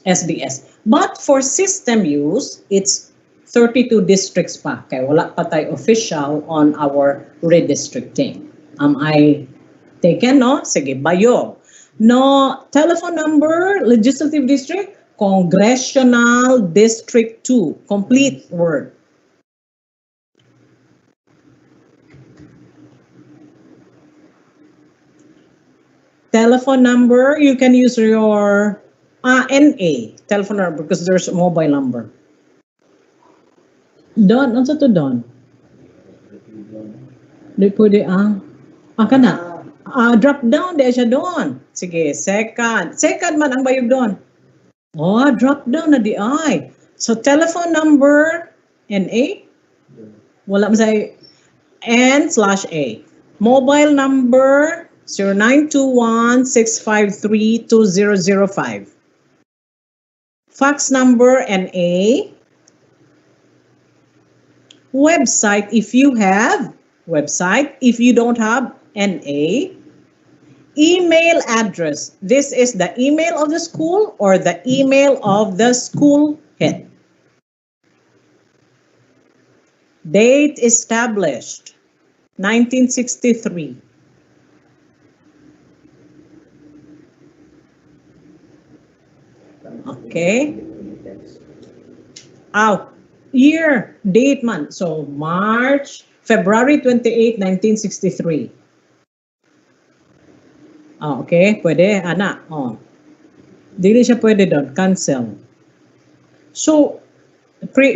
SBS. But for system use, it's 32 districts pa. Kaya wala pa tayo official on our redistricting. Am I taken, no? Sige, Bayog. No, telephone number, legislative district, Congressional District 2. Complete word. Telephone number, you can use your NA, telephone number, because there's a mobile number. Don, ano to Don? Di pwede ka na. Drop down, di siya doon. Sige, second. Second man ang bayog doon. Drop down na di ay. So, telephone number, NA? Wala mo sa N/A. Mobile number, 0921-653-2005. Fax number, NA. Website, if you have. Website, if you don't have, NA. Email address. This is the email of the school or the email of the school head. Date established, 1963. Okay. Year, date, month. So, February 28, 1963. Okay, pwede, anak. Dili siya pwede doon, cancel. So,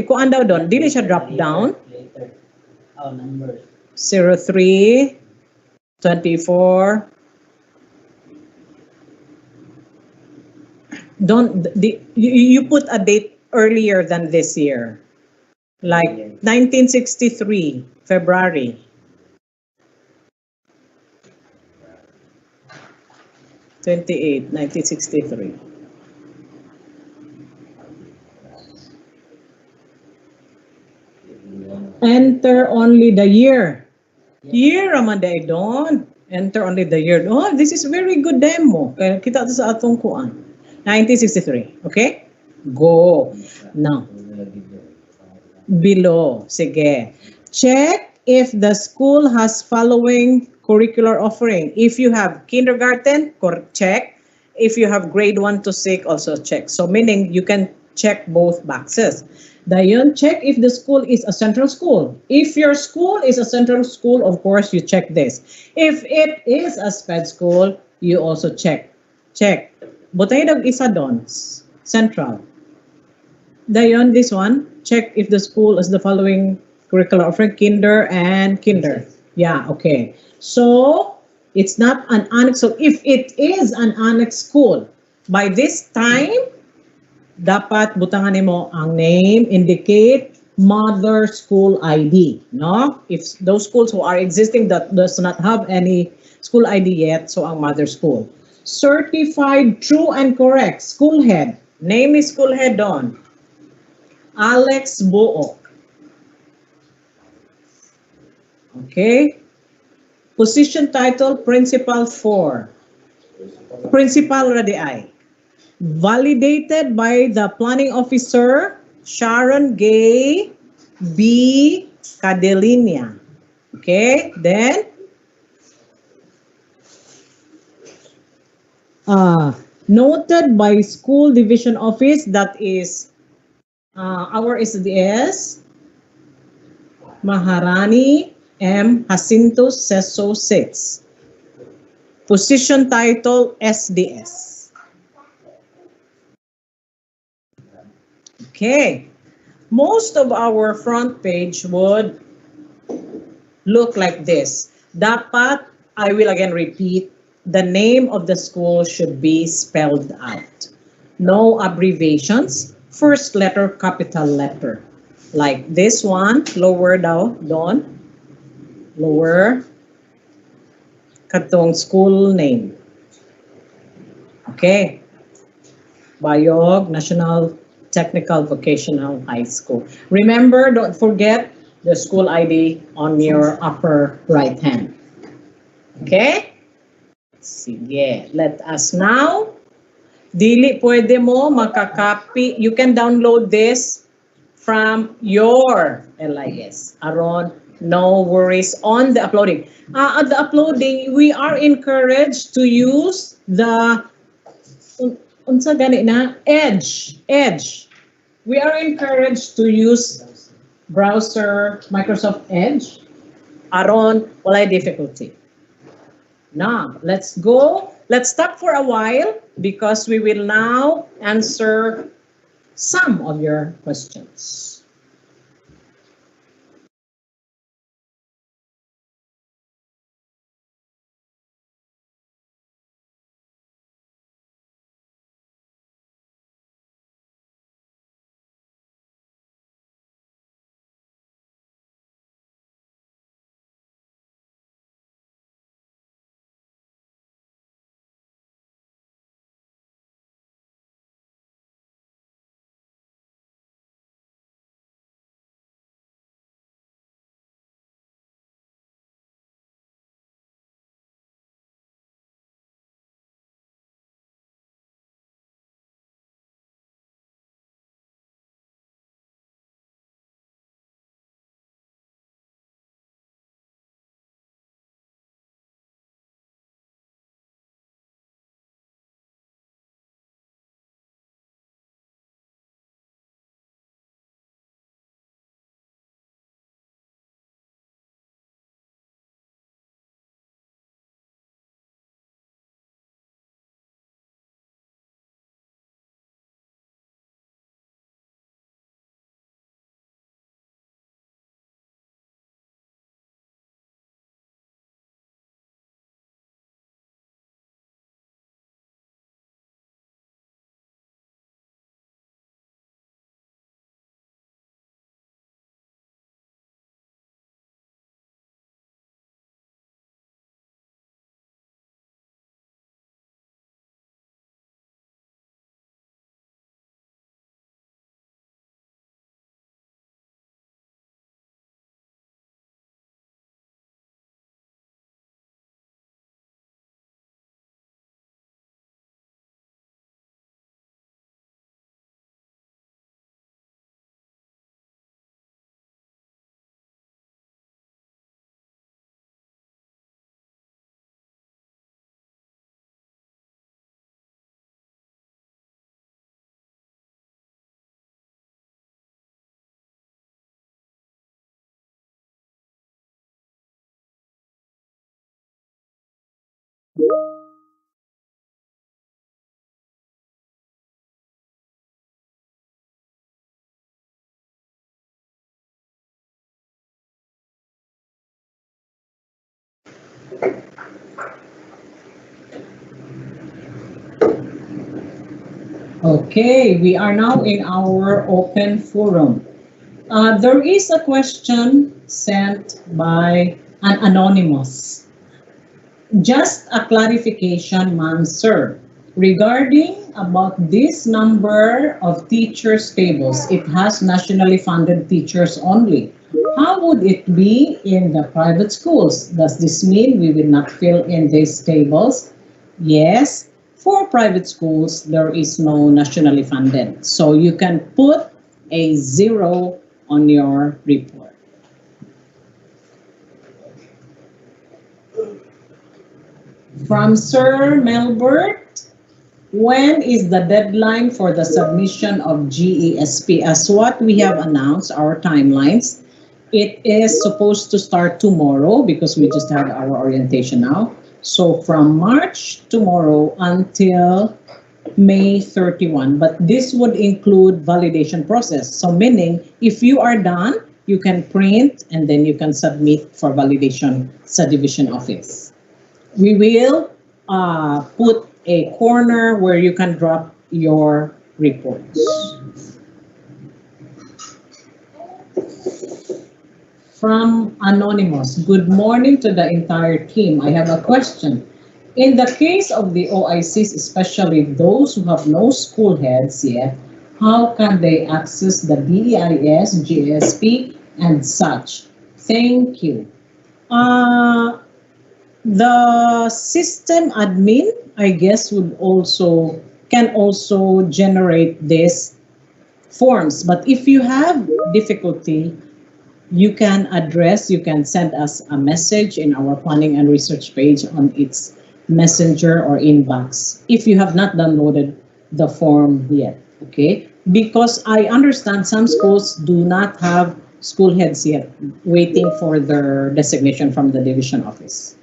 kuan daw doon, dili siya drop down. Later. Numbers. 03, 24. You put a date earlier than this year. Like 1963, February. '28, 1963. Enter only the year. Year raman day doon. Enter only the year. This is very good demo. Kaya kita to sa atong kuan. 1963. Okay? Go. Now. Below. Sige. Check if the school has following curricular offering. If you have kindergarten, check. If you have grade 1 to 6, also check. So meaning you can check both boxes. Dayon, check if the school is a central school. If your school is a central school, of course, you check this. If it is a sped school, you also check. Check. Butay dag isa doon. Central. Dayon, this one, check if the school is the following curricular offering, kinder and kinder. Yeah, okay. So, it's not an annex. So, if it is an annex school, by this time, dapat butangan mo ang name, indicate mother school ID, no? If those schools who are existing that does not have any school ID yet, so ang mother school. Certified true and correct school head. Name is school head doon. Alex Buo. Okay. Position title, Principal 4. Principal Radi. Validated by the planning officer, Sharon Gay B. Cadelinia. Okay, then noted by school division office, that is our SDS Maharani M. Jacinto Seso 6. Position title, SDS. Okay. Most of our front page would look like this. Dapat, I will again repeat, the name of the school should be spelled out. No abbreviations. First letter, capital letter. Like this one, lower daw, doon. Lower. Katong school name. Okay. Bayog National Technical Vocational High School. Remember, don't forget the school ID on your upper right hand. Okay? Sige. Let us now. Dili pwede mo makakopy. You can download this from your LIS. Aron, no worries on the uploading. At the uploading, we are encouraged to use the unsa gani na Edge. We are encouraged to use browser Microsoft Edge. Aron, walay difficulty. Now, let's go. Let's stop for a while because we will now answer some of your questions. Okay, we are now in our open forum. There is a question sent by an anonymous. Just a clarification, ma'am, sir, regarding about this number of teachers tables. It has nationally funded teachers only. How would it be in the private schools? Does this mean we will not fill in these tables? Yes, for private schools, there is no nationally funded. So you can put a 0 on your report. From Sir Melbert, when is the deadline for the submission of GESP? As what we have announced, our timelines, it is supposed to start tomorrow because we just had our orientation now. So from March tomorrow until May 31, but this would include validation process. So meaning if you are done, you can print and then you can submit for validation sa division office. We will put a corner where you can drop your reports. From Anonymous, good morning to the entire team. I have a question. In the case of the OICs, especially those who have no school heads yet, how can they access the BEIS, GSP, and such? Thank you. The system admin, I guess, can also generate these forms. But if you have difficulty, you can send us a message in our planning and research page on its messenger or inbox if you have not downloaded the form yet, okay? Because I understand some schools do not have school heads yet, waiting for their designation from the division office.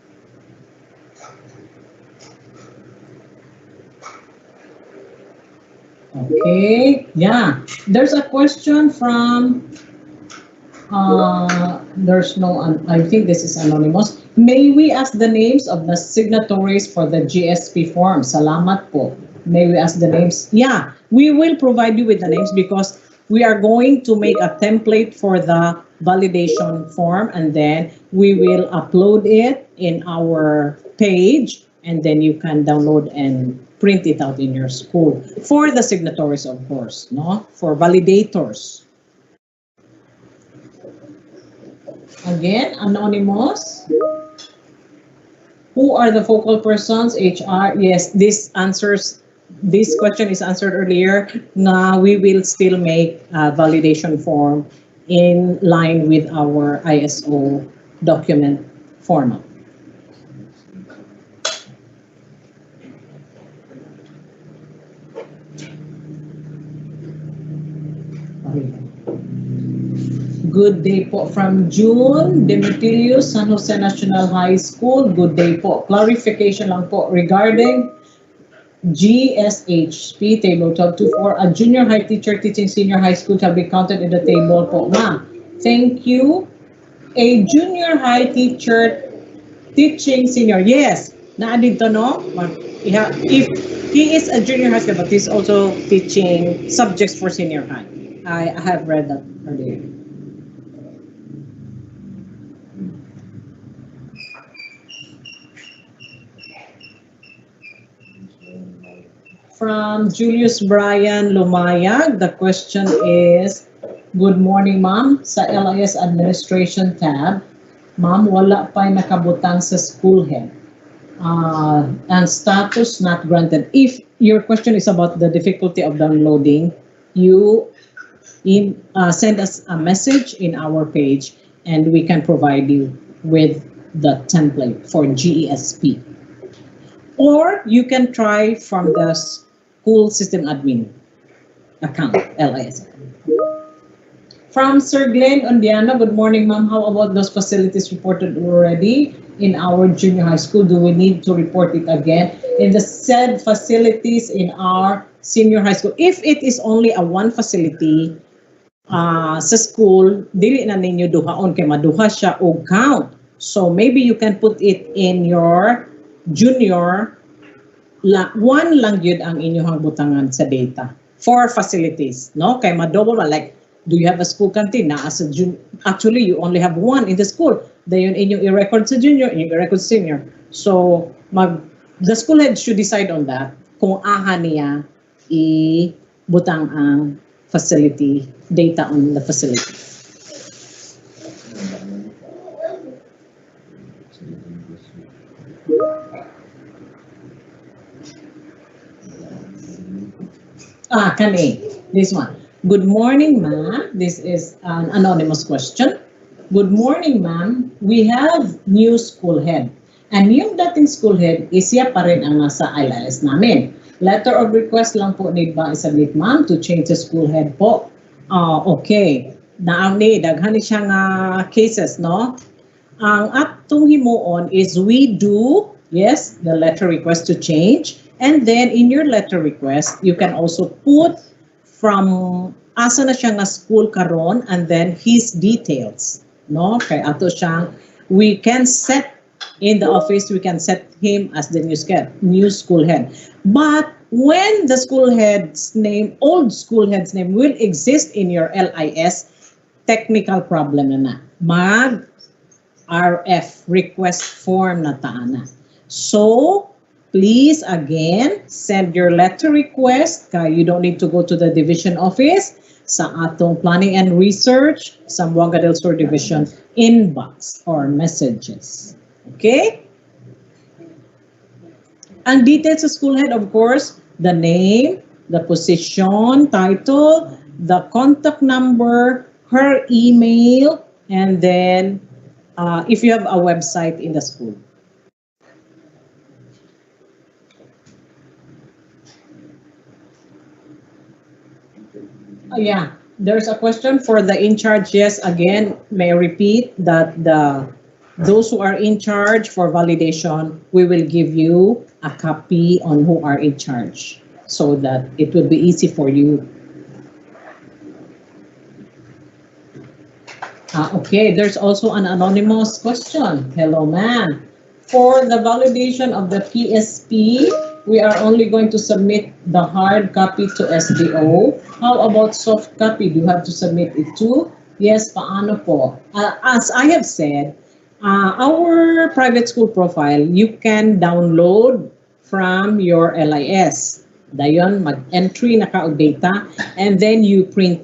Okay, yeah. There's a question from, there's no, I think this is anonymous. May we ask the names of the signatories for the GSP form? Salamat po. May we ask the names? Yeah, we will provide you with the names because we are going to make a template for the validation form, and then we will upload it in our page, and then you can download and print it out in your school for the signatories, of course, no? For validators. Again, anonymous. Who are the focal persons? HR. Yes, this question is answered earlier. Now we will still make a validation form in line with our ISO document format. Good day po from June Demetilius, San Jose National High School. Good day po. Clarification lang po regarding GSHP table 1224. A junior high teacher teaching senior high school shall be counted in the table po. Ma'am, thank you. A junior high teacher teaching senior. Yes, naadid to no? If he is a junior high school, but he's also teaching subjects for senior high. I have read that earlier. From Julius Brian Lumayag, the question is, good morning ma'am, sa LIS administration tab, ma'am, wala pa nakabutang sa school head. And status not granted. If your question is about the difficulty of downloading, you send us a message in our page and we can provide you with the template for GESP. Or you can try from the school system admin account, LIS. From Sir Glenn Ondiano, good morning ma'am, how about those facilities reported already in our junior high school? Do we need to report it again? In the said facilities in our senior high school, if it is only a one facility sa school, dili na ninyo duhaon kay maduha siya og count. So maybe you can put it in your junior, one lang yun ang inyong butangan sa data for facilities, no? Kay madouble, like, do you have a school canteen? Na as a actually, you only have one in the school. Dayon inyong i-record sa junior, inyong i-record sa senior. So, the school head should decide on that kung aha niya i-butang ang facility, data on the facility. Kani, this one. Good morning, ma'am. This is an anonymous question. Good morning, ma'am. We have new school head. And yung dating school head, siya pa rin ang nasa ILS namin. Letter of request lang po need ba isubmit, ma'am, to change the school head po? Okay. Naamni, daghan ni siyang cases, no? Ang atong himuon is we do, yes, the letter request to change. And then in your letter request, you can also put from asa na siya nga school karon and then his details, no? Kay ato siyang, we can set in the office, we can set him as the new school head. But when the school head's name, old school head's name will exist in your LIS, technical problem na mag RF request form na taana. So please again send your letter request. You don't need to go to the division office. Sa atong planning and research, Zamboanga del Sur division inbox or messages. Okay? Ang details sa school head, of course, the name, the position, title, the contact number, her email, and then if you have a website in the school. Yeah, there's a question for the in charge. Yes, again, may I repeat that those who are in charge for validation, we will give you a copy on who are in charge. so that it will be easy for you. Okay, there's also an anonymous question. Hello, ma'am. For the validation of the PSP, we are only going to submit the hard copy to SDO. How about soft copy? Do you have to submit it too? Yes, paano po? As I have said, our private school profile, you can download from your LIS. Dayon, mag-entry na ka og data, and then you print